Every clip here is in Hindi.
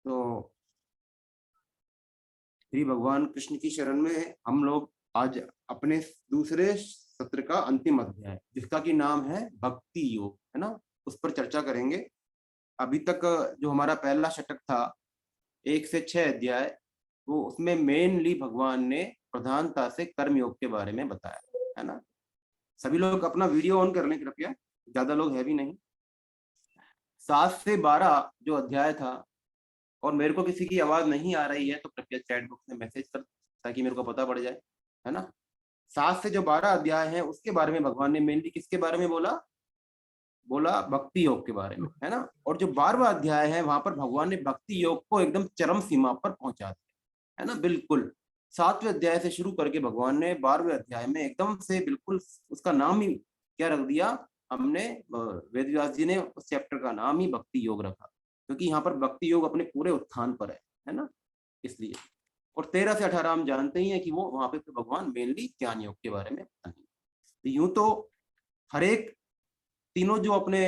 तो श्री भगवान कृष्ण की शरण में हम लोग आज अपने दूसरे सत्र का अंतिम अध्याय, जिसका कि नाम है भक्ति योग, है ना, उस पर चर्चा करेंगे। अभी तक जो हमारा पहला षटक था 1 से 6 अध्याय, वो उसमें मेनली भगवान ने प्रधानता से कर्म योग के बारे में बताया, है ना। सभी लोग अपना वीडियो ऑन कर लें कृपया, ज्यादा लोग है भी नहीं। 7 से 12 जो अध्याय था, और मेरे को किसी की आवाज नहीं आ रही है तो कृपया चैट बॉक्स में मैसेज कर, ताकि मेरे को पता पड़ जाए, है ना। 7 से जो 12 अध्याय है उसके बारे में भगवान ने मेनली किसके बारे में बोला भक्ति योग के बारे में, है ना। और जो 12वां अध्याय है वहां पर भगवान ने भक्ति योग को एकदम चरम सीमा पर पहुंचा दिया, है ना। बिल्कुल 7वें अध्याय से शुरू करके भगवान ने 12वें अध्याय में एकदम से बिल्कुल उसका नाम ही क्या रख दिया हमने, वेद व्यास जी ने उस चैप्टर का नाम ही भक्ति योग रखा, क्योंकि यहाँ पर भक्ति योग अपने पूरे उत्थान पर है ना, इसलिए। और 13 से 18 हम जानते ही हैं कि वो वहां पे भगवान मेनली ज्ञान योग के बारे में बताएंगे। यूं तो हर एक तीनों जो अपने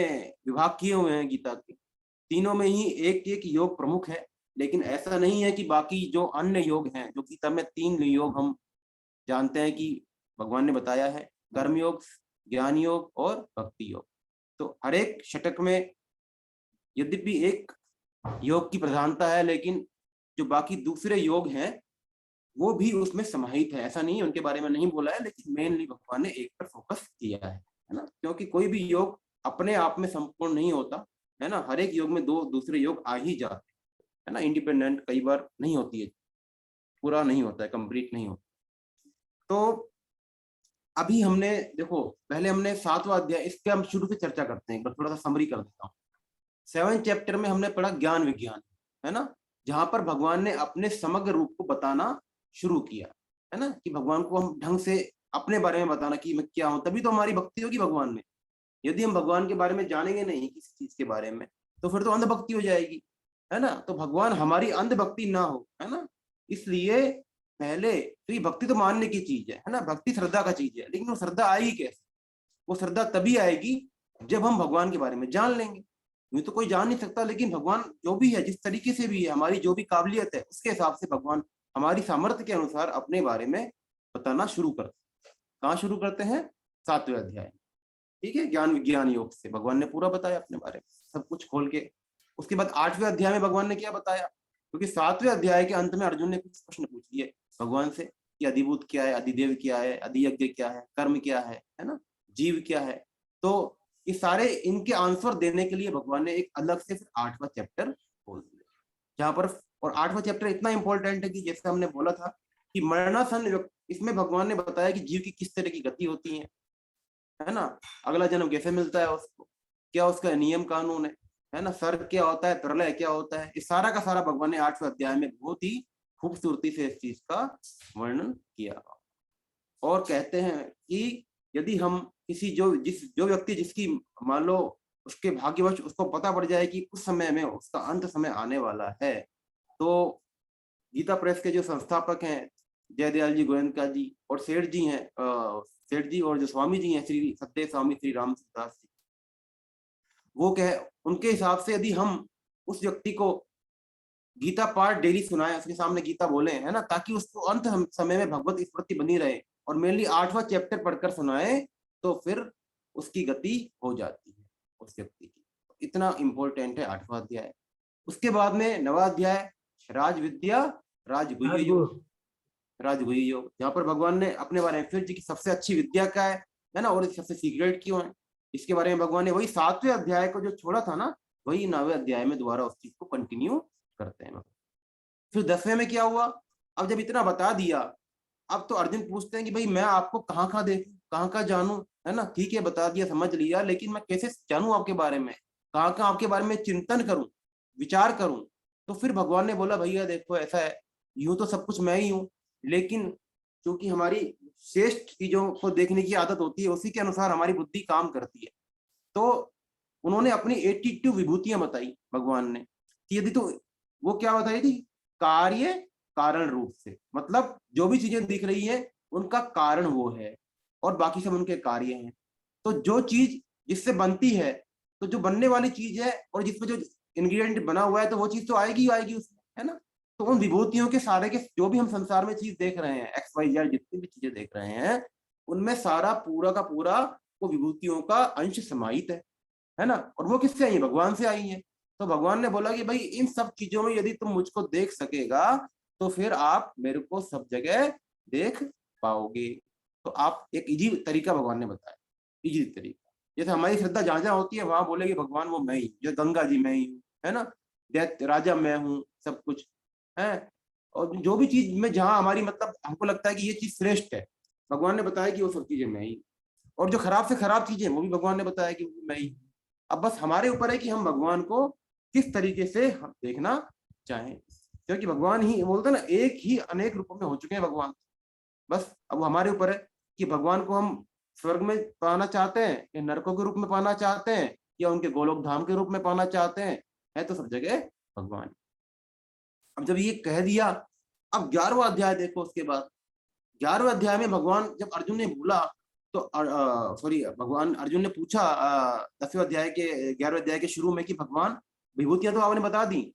विभाग किए हुए हैं गीता के, तीनों में ही एक एक योग प्रमुख है, लेकिन ऐसा नहीं है कि बाकी जो अन्य योग हैं, जो गीता में 3 योग हम जानते हैं कि भगवान ने बताया है, कर्म योग, ज्ञान योग और भक्ति योग। तो हर एक षटक में यद्यपि एक योग की प्रधानता है, लेकिन जो बाकी दूसरे योग हैं वो भी उसमें समाहित है। ऐसा नहीं है उनके बारे में नहीं बोला है, लेकिन मेनली भगवान ने एक पर फोकस किया है ना। क्योंकि कोई भी योग अपने आप में संपूर्ण नहीं होता, है ना। हर एक योग में 2 दूसरे योग आ ही जाते हैं, है ना। इंडिपेंडेंट कई बार नहीं होती है, पूरा नहीं होता है, कंप्लीट नहीं होता। तो अभी हमने देखो, पहले हमने 7वां अध्याय, इसके हम शुरू से चर्चा करते हैं, थोड़ा सा समरी कर देता हूँ। 7 चैप्टर में हमने पढ़ा ज्ञान विज्ञान, है ना, जहां पर भगवान ने अपने समग्र रूप को बताना शुरू किया, है ना, कि भगवान को हम ढंग से अपने बारे में बताना कि मैं क्या हूं, तभी तो हमारी भक्ति होगी भगवान में। यदि हम भगवान के बारे में जानेंगे नहीं किसी चीज के बारे में, तो फिर तो अंधभक्ति हो जाएगी, है ना। तो भगवान हमारी अंधभक्ति ना हो, है ना। इसलिए पहले तो ये भक्ति तो मानने की चीज है ना, भक्ति श्रद्धा का चीज है, लेकिन वो श्रद्धा आएगी कैसे? वो श्रद्धा तभी आएगी जब हम भगवान के बारे में जान लेंगे। यूं तो कोई जान नहीं सकता, लेकिन भगवान जो भी है, जिस तरीके से भी है, हमारी जो भी काबिलियत है, उसके हिसाब से भगवान हमारी सामर्थ्य के अनुसार अपने बारे में बताना शुरू करते हैं। कहाँ शुरू करते हैं? 7वें अध्याय, ठीक है। ज्ञान विज्ञान योग से भगवान ने पूरा बताया अपने बारे में, सब कुछ खोल के। उसके बाद 8वें अध्याय में भगवान ने क्या बताया? क्योंकि 7वें अध्याय के अंत में अर्जुन ने कुछ प्रश्न पूछ लिए भगवान से कि अधिभूत क्या है, अधिदेव क्या है, अधियज्ञ क्या है, कर्म क्या है ना, जीव क्या है। तो ये सारे इनके आंसर देने के लिए भगवान ने एक अलग से फिर 8वां चैप्टर खोल दिया, जहां पर, और 8वां चैप्टर इतना इंपॉर्टेंट है कि जैसे हमने बोला था कि मरणासन, इसमें भगवान ने बताया कि जीव की किस तरह की गति होती है ना, अगला जन्म कैसे मिलता है उसको, क्या उसका नियम कानून है ना, स्वर्ग क्या होता है, प्रलय क्या होता है, इस सारा का सारा भगवान ने 8वें अध्याय में बहुत ही खूबसूरती से इस चीज का वर्णन किया। और कहते हैं कि यदि हम किसी जो व्यक्ति जिसकी मान लो उसके भाग्यवश उसको पता पड़ जाए कि उस समय में उसका अंत समय आने वाला है, तो गीता प्रेस के जो संस्थापक हैं जयदयाल जी गोयनका जी और सेठ जी हैं, सेठ जी और जो स्वामी जी हैं श्री सत्य स्वामी श्री राम दास जी, वो उनके हिसाब से यदि हम उस व्यक्ति को गीता पाठ डेली सुनाए, उसके सामने गीता बोले, है ना, ताकि उसको अंत समय में भगवत स्मृति बनी रहे, और मेनली 8वां चैप्टर पढ़कर सुनाए, तो फिर उसकी गति हो जाती है उस व्यक्ति की। इतना इंपॉर्टेंट है 8वां अध्याय। उसके बाद में 9वां अध्याय राज विद्या राजगुह्य योग, राजगुह्य योग, जहाँ पर भगवान ने अपने बारे में फिर जी की सबसे अच्छी विद्या क्या है ना, और सबसे सीक्रेट क्यों है, इसके बारे में भगवान ने वही 7वें अध्याय को जो छोड़ा था ना, वही 9वें अध्याय में दोबारा उस चीज को कंटिन्यू करते हैं। फिर 10वें में क्या हुआ? अब जब इतना बता दिया, अब तो अर्जुन पूछते हैं कि भाई मैं आपको कहाँ कहाँ देखूं, कहाँ कहाँ जानूं, है ना। ठीक है बता दिया, समझ लिया, लेकिन मैं कैसे जानूं आपके बारे में, कहाँ कहाँ आपके बारे में चिंतन करूं, विचार करूं। तो फिर भगवान ने बोला भैया देखो ऐसा है, यूं तो सब कुछ मैं ही हूं, लेकिन क्योंकि हमारी श्रेष्ठ चीजों को देखने की आदत होती है, उसी के अनुसार हमारी बुद्धि काम करती है। तो उन्होंने अपनी 82 विभूतियां बताई भगवान ने, कि यदि तो वो क्या बताई थी, कार्य कारण रूप से, मतलब जो भी चीजें दिख रही है उनका कारण वो है, और बाकी सब उनके कार्य हैं। तो जो चीज जिससे बनती है, तो जो बनने वाली चीज है और जिसमें जो इंग्रेडिएंट बना हुआ है तो वो चीज तो आएगी ही आएगी उसमें, है ना। तो उन विभूतियों के सारे के जो भी हम संसार में चीज देख रहे हैं, एक्स वाई जेड जितनी भी चीजें देख रहे हैं, उनमें सारा पूरा का पूरा वो विभूतियों का अंश समाहित है ना। और वो किससे आई है? भगवान से आई है। तो भगवान ने बोला कि भाई इन सब चीजों में यदि तुम मुझको देख सकेगा तो फिर आप मेरे को सब जगह देख पाओगे। तो आप एक इजी तरीका भगवान ने बताया, इजी तरीका। जैसे हमारी श्रद्धा जहां जहां होती है वहां बोलेगी भगवान वो मैं ही, जैसे गंगा जी मैं ही हूँ, है ना, दैत्य राजा मैं हूँ, सब कुछ है। और जो भी चीज में जहां हमारी मतलब हमको लगता है कि ये चीज श्रेष्ठ है, भगवान ने बताया कि वो सब चीजें मैं ही। और जो खराब से खराब चीजें वो भी भगवान ने बताया कि वो मैं ही। अब बस हमारे ऊपर है कि हम भगवान को किस तरीके से हम देखना चाहें, क्योंकि भगवान ही बोलते हैं ना, एक ही अनेक रूपों में हो चुके हैं भगवान। बस अब हमारे ऊपर है कि भगवान को हम स्वर्ग में पाना चाहते हैं या नरकों के रूप में पाना चाहते हैं या उनके गोलोक धाम के रूप में पाना चाहते हैं, है तो सब जगह भगवान। अब जब ये कह दिया, अब 11वां अध्याय देखो। उसके बाद 11वें अध्याय में भगवान जब अर्जुन ने बोला तो सॉरी भगवान अर्जुन ने पूछा 10वें अध्याय के 11वें अध्याय के शुरू में कि भगवान विभूतियां तो आपने बता दी,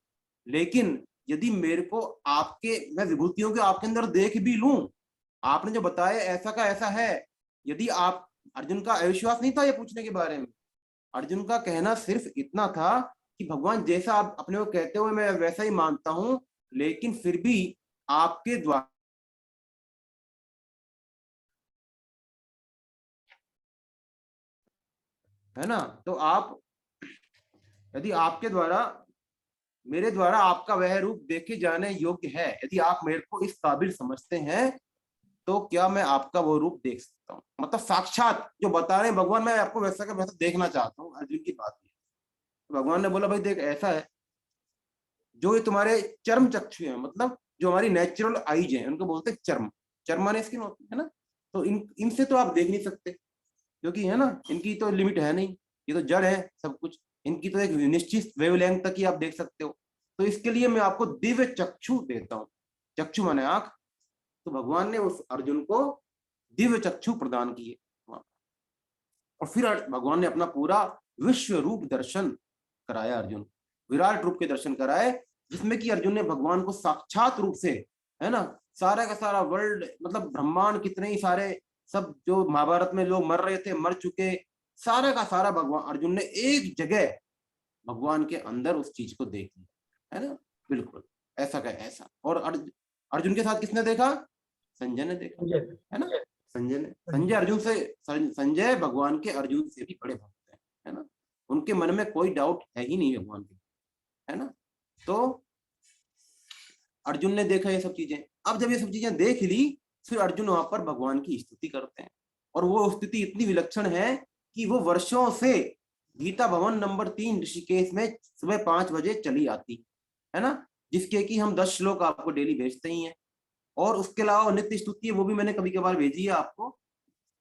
लेकिन यदि मेरे को आपके मैं विभूतियों के आपके अंदर देख भी लूं, आपने जो बताया ऐसा का ऐसा है, यदि आप अर्जुन का अविश्वास नहीं था ये पूछने के बारे में। अर्जुन का कहना सिर्फ इतना था कि भगवान जैसा आप अपने को कहते हुए मैं वैसा ही मानता हूं, लेकिन फिर भी आपके द्वारा, है ना, तो आप यदि आपके द्वारा मेरे द्वारा आपका वह रूप देखे जाने योग्य है, यदि आप मेरे को इस काबिल समझते हैं, तो क्या मैं आपका वो रूप देख सकता हूँ। मतलब साक्षात जो बता रहे हैं भगवान, मैं आपको वैसा का वैसा देखना चाहता हूँ, अर्जुन की बात है। तो भगवान ने बोला भाई देख ऐसा है, जो ये तुम्हारे चर्म चक्षु हैं, मतलब जो हमारी नेचुरल आईज हैं, उनको बोलते हैं चर्म। चर्म माने स्किन होती है ना, तो इनसे तो आप देख नहीं सकते, क्योंकि है ना इनकी तो लिमिट है नहीं, ये तो जड़ है सब कुछ। इनकी तो एक निश्चित वेवलेंथ तक ही आप देख सकते हो। तो इसके लिए मैं आपको दिव्य चक्षु देता हूँ। चक्षु माने आंख। तो भगवान ने उस अर्जुन को दिव्य चक्षु प्रदान किए। और फिर भगवान ने अपना पूरा विश्व रूप दर्शन कराया अर्जुन, विराट रूप के दर्शन कराए, जिसमें कि अर्जुन ने भगवान को साक्षात रूप से, है ना, सारा का सारा वर्ल्ड मतलब ब्रह्मांड कितने ही सारे सब जो महाभारत में लोग मर रहे थे मर चुके, सारा का सारा भगवान अर्जुन ने एक जगह भगवान के अंदर उस चीज को देख लिया, है ना, बिल्कुल ऐसा का ऐसा। और अर्जुन के साथ किसने देखा? संजय ने देखा, है ना। संजय ने, संजय अर्जुन से, संजय भगवान के अर्जुन से भी बड़े भक्त हैं, है ना। उनके मन में कोई डाउट है ही नहीं भगवान के, है ना। तो अर्जुन ने देखा ये सब चीजें। अब जब ये सब चीजें देख ली, फिर अर्जुन वहां पर भगवान की स्तुति करते हैं। और वो स्तुति इतनी विलक्षण है कि वो वर्षों से गीता भवन नंबर 3 ऋषिकेश में सुबह 5 बजे चली आती है ना, जिसके कि हम 10 श्लोक आपको डेली भेजते ही हैं। और उसके अलावा नित्य स्तुति है, वो भी मैंने कभी कभार भेजी है आपको।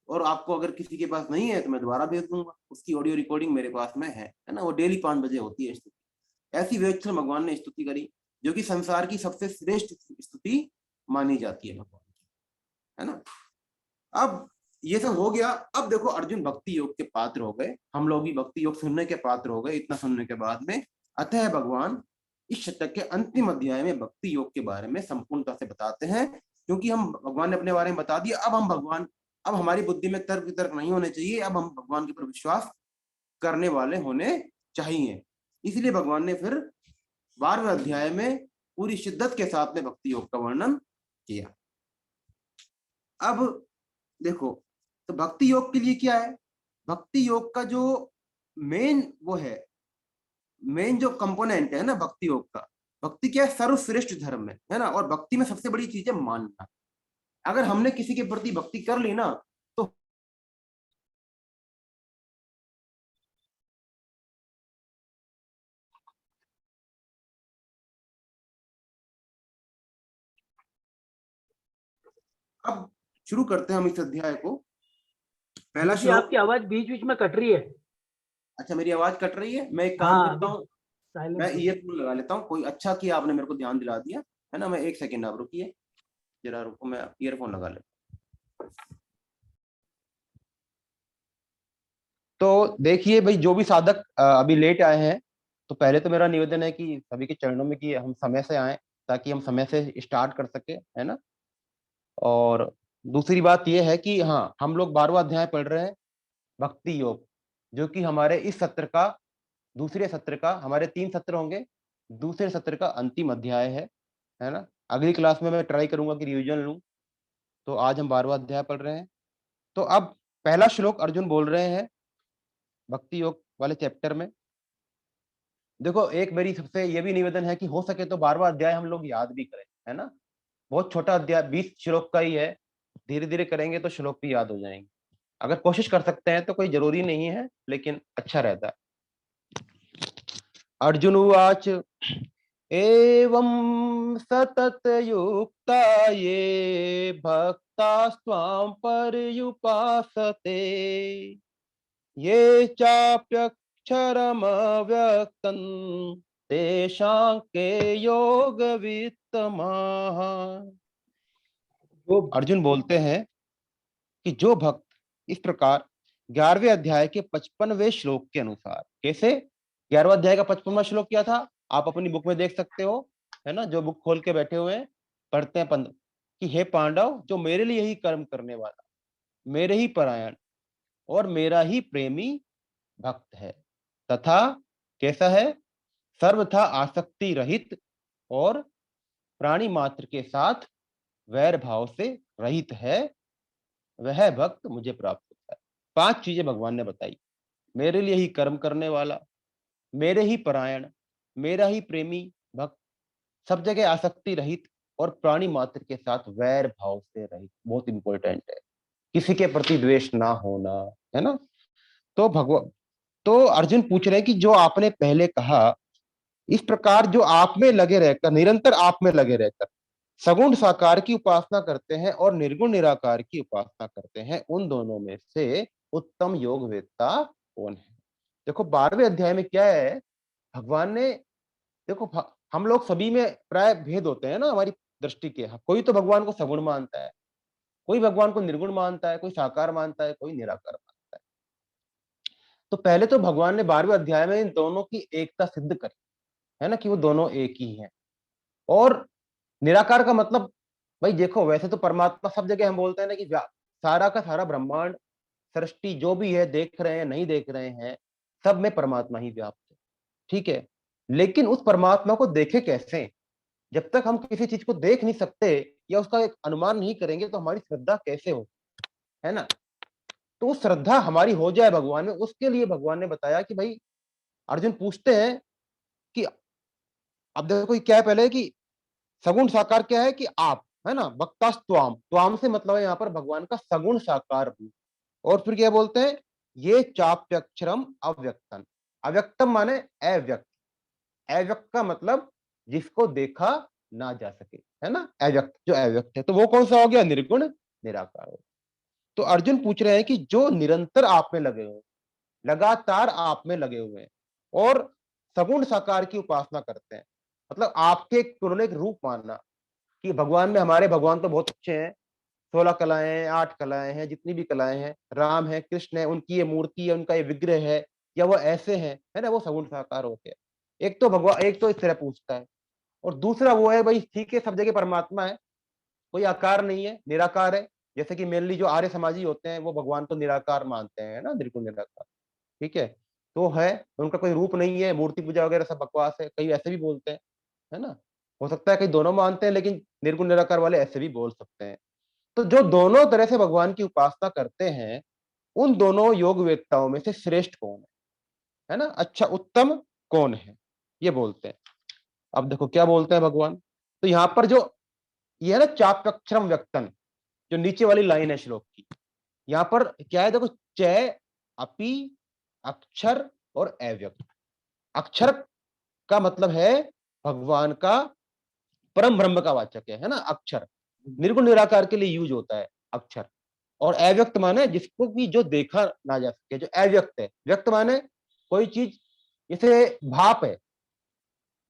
और आपको अगर किसी के पास नहीं है तो मैं दोबारा भेज दूंगा, उसकी ऑडियो रिकॉर्डिंग मेरे पास में है ना। वो डेली 5 बजे होती है स्तुति। ऐसी विलक्षण भगवान ने स्तुति करी, जो कि संसार की सबसे श्रेष्ठ स्तुति मानी जाती है भगवान की, है ना। अब ये सब हो गया। अब देखो अर्जुन भक्ति योग के पात्र हो गए, हम लोग भी भक्ति योग सुनने के पात्र हो गए। इतना सुनने के बाद में अतः भगवान इस शतक के अंतिम अध्याय में भक्ति योग के बारे में संपूर्णता से बताते हैं, क्योंकि हम भगवान ने अपने बारे में बता दिया। अब हम भगवान, अब हमारी बुद्धि में तर्क वितर्क नहीं होने चाहिए, अब हम भगवान के ऊपर विश्वास करने वाले होने चाहिए। इसलिए भगवान ने फिर 12वें अध्याय में पूरी शिद्दत के साथ में भक्ति योग का वर्णन किया। अब देखो, तो भक्ति योग के लिए क्या है? भक्ति योग का जो मेन वो है, मेन जो कंपोनेंट है ना भक्ति योग का, भक्ति क्या है? सर्वश्रेष्ठ धर्म है ना। और भक्ति में सबसे बड़ी चीज है मानना। अगर हमने किसी के प्रति भक्ति कर ली ना, तो अब शुरू करते हैं हम इस अध्याय को। पहला जी, श्लोक। आपकी आवाज बीच बीच में कट रही है। अच्छा, मेरी आवाज कट रही है। मैं एक काम हाँ, करता अभी हूँ, मैं साइलेंट। ईयरफोन लगा लेता हूँ। कोई अच्छा किया आपने मेरे को ध्यान दिला दिया, है ना। मैं एक सेकेंड, आप रुकिए जरा, रुको, मैं ईयरफोन लगा लेता हूँ। तो देखिए भाई, जो भी साधक अभी लेट आए हैं, तो पहले तो मेरा निवेदन है कि सभी के चरणों में कि हम समय से आए, ताकि हम समय से स्टार्ट कर सके, है ना। और दूसरी बात यह है कि हाँ, हम लोग 12वां अध्याय पढ़ रहे हैं, भक्ति योग, जो कि हमारे इस सत्र का, दूसरे सत्र का, हमारे 3 सत्र होंगे, दूसरे सत्र का अंतिम अध्याय है ना। अगली क्लास में मैं ट्राई करूंगा कि रिवीजन लूं। तो आज हम 12वां अध्याय पढ़ रहे हैं। तो अब पहला श्लोक अर्जुन बोल रहे हैं भक्ति योग वाले चैप्टर में। देखो, एक मेरी सबसे ये भी निवेदन है कि हो सके तो 12वां अध्याय हम लोग याद भी करें, है ना। बहुत छोटा अध्याय, 20 श्लोक का ही है, धीरे धीरे करेंगे तो श्लोक भी याद हो जाएंगे। अगर कोशिश कर सकते हैं तो कोई जरूरी नहीं है, लेकिन अच्छा रहता है। अर्जुन उवाच एवं सततयुक्ता ये भक्तास्त्वां पर्युपासते ये चाप्यक्षरमव्यक्तं तेषां के योगवित्तमाः। अर्जुन बोलते हैं कि जो भक्त इस प्रकार 11वें अध्याय के 55वें श्लोक के अनुसार, कैसे 11वां अध्याय का 55वां श्लोक क्या था, आप अपनी बुक में देख सकते हो, है ना, जो बुक खोल के बैठे हुए हैं, पढ़ते हैं कि हे पांडव, जो मेरे लिए ही कर्म करने वाला, मेरे ही परायण और मेरा ही प्रेमी भक्त है, तथा कैसा है, सर्वथा आसक्ति रहित और प्राणी मात्र के साथ वैर भाव से रहित है, वह भक्त मुझे प्राप्त होता है। 5 चीजें भगवान ने बताई, मेरे लिए ही कर्म करने वाला, मेरे ही परायण, मेरा ही प्रेमी भक्त, सब जगह आसक्ति रहित और प्राणी मात्र के साथ वैर भाव से रहित। बहुत इंपॉर्टेंट है, किसी के प्रति द्वेष ना होना, है ना। तो भगवान, तो अर्जुन पूछ रहे हैं कि जो आपने पहले कहा, इस प्रकार जो आप में लगे रहकर, निरंतर आप में लगे रहकर सगुण साकार की उपासना करते हैं और निर्गुण निराकार की उपासना करते हैं, उन दोनों में से उत्तम योग वेत्ता कौन है। देखो, 12वें अध्याय में क्या है, भगवान ने, देखो हम लोग सभी में प्राय भेद होते हैं ना, हमारी दृष्टि के। कोई तो भगवान को सगुण मानता है, कोई भगवान को निर्गुण मानता है, कोई साकार मानता है, कोई निराकार मानता है। तो पहले तो भगवान ने 12वें अध्याय में इन दोनों की एकता सिद्ध करी, है ना, कि वो दोनों एक ही हैं। और निराकार का मतलब, भाई देखो, वैसे तो परमात्मा सब जगह हम बोलते हैं ना कि सारा का सारा ब्रह्मांड, सृष्टि जो भी है, देख रहे हैं नहीं देख रहे हैं, सब में परमात्मा ही व्याप्त है, ठीक है। लेकिन उस परमात्मा को देखे कैसे, जब तक हम किसी चीज को देख नहीं सकते या उसका एक अनुमान नहीं करेंगे, तो हमारी श्रद्धा कैसे हो, है ना। तो श्रद्धा हमारी हो जाए भगवान में, उसके लिए भगवान ने बताया कि भाई, अर्जुन पूछते हैं कि अब देखो क्या है, पहले कि सगुण साकार क्या है, कि आप, है ना, भक्तास्त्वाम, त्वाम से मतलब है यहाँ पर भगवान का सगुण साकार रूप। और फिर क्या बोलते हैं, ये चाप्यक्षरम अव्यक्तम, अव्यक्तम माने अव्यक्त, अव्यक्त का मतलब जिसको देखा ना जा सके, है ना, अव्यक्त, जो अव्यक्त है, तो वो कौन सा हो गया, निर्गुण निराकार हो। तो अर्जुन पूछ रहे हैं कि जो निरंतर आप में लगे हुए, लगातार आप में लगे हुए हैं और सगुण साकार की उपासना करते हैं, मतलब आपके उन्होंने एक रूप मानना कि भगवान में, हमारे भगवान तो बहुत अच्छे हैं, 16 कलाएं हैं, 8 कलाएं हैं, जितनी भी कलाएं हैं, राम है, कृष्ण है, उनकी ये मूर्ति है, उनका ये विग्रह है, या वो ऐसे हैं, है ना, वो सगुण साकार होते हैं। एक तो भगवान, एक तो इस तरह पूछता है, और दूसरा वो है, भाई ठीक है, सब जगह परमात्मा है, कोई आकार नहीं है, निराकार है। जैसे कि मेनली जो आर्य समाजी होते हैं, वो भगवान को निराकार मानते हैं, ना, निर्गुण निराकार, ठीक है। तो है, उनका कोई रूप नहीं है, मूर्ति पूजा वगैरह सब बकवास है, कई ऐसे भी बोलते हैं, है ना। हो सकता है कई दोनों मानते हैं, लेकिन निर्गुण निराकार वाले ऐसे भी बोल सकते हैं। तो जो दोनों तरह से भगवान की उपासना करते हैं, उन दोनों योग वेत्ताओं में से श्रेष्ठ कौन है ना, अच्छा उत्तम कौन है, ये बोलते हैं। अब देखो क्या बोलते हैं भगवान, तो यहाँ पर जो ये है ना, चाप्यक्षरम व्यक्तन, जो नीचे वाली लाइन है श्लोक की, यहाँ पर क्या है, देखो, चय, अपि, अक्षर और अव्यक्त। अक्षर का मतलब है भगवान का परम ब्रह्म का वाचक है ना, अक्षर निर्गुण निराकार के लिए यूज होता है अक्षर। और अव्यक्त माने जिसको भी जो देखा ना जा सके, जो अव्यक्त है। व्यक्त माने कोई चीज, जैसे भाप है,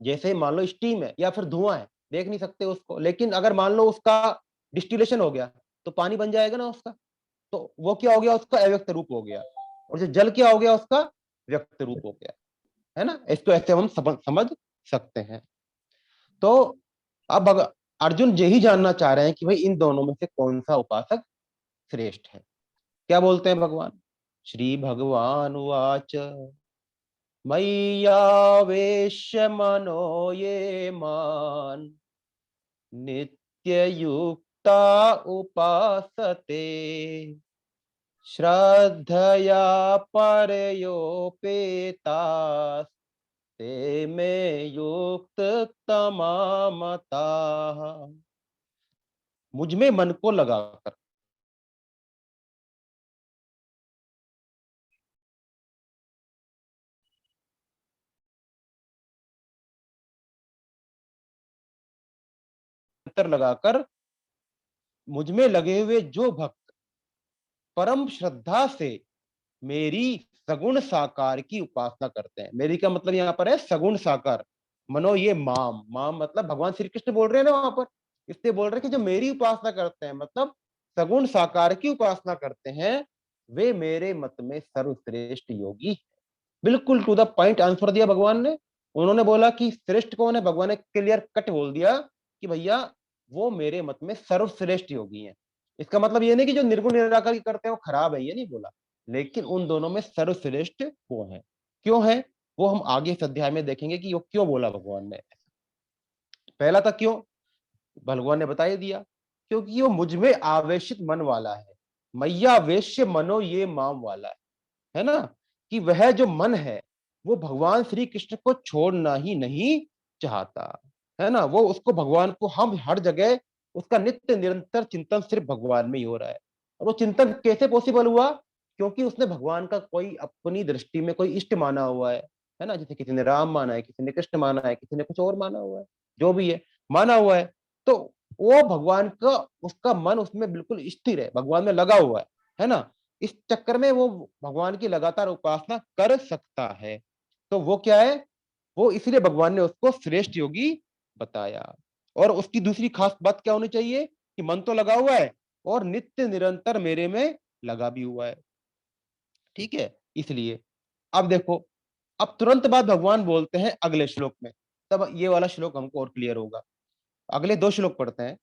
जैसे मान लो स्टीम है या फिर धुआं है, देख नहीं सकते उसको, लेकिन अगर मान लो उसका डिस्टिलेशन हो गया तो पानी बन जाएगा ना उसका, तो वो क्या हो गया, उसका अव्यक्त रूप हो गया। और जो जल क्या हो गया, उसका व्यक्त रूप हो गया। है ना, इसको ऐसे हम समझ सकते हैं। तो अब अर्जुन यही जानना चाह रहे हैं कि भाई इन दोनों में से कौन सा उपासक श्रेष्ठ है। क्या बोलते हैं भगवान? श्री भगवान उवाच मय्यावेश्य मनो ये मान नित्य युक्ता उपासते श्रद्धया परयोपेतास ते में युक्त तमामताः। मुझ में मन को लगाकर, अंतर लगाकर मुझ में लगे हुए जो भक्त परम श्रद्धा से मेरी सगुण साकार की उपासना करते हैं। मेरी का मतलब यहाँ पर है सगुण साकार। मनो ये माम, माम मतलब भगवान श्री कृष्ण बोल रहे हैं ना वहां पर, इसलिए बोल रहे हैं कि जो मेरी उपासना करते हैं, मतलब सगुण साकार की उपासना करते हैं, वे मेरे मत में सर्वश्रेष्ठ योगी। बिल्कुल टू द पॉइंट आंसर दिया भगवान ने। उन्होंने बोला कि श्रेष्ठ कौन है, भगवान ने क्लियर कट बोल दिया कि भैया वो मेरे मत में सर्वश्रेष्ठ योगी हैं। इसका मतलब ये नहीं कि जो निर्गुण निराकार की करते हैं वो खराब है, ये नहीं बोला, लेकिन उन दोनों में सर्वश्रेष्ठ वो है। क्यों है वो हम आगे इस अध्याय में देखेंगे कि वो क्यों बोला भगवान ने। पहला था क्यों, भगवान ने बता ही दिया, क्योंकि वो मुझ में आवेशित मन वाला है। मैया वेश्य मनो ये माम वाला है ना, कि वह जो मन है वो भगवान श्री कृष्ण को छोड़ना ही नहीं चाहता, है ना। वो उसको भगवान को हम हर जगह उसका नित्य निरंतर चिंतन सिर्फ भगवान में ही हो रहा है। और वो चिंतन कैसे पॉसिबल हुआ? क्योंकि उसने भगवान का कोई अपनी दृष्टि में कोई इष्ट माना हुआ है ना। जैसे किसी ने राम माना है, किसी ने कृष्ण माना है, किसी ने कुछ और माना हुआ है, जो भी है माना हुआ है। तो वो भगवान का उसका मन उसमें बिल्कुल स्थिर है, भगवान में लगा हुआ है ना। इस चक्कर में वो भगवान की लगातार उपासना कर सकता है। तो वो क्या है, वो इसलिए भगवान ने उसको श्रेष्ठ योगी बताया। और उसकी दूसरी खास बात क्या होनी चाहिए कि मन तो लगा हुआ है और नित्य निरंतर मेरे में लगा भी हुआ है। ठीक है, इसलिए अब देखो, अब तुरंत बाद भगवान बोलते हैं अगले श्लोक में, तब ये वाला श्लोक हमको और क्लियर होगा। अगले दो श्लोक पढ़ते हैं।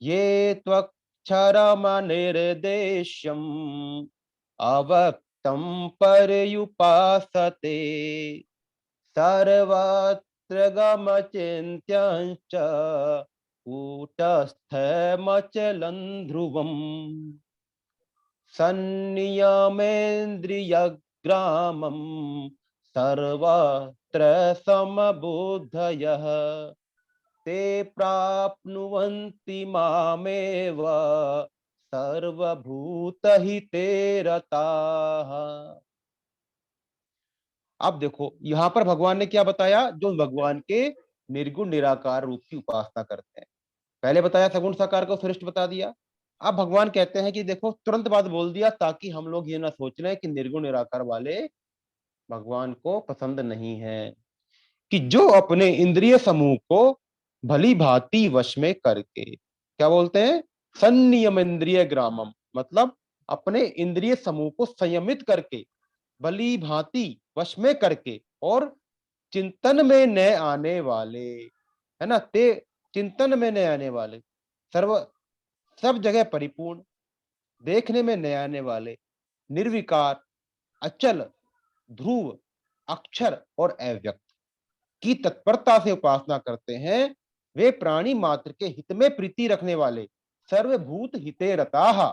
ये त्वक्षरमनिर्देश्यम् अवक्तं पर्युपासते सर्वत्र गमचिन्त्यं च कूटस्थमचलं ध्रुवम् संनियमेन्द्रियग्रामं सर्वत्र समबुद्धयः ते प्राप्नुवन्ति मामेव सर्वभूतहिते रताः। अब देखो यहां पर भगवान ने क्या बताया, जो भगवान के निर्गुण निराकार रूप की उपासना करते हैं। पहले बताया सगुण साकार को श्रेष्ठ बता दिया। अब भगवान कहते हैं कि देखो तुरंत बाद बोल दिया ताकि हम लोग ये ना सोच रहे हैं कि निर्गुण निराकार वाले भगवान को पसंद नहीं है, कि जो अपने इंद्रिय समूह को भली भांति वश में करके, क्या बोलते हैं, संयम इंद्रिय ग्रामम, मतलब अपने इंद्रिय समूह को संयमित करके, भली भांति वश में करके, और चिंतन में न आने वाले, है ना, ते चिंतन में न आने वाले, सर्व सब जगह परिपूर्ण, देखने में न आने वाले, निर्विकार, अचल, ध्रुव, अक्षर और अव्यक्त की तत्परता से उपासना करते हैं, वे प्राणी मात्र के हित में प्रीति रखने वाले, सर्वभूत हिते रताः,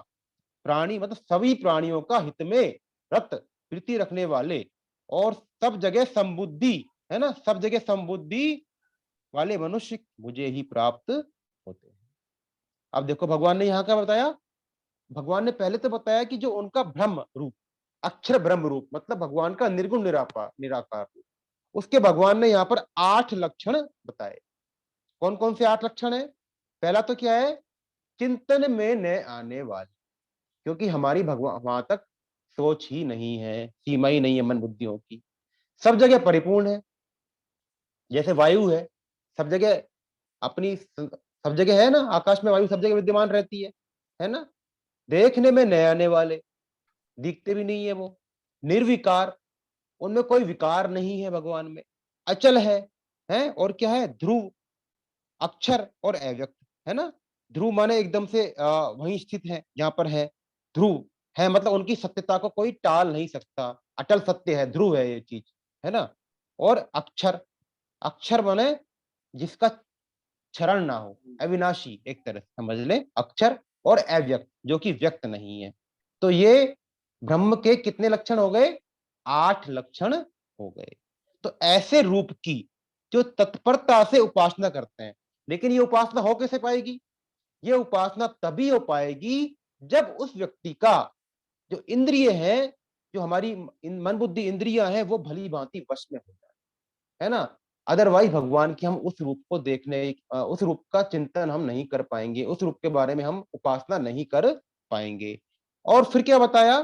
प्राणी मतलब सभी प्राणियों का हित में रत प्रीति रखने वाले, और सब जगह संबुद्धि, है ना, सब जगह संबुद्धि वाले मनुष्य मुझे ही प्राप्त होते हैं। अब देखो भगवान ने यहाँ क्या बताया, भगवान ने पहले तो बताया कि जो उनका ब्रह्म रूप, अक्षर ब्रह्म रूप, मतलब भगवान का निर्गुण निराकार निराकार रूप, उसके भगवान ने यहाँ पर 8 लक्षण बताए। कौन कौन से 8 लक्षण है? पहला तो क्या है, चिंतन में न आने वाले, क्योंकि हमारी भगवान वहां तक सोच ही नहीं है, सीमा ही नहीं है मन बुद्धियों की, सब जगह परिपूर्ण है। जैसे वायु है, सब जगह अपनी सब जगह है ना, आकाश में वायु सब जगह विद्यमान रहती है ना। देखने में न आने वाले, दिखते भी नहीं है वो, निर्विकार, उनमें कोई विकार नहीं है, भगवान में अचल है और क्या है, ध्रुव, अक्षर और अव्यक्त, है ना। ध्रुव माने एकदम से वहीं स्थित है जहां पर है, ध्रुव है मतलब उनकी सत्यता को कोई टाल नहीं सकता, अटल सत्य है, ध्रुव है ये चीज, है ना। और अक्षर, अक्षर माने जिसका क्षरण ना हो, अविनाशी एक तरह से समझ ले अक्षर, और अव्यक्त जो कि व्यक्त नहीं है। तो ये ब्रह्म के कितने लक्षण हो गए, 8 लक्षण हो गए। तो ऐसे रूप की जो तत्परता से उपासना करते हैं, लेकिन ये उपासना हो कैसे पाएगी, ये उपासना तभी हो पाएगी जब उस व्यक्ति का जो इंद्रिय है, जो हमारी मन बुद्धि इंद्रियां हैं, वो भली भांति वश में हो जाए, है ना। अदरवाइज भगवान की हम उस रूप को देखने, उस रूप का चिंतन हम नहीं कर पाएंगे, उस रूप के बारे में हम उपासना नहीं कर पाएंगे। और फिर क्या बताया,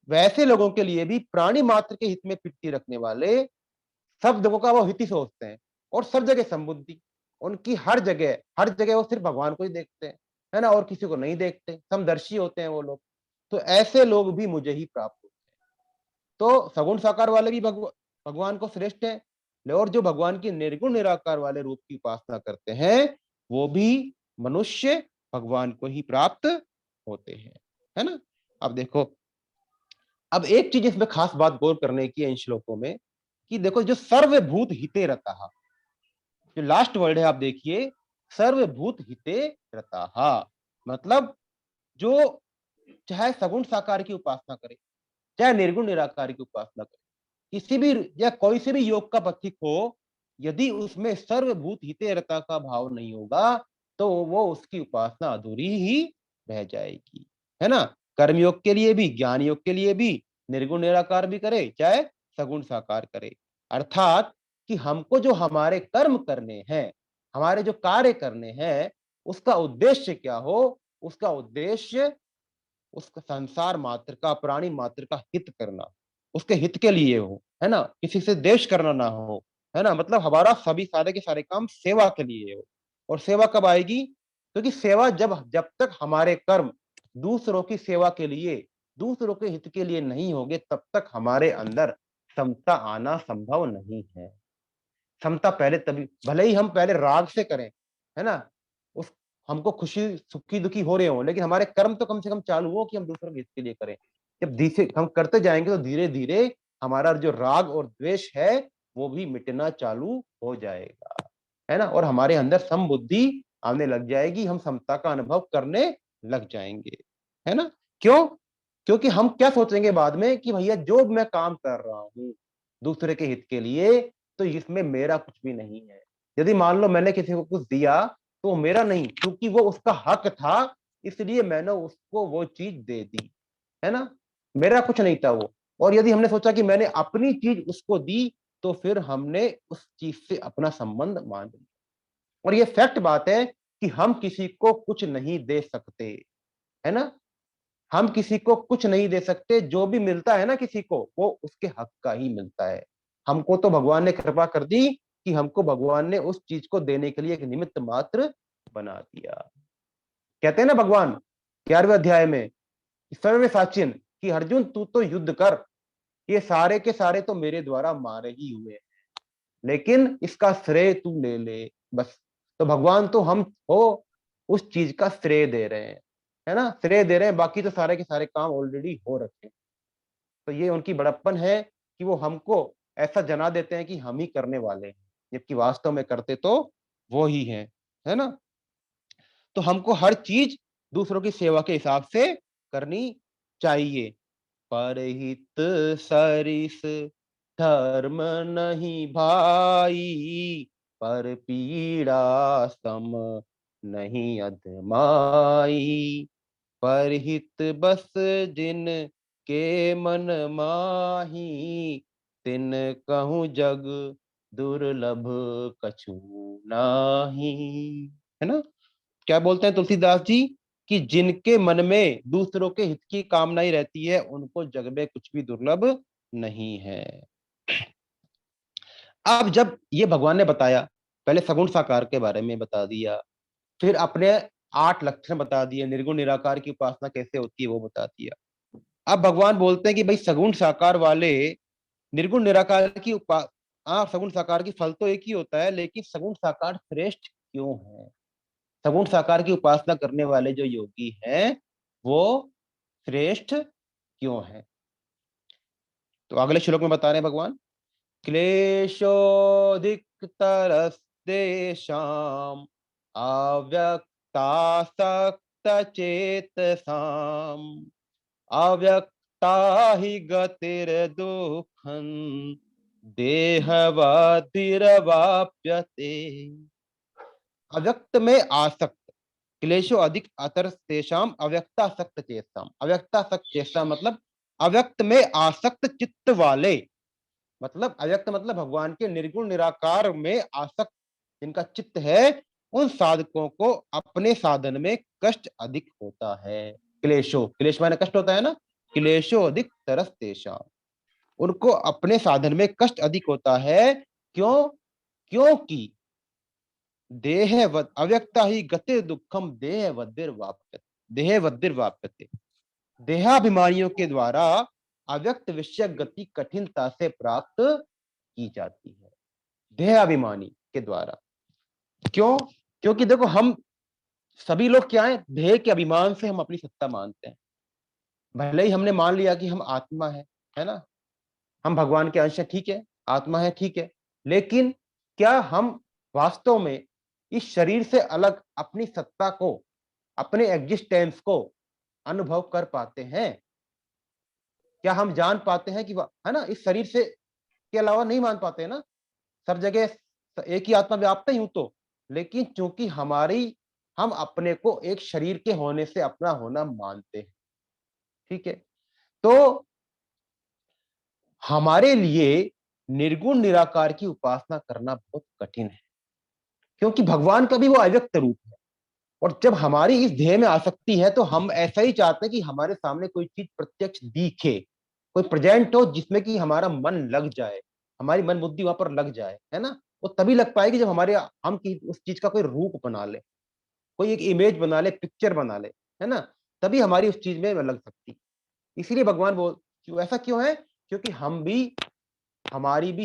वैसे लोगों के लिए भी प्राणी मात्र के हित में प्रीति रखने वाले, सब जगहों का वो हित ही सोचते हैं, और सब जगह संबुद्धि उनकी, हर जगह वो सिर्फ भगवान को ही देखते हैं, है ना, और किसी को नहीं देखते, समदर्शी होते हैं वो लोग। तो ऐसे लोग भी मुझे ही प्राप्त होते हैं। तो सगुण साकार वाले भी भगवान को श्रेष्ठ है, और जो भगवान की निर्गुण निराकार वाले रूप की उपासना करते हैं, वो भी मनुष्य भगवान को ही प्राप्त होते हैं, है ना। अब देखो, अब एक चीज इसमें खास बात गौर करने की है इन श्लोकों में, कि देखो जो सर्वभूत हिते रतः, जो लास्ट वर्ड है आप देखिए, सर्वभूत हिते रतः, मतलब जो चाहे सगुण साकार की उपासना करे, चाहे निर्गुण निराकार की उपासना करे, किसी भी या कोई से भी योग का पथिक हो, यदि उसमें सर्वभूत हिते रता का भाव नहीं होगा, तो वो उसकी उपासना अधूरी ही रह जाएगी, है ना। कर्मयोग के लिए भी, ज्ञान योग के लिए भी, निर्गुण निराकार भी करे चाहे सगुण साकार करे, अर्थात कि हमको जो हमारे कर्म करने हैं, हमारे जो कार्य करने हैं, उसका उद्देश्य क्या हो, उसका उद्देश्य उसका संसार मात्र का, प्राणी मात्र का हित करना, उसके हित के लिए हो, है ना, किसी से द्वेष करना ना हो, है ना, मतलब हमारा सभी सारे के सारे काम सेवा के लिए हो। और सेवा कब आएगी, क्योंकि सेवा जब जब तक हमारे कर्म दूसरों की सेवा के लिए, दूसरों के हित के लिए नहीं होंगे, तब तक हमारे अंदर समता आना संभव नहीं है। समता पहले तभी, भले ही हम पहले राग से करें, है ना, उस हमको खुशी सुखी दुखी हो रहे हो, लेकिन हमारे कर्म तो कम से कम चालू हो कि हम दूसरों के हित के लिए करें। जब धीरे हम करते जाएंगे तो धीरे धीरे हमारा जो राग और द्वेष है वो भी मिटना चालू हो जाएगा, है ना, और हमारे अंदर समबुद्धि आने लग जाएगी, हम समता का अनुभव करने लग जाएंगे, है ना। क्यों, क्योंकि हम क्या सोचेंगे बाद में कि भैया जो मैं काम कर रहा हूँ दूसरे के हित के लिए, तो इसमें मेरा कुछ भी नहीं है। यदि मान लो मैंने किसी को कुछ दिया, तो वो मेरा नहीं, क्योंकि वो उसका हक था, इसलिए मैंने उसको वो चीज दे दी, है ना, मेरा कुछ नहीं था वो। और यदि हमने सोचा कि मैंने अपनी चीज उसको दी, तो फिर हमने उस चीज से अपना संबंध मान लिया। और ये फैक्ट बात है कि हम किसी को कुछ नहीं दे सकते, है ना, हम किसी को कुछ नहीं दे सकते, जो भी मिलता है ना किसी को, वो उसके हक का ही मिलता है। हमको तो भगवान ने कृपा कर दी कि हमको भगवान ने उस चीज को देने के लिए एक निमित्त मात्र बना दिया। कहते हैं ना भगवान 11वें अध्याय में, सर्व साचिन, कि अर्जुन तू तो युद्ध कर, ये सारे के सारे तो मेरे द्वारा मारे ही हुए, लेकिन इसका श्रेय तू ले ले बस। तो भगवान तो हम हो उस चीज का श्रेय दे रहे हैं, है ना, श्रेय दे रहे हैं, बाकी तो सारे के सारे काम ऑलरेडी हो रखे हैं। तो ये उनकी बड़प्पन है कि वो हमको ऐसा जना देते हैं कि हम ही करने वाले हैं, जबकि वास्तव में करते तो वो ही है ना। तो हमको हर चीज दूसरों की सेवा के हिसाब से करनी चाहिए। परहित सरिस धर्म नहीं भाई, पर पीड़ा सम नहीं अधमाई, परहित बस जिन के मन माही, तिन कहूँ जग दुर्लभ कछु नाही, है ना। क्या बोलते हैं तुलसीदास जी, कि जिनके मन में दूसरों के हित की कामना ही रहती है, उनको जग में कुछ भी दुर्लभ नहीं है। अब जब ये भगवान ने बताया, पहले सगुण साकार के बारे में बता दिया, फिर अपने 8 लक्षण बता दिए, निर्गुण निराकार की उपासना कैसे होती है वो बता दिया। अब भगवान बोलते हैं कि भाई सगुण साकार वाले निर्गुण निराकार की सगुण साकार की फल तो एक ही होता है, लेकिन सगुण साकार श्रेष्ठ क्यों है? सगुण साकार की उपासना करने वाले जो योगी हैं वो श्रेष्ठ क्यों है? तो अगले श्लोक में बता रहे हैं भगवान, क्लेशोऽधिकतरस्तेषाम् अव्यक्तासक्तचेतसाम् अव्यक्ता हि गतिर्दुःखं देहवद्भिरवाप्यते। अव्यक्त में आसक्त, क्लेशो अधिक अतर तेषाम अव्यक्तासक्त चेतसाम। अव्यक्तासक्त चेतसा मतलब अव्यक्त में आसक्त चित्त वाले, मतलब अव्यक्त मतलब भगवान के निर्गुण निराकार में आसक्त जिनका चित्त है, उन साधकों को अपने साधन में कष्ट अधिक होता है। क्लेशो, क्लेश माने कष्ट होता है ना, क्लेशो अधिक तरस तेषाम, उनको अपने साधन में कष्ट अधिक होता है। क्यों? क्योंकि अव्यक्ता ही गति दुखम देहवद्भिर्वाप्यते, देहाभिमानियों के द्वारा अव्यक्त विषय गति कठिनता से प्राप्त की जाती है, देहाभिमानी के द्वारा। क्यों? क्योंकि देखो, हम सभी लोग क्या है, देह के अभिमान से हम अपनी सत्ता मानते हैं। भले ही हमने मान लिया कि हम आत्मा है ना, हम भगवान के अंश हैं, ठीक है, आत्मा है, ठीक है, लेकिन क्या हम वास्तव में इस शरीर से अलग अपनी सत्ता को, अपने एग्जिस्टेंस को अनुभव कर पाते हैं? क्या हम जान पाते हैं कि है ना, इस शरीर से के अलावा नहीं मान पाते हैं ना, सब जगह एक ही आत्मा व्याप्त ही हूं तो, लेकिन चूंकि हम अपने को एक शरीर के होने से अपना होना मानते हैं, ठीक है, तो हमारे लिए निर्गुण निराकार की उपासना करना बहुत कठिन है, क्योंकि भगवान का भी वो अव्यक्त रूप है। और जब हमारी इस ध्येय में आसक्ति है तो हम ऐसा ही चाहते हैं कि हमारे सामने कोई चीज प्रत्यक्ष दिखे, कोई प्रेजेंट हो जिसमें कि हमारा मन लग जाए, हमारी मन बुद्धि वहां पर लग जाए, है ना। वो तभी लग पाएगी जब हम उस चीज का कोई रूप बना ले, कोई एक इमेज बना ले, पिक्चर बना ले, है ना, तभी हमारी उस चीज में लग सकती। इसीलिए भगवान बोल, क्यों ऐसा क्यों है? क्योंकि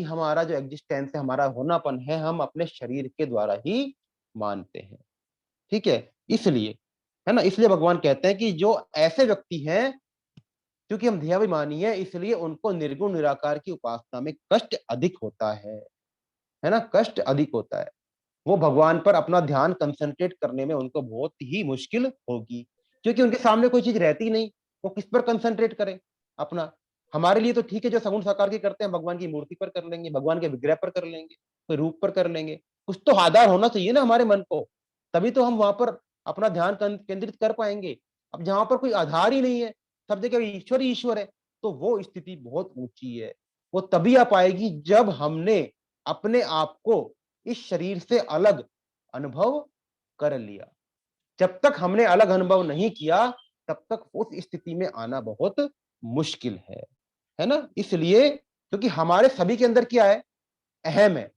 हमारा जो एग्जिस्टेंस है, हमारा होनापन है, हम अपने शरीर के द्वारा ही मानते हैं, ठीक है, इसलिए, है ना, इसलिए भगवान कहते हैं कि जो ऐसे व्यक्ति हैं, क्योंकि हम ध्येयाभिमानी है, इसलिए उनको निर्गुण निराकार की उपासना में कष्ट अधिक होता है ना, कष्ट अधिक होता है। वो भगवान पर अपना ध्यान कंसंट्रेट करने में उनको बहुत ही मुश्किल होगी, क्योंकि उनके सामने कोई चीज रहती नहीं, वो किस पर कंसंट्रेट करें अपना। हमारे लिए तो ठीक है, जो सगुण साकार की करते हैं, भगवान की मूर्ति पर कर लेंगे, भगवान के विग्रह पर कर लेंगे, कोई रूप पर कर लेंगे, कुछ तो आधार होना चाहिए ना हमारे मन को, तभी तो हम वहां पर अपना ध्यान केंद्रित कर पाएंगे। अब जहां पर कोई आधार ही नहीं है, सब जगह ईश्वर ही ईश्वर है, तो वो स्थिति बहुत ऊंची है। वो तभी आ पाएगी जब हमने अपने आप को इस शरीर से अलग अनुभव कर लिया। जब तक हमने अलग अनुभव नहीं किया, तब तक उस स्थिति में आना बहुत मुश्किल है ना। इसलिए, क्योंकि हमारे सभी के अंदर क्या है, अहम है।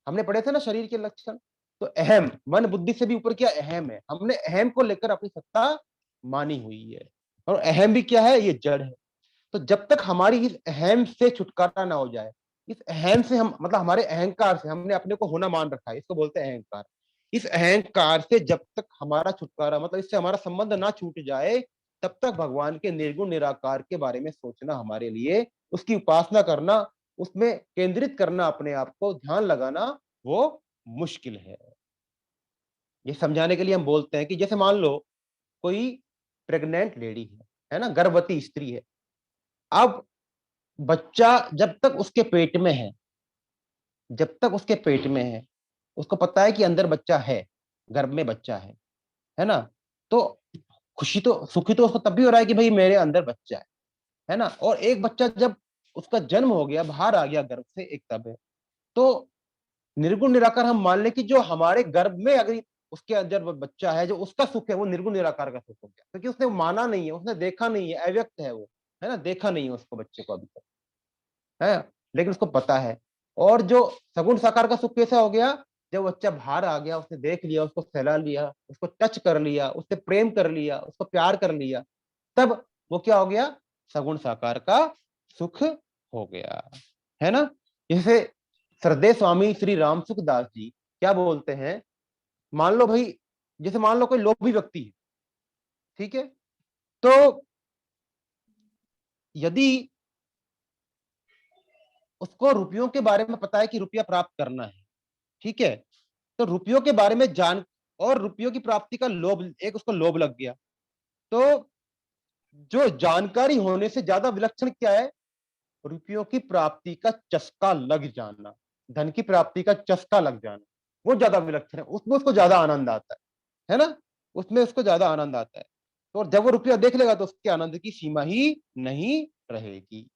हमने पढ़े थे ना शरीर के लक्षण, तो अहम, मन बुद्धि से भी ऊपर क्या, अहम है। हमने अहम को लेकर अपनी सत्ता मानी हुई है, और अहम भी क्या है, ये जड़ है। तो जब तक हमारी इस अहम से छुटकारा ना हो जाए, इस अहम से हम मतलब हमारे अहंकार से हमने अपने को होना मान रखा है, इसको बोलते हैं अहंकार। इस अहंकार से जब तक हमारा छुटकारा, मतलब इससे हमारा संबंध ना छूट जाए, तब तक भगवान के निर्गुण निराकार के बारे में सोचना हमारे लिए, उसकी उपासना करना, उसमें केंद्रित करना अपने आप को, ध्यान लगाना, वो मुश्किल है। ये समझाने के लिए हम बोलते हैं कि जैसे मान लो कोई प्रेग्नेंट लेडी है ना, गर्भवती स्त्री है। अब बच्चा जब तक उसके पेट में है, जब तक उसके पेट में है, उसको पता है कि अंदर बच्चा है, गर्भ में बच्चा है ना, तो खुशी तो, सुखी तो उसको तब भी हो रहा है कि भाई मेरे अंदर बच्चा है ना। और एक बच्चा जब उसका जन्म हो गया, बाहर आ गया गर्भ से, एक तब है, तो निर्गुण निराकार हम मान ले कि जो हमारे गर्भ में अगर उसके अंदर वो बच्चा है, जो उसका सुख है, वो निर्गुण निराकार का सुख हो गया, क्योंकि उसने माना नहीं है, उसने देखा नहीं है, अव्यक्त है वो, है ना, देखा नहीं है उसको, बच्चे को अभी तक, है, लेकिन उसको पता है। और जो सगुण साकार का सुख कैसा हो गया, जब बच्चा बाहर आ गया, उसने देख लिया, उसको सहला लिया, उसको टच कर लिया, उससे प्रेम कर लिया, उसको प्यार कर लिया, तब वो क्या हो गया, सगुण साकार का सुख हो गया। है ना। जैसे श्रद्धेय स्वामी श्री राम सुखदास जी क्या बोलते हैं, मान लो भाई, जैसे मान लो कोई लोभी व्यक्ति है, ठीक है, तो यदि उसको रुपयों के बारे में पता है कि रुपया प्राप्त करना है, ठीक है, तो रुपयों के बारे में जान और रुपयों की प्राप्ति का लोभ, एक उसको लोभ लग गया, तो जो जानकारी होने से ज्यादा विलक्षण क्या है, रुपयों की प्राप्ति का चस्का लग जाना, धन की प्राप्ति का चस्का लग जाना, वो ज्यादा विलक्षण है, उसमें उसको ज्यादा आनंद आता है ना, उसमें उसको ज्यादा आनंद आता है। तो जब वो रुपया देख लेगा तो उसके आनंद की सीमा ही नहीं रहेगी।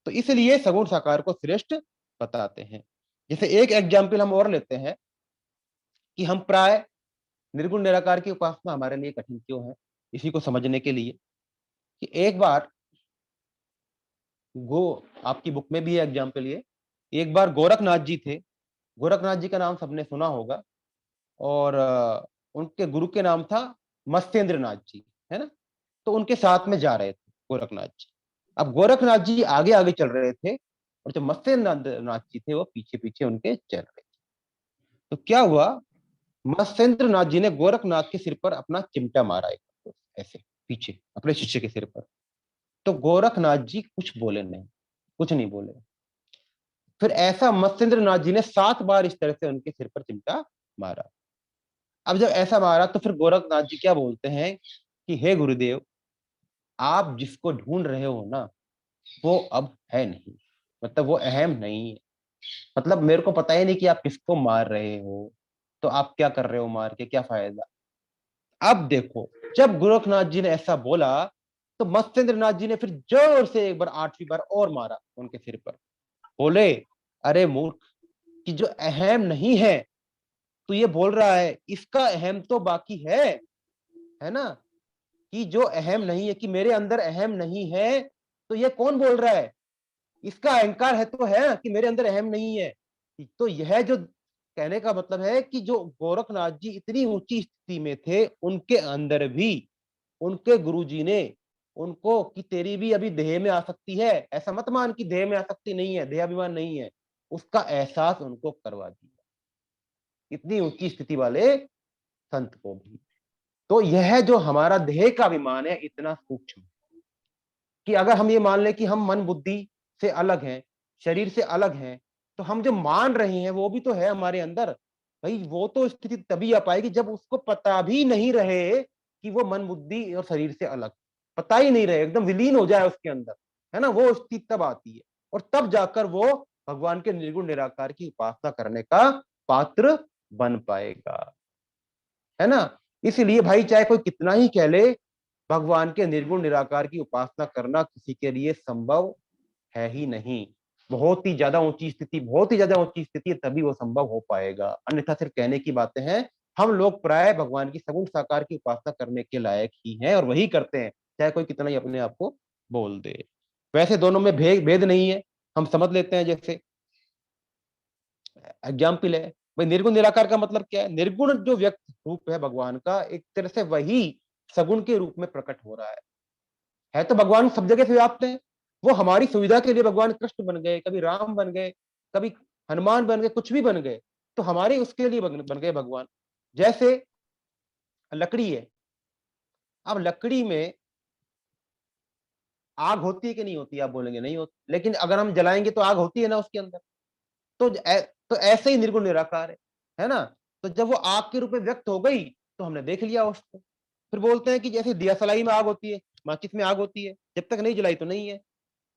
तो इसलिए सगुण साकार को श्रेष्ठ बताते हैं। जैसे एक एग्जाम्पल हम और लेते हैं कि हम प्राय निर्गुण निराकार की उपासना हमारे लिए कठिन क्यों है, इसी को समझने के लिए कि एक बार गो आपकी बुक में भी है एग्जाम्पल ये, एक बार गोरखनाथ जी थे, गोरखनाथ जी का नाम सबने सुना होगा, और उनके गुरु के नाम था मत्स्येंद्र नाथ जी, है ना। तो उनके साथ में जा रहे थे गोरखनाथ जी। अब गोरखनाथ जी आगे आगे चल रहे थे और जो मत्स्येंद्र नाथ जी थे वो पीछे पीछे उनके चल रहे थे। तो क्या हुआ, मत्स्येंद्र नाथ जी ने गोरखनाथ के सिर पर अपना चिमटा मारा, एक ऐसे पीछे अपने शिष्य के सिर पर। तो गोरखनाथ जी कुछ बोले नहीं, कुछ नहीं बोले। फिर ऐसा मत्स्येंद्र नाथ जी ने 7 बार इस तरह से उनके सिर पर चिमटा मारा। अब जब ऐसा मारा तो फिर गोरखनाथ जी क्या बोलते हैं कि हे गुरुदेव, आप जिसको ढूंढ रहे हो ना, वो अब है नहीं, मतलब वो अहम नहीं है, मतलब मेरे को पता ही नहीं कि आप किसको मार रहे हो, तो आप क्या कर रहे हो मार के, क्या फायदा। अब देखो, जब गोरखनाथ जी ने ऐसा बोला तो मत्स्येंद्र नाथ जी ने फिर जोर से एक बार 8वीं बार और मारा उनके सिर पर। बोले, अरे मूर्ख, कि जो अहम नहीं है तो ये बोल रहा है, इसका अहम तो बाकी है ना, कि जो अहम नहीं है, कि मेरे अंदर अहम नहीं है, तो ये कौन बोल रहा है, इसका अहंकार है तो है कि मेरे अंदर अहम नहीं है। तो यह जो कहने का मतलब है कि जो गोरखनाथ जी इतनी ऊंची स्थिति में थे, उनके अंदर भी उनके गुरुजी ने उनको कि तेरी भी अभी देह में आसक्ति है, ऐसा मत मान कि देह में आसक्ति नहीं है, देहाभिमान नहीं है, उसका एहसास उनको करवा दिया, इतनी ऊंची स्थिति वाले संत को भी। तो यह जो हमारा देह का अभिमान है इतना सूक्ष्म, कि अगर हम ये मान लें कि हम मन बुद्धि से अलग हैं, शरीर से अलग हैं, तो हम जो मान रहे हैं वो भी तो है हमारे अंदर। भाई वो तो स्थिति तभी आ पाएगी जब उसको पता भी नहीं रहे कि वो मन बुद्धि और शरीर से अलग, पता ही नहीं रहे, एकदम विलीन हो जाए उसके अंदर, है ना, वो स्थिति तब आती है। और तब जाकर वो भगवान के निर्गुण निराकार की उपासना करने का पात्र बन पाएगा, है ना। इसलिए भाई चाहे कोई कितना ही कह ले, भगवान के निर्गुण निराकार की उपासना करना किसी के लिए संभव है ही नहीं। बहुत ही ज्यादा ऊंची स्थिति, बहुत ही ज्यादा ऊंची स्थिति, तभी वो संभव हो पाएगा, अन्यथा सिर्फ कहने की बातें हैं। हम लोग प्राय भगवान की सगुण साकार की उपासना करने के लायक ही हैं और वही करते हैं, चाहे कोई कितना ही अपने आप को बोल दे। वैसे दोनों में भेद नहीं है, हम समझ लेते हैं। जैसे एग्जाम्पल है, भाई निर्गुण निराकार का मतलब क्या है, निर्गुण जो व्यक्त रूप है भगवान का, एक तरह से वही सगुण के रूप में प्रकट हो रहा है तो भगवान सब जगह से व्याप्त है। वो हमारी सुविधा के लिए भगवान कृष्ण बन गए, कभी राम बन गए, कभी हनुमान बन गए, कुछ भी बन गए, तो हमारे उसके लिए बन गए भगवान। जैसे लकड़ी है, अब लकड़ी में आग होती है कि नहीं होती, आप बोलेंगे नहीं होती, लेकिन अगर हम जलाएंगे तो आग होती है ना उसके अंदर। तो तो ऐसे ही निर्गुण निराकार है ना। तो जब वो आग के रूप में व्यक्त हो गई तो हमने देख लिया उसको। फिर बोलते हैं कि जैसे दिया सलाई में आग होती है, माचिस में आग होती है, जब तक नहीं जलाई तो नहीं है।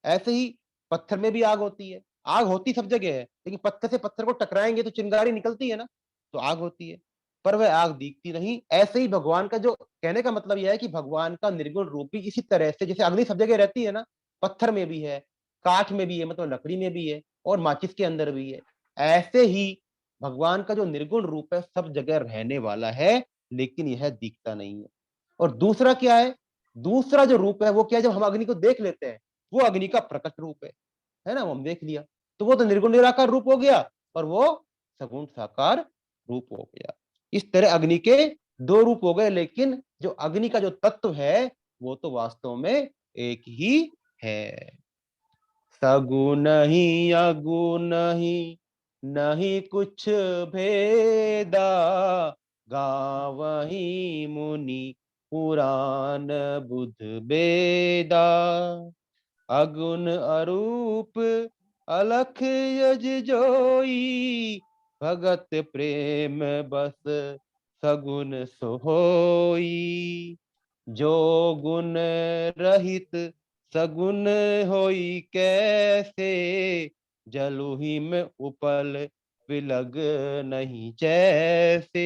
ऐसे ही पत्थर में भी आग होती है, आग होती सब जगह है, लेकिन पत्थर से पत्थर को टकराएंगे तो चिंगारी निकलती है ना, तो आग होती है, पर वह आग दिखती नहीं। ऐसे ही भगवान का जो कहने का मतलब यह है कि भगवान का निर्गुण रूप भी इसी तरह से, जैसे अग्नि सब जगह रहती है ना, पत्थर में भी है, काठ में भी है, मतलब लकड़ी में भी है, और माचिस के अंदर भी है, ऐसे ही भगवान का जो निर्गुण रूप है सब जगह रहने वाला है, लेकिन यह दिखता नहीं है। और दूसरा क्या है, दूसरा जो रूप है वो क्या है, जब हम अग्नि को देख लेते हैं, वो अग्नि का प्रकट रूप है ना, वो हम देख लिया, तो वो तो निर्गुण निराकार रूप हो गया, और वो सगुण साकार रूप हो गया। इस तरह अग्नि के 2 रूप हो गए, लेकिन जो अग्नि का जो तत्व है वो तो वास्तव में एक ही है। सगुन ही अगुन ही नहीं कुछ भेदा, गावही मुनि पुराण बुध बेदा। अगुन अरूप अलख यज जोई, भगत प्रेम बस सगुन सोई। जो गुण रहित सगुन होई कैसे, जलुहि में उपल विलग नहीं जैसे।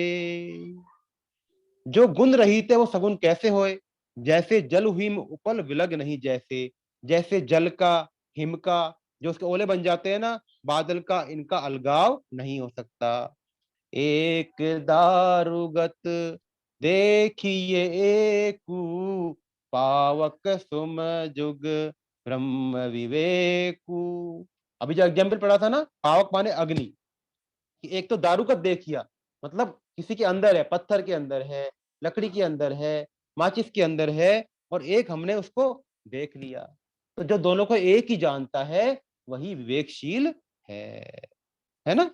जो गुण रहित है वो सगुन कैसे होए, जैसे जल हिम उपल विलग नहीं जैसे। जैसे जल का, हिम का, जो उसके ओले बन जाते हैं ना, बादल का, इनका अलगाव नहीं हो सकता। एक दारुगत देखिए एकू, पावक सुम जुग ब्रह्म विवेकू। अभी जो एग्जाम्पल पढ़ा था ना, पावक माने अग्नि, कि एक तो दारुगत देखिया, मतलब किसी के अंदर है, पत्थर के अंदर है, लकड़ी के अंदर है, माचिस के अंदर है, और एक हमने उसको देख लिया। तो जो दोनों को एक ही जानता है वही विवेकशील है ना।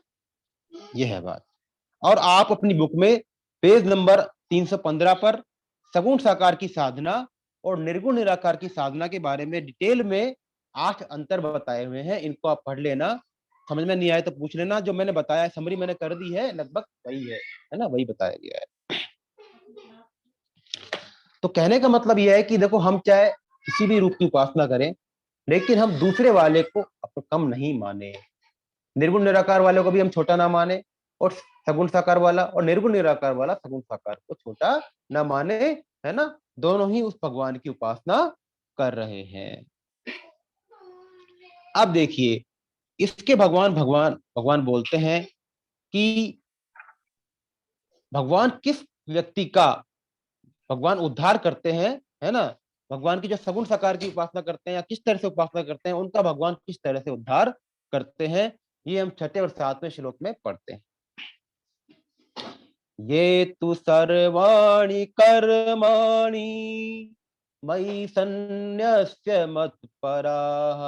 यह है बात। और आप अपनी बुक में पेज नंबर 315 पर सगुण साकार की साधना और निर्गुण निराकार की साधना के बारे में डिटेल में 8 अंतर बताए हुए हैं। इनको आप पढ़ लेना, समझ में नहीं आए तो पूछ लेना। जो मैंने बताया, समरी मैंने कर दी है, लगभग वही है ना, वही बताया गया है। तो कहने का मतलब यह है कि देखो, हम चाहे किसी भी रूप की उपासना करें, लेकिन हम दूसरे वाले को कम नहीं माने। निर्गुण निराकार वाले को भी हम छोटा ना माने, और सगुण साकार वाला और निर्गुण निराकार वाला सगुण साकार को छोटा ना माने, है ना। दोनों ही उस भगवान की उपासना कर रहे हैं। अब देखिए, इसके भगवान भगवान भगवान बोलते हैं कि भगवान किस व्यक्ति का भगवान उद्धार करते हैं, है ना। भगवान की जो सगुण साकार की उपासना करते हैं या किस तरह से उपासना करते हैं, उनका भगवान किस तरह से उद्धार करते हैं, ये हम 6 और 7वें श्लोक में पढ़ते हैं। ये तु सर्वाणि कर्माणि मयि सन्न्यस्य मत्पराः,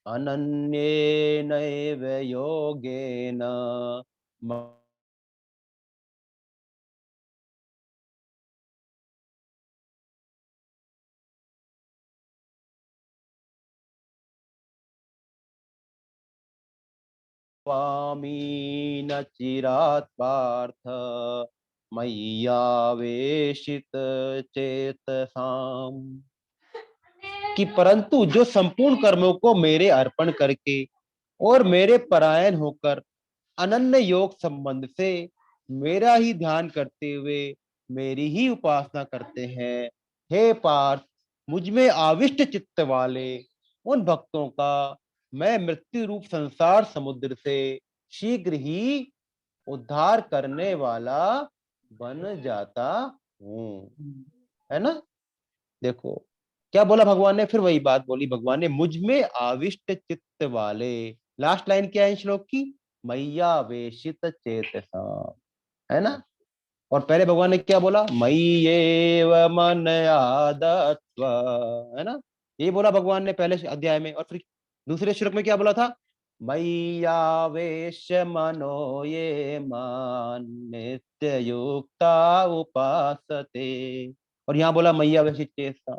अनन्येनैव योगेन स्वामी न चिरात् पार्थ, मय्यावेशित चेतसाम्। कि परंतु जो संपूर्ण कर्मों को मेरे अर्पण करके और मेरे परायण होकर अनन्य योग संबंध से मेरा ही ध्यान करते हुए मेरी ही उपासना करते हैं, हे पार्थ, मुझ में आविष्ट चित्त वाले उन भक्तों का मैं मृत्यु रूप संसार समुद्र से शीघ्र ही उद्धार करने वाला बन जाता हूँ, है ना। देखो क्या बोला भगवान ने, फिर वही बात बोली भगवान ने, मुझ में आविष्ट चित्त वाले। लास्ट लाइन क्या है श्लोक की, मैया वेशित चेतसा, है ना। और पहले भगवान ने क्या बोला, मयि एव मन आदत्व, है ना। ये बोला भगवान ने पहले अध्याय में। और फिर दूसरे श्लोक में क्या बोला था, मय्यावेश मनो ये मान नित्य युक्ता उपासते। और यहाँ बोला मैयावेशित चेतसा।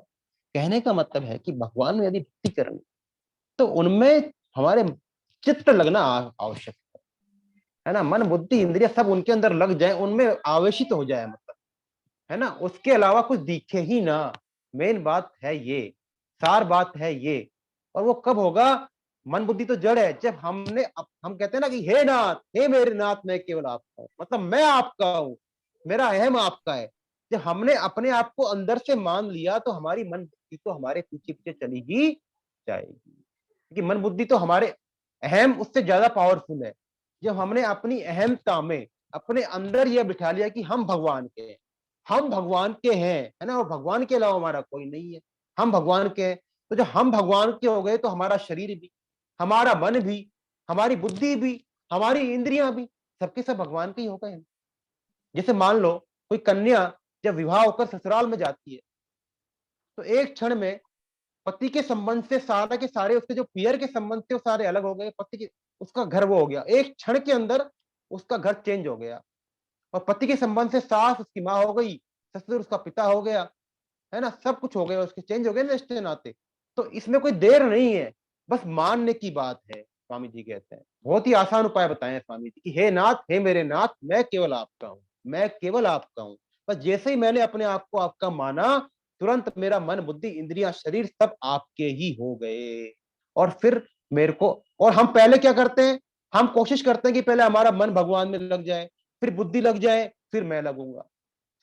कहने का मतलब है कि भगवान में यदि भक्ति करनी, तो उनमें हमारे चित्त लगना आवश्यक है ना। मन बुद्धि इंद्रिय सब उनके अंदर लग जाए, उनमें आवेशित हो जाए, मतलब, है ना। उसके अलावा कुछ दिखे ही ना। मेन बात है ये, सार बात है ये। और वो कब होगा, मन बुद्धि तो जड़ है, जब हम कहते हैं ना कि हे नाथ, हे मेरे नाथ, मैं केवल आपका हूं, मतलब मैं आपका हूं, मेरा अहम आपका है। जब हमने अपने आप को अंदर से मान लिया, तो हमारी मन बुद्धि तो हमारे पीछे पीछे चली ही जाएगी, क्योंकि मन बुद्धि तो हमारे अहम उससे ज्यादा पावरफुल है। जब हमने अपनी अहमता में अपने अंदर यह बिठा लिया कि हम भगवान के हैं, हम भगवान के हैं, है ना, और भगवान के अलावा हमारा कोई नहीं है, हम भगवान के हैं। तो जब हम भगवान के हो गए, तो हमारा शरीर भी, हमारा मन भी, हमारी बुद्धि भी, हमारी इंद्रियां भी, सबके सब भगवान के ही हो गए। जैसे मान लो कोई कन्या जब विवाह होकर ससुराल में जाती है, तो एक क्षण में पति के संबंध से सारे के सारे उसके जो पियर के संबंध थे वो सारे अलग हो गए, पति के उसका घर वो हो गया, एक क्षण के अंदर उसका घर चेंज हो गया। और पति के संबंध से सास उसकी माँ हो गई, ससुर उसका पिता हो गया, है ना, सब कुछ हो गया, उसके चेंज हो गए ना रिश्ते नाते। तो इसमें कोई देर नहीं है, बस मानने की बात है। स्वामी जी कहते हैं, बहुत ही आसान उपाय बताए हैं स्वामी जी कि हे नाथ, हे मेरे नाथ, मैं केवल आपका हूँ, मैं केवल आपका हूँ। बस जैसे ही मैंने अपने आप को आपका माना, तुरंत मेरा मन बुद्धि इंद्रियां शरीर सब आपके ही हो गए। और फिर मेरे को, और हम पहले क्या करते हैं, हम कोशिश करते हैं कि पहले हमारा मन भगवान में लग जाए, फिर बुद्धि लग जाए, फिर मैं लगूंगा।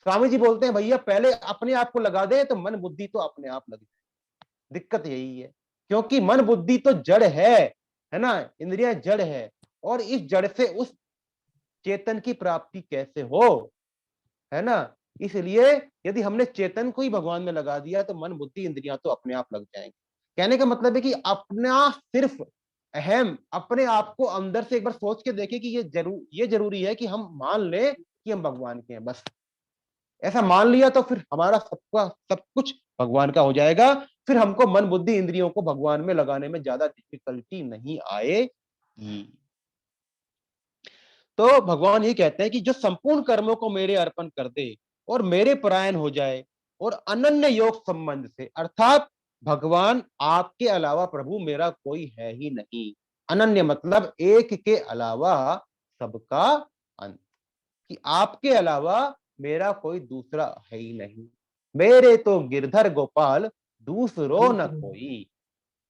स्वामी जी बोलते हैं भैया पहले अपने आप को लगा दे तो मन बुद्धि तो अपने आप लग जाए। दिक्कत यही है, क्योंकि मन बुद्धि तो जड़ है ना, इंद्रियां जड़ है, और इस जड़ से उस चेतन की प्राप्ति कैसे हो, है ना। इसलिए यदि हमने चेतन को ही भगवान में लगा दिया तो मन बुद्धि इंद्रियां तो अपने आप लग जाएंगे। कहने का मतलब है कि अपना सिर्फ अहम अपने आप को अंदर से एक बार सोच के देखे कि ये जरूरी है कि हम मान लें कि हम भगवान के हैं, बस ऐसा मान लिया तो फिर हमारा सबका सब कुछ भगवान का हो जाएगा। फिर हमको मन बुद्धि इंद्रियों को भगवान में लगाने में ज्यादा डिफिकल्टी नहीं आएगी। तो भगवान ये कहते हैं कि जो संपूर्ण कर्मों को मेरे अर्पण कर दे और मेरे परायण हो जाए, और अनन्य योग संबंध से, अर्थात भगवान आपके अलावा प्रभु मेरा कोई है ही नहीं। अनन्य मतलब एक के अलावा सबका अंत, कि आपके अलावा मेरा कोई दूसरा है ही नहीं। मेरे तो गिरधर गोपाल दूसरो न कोई,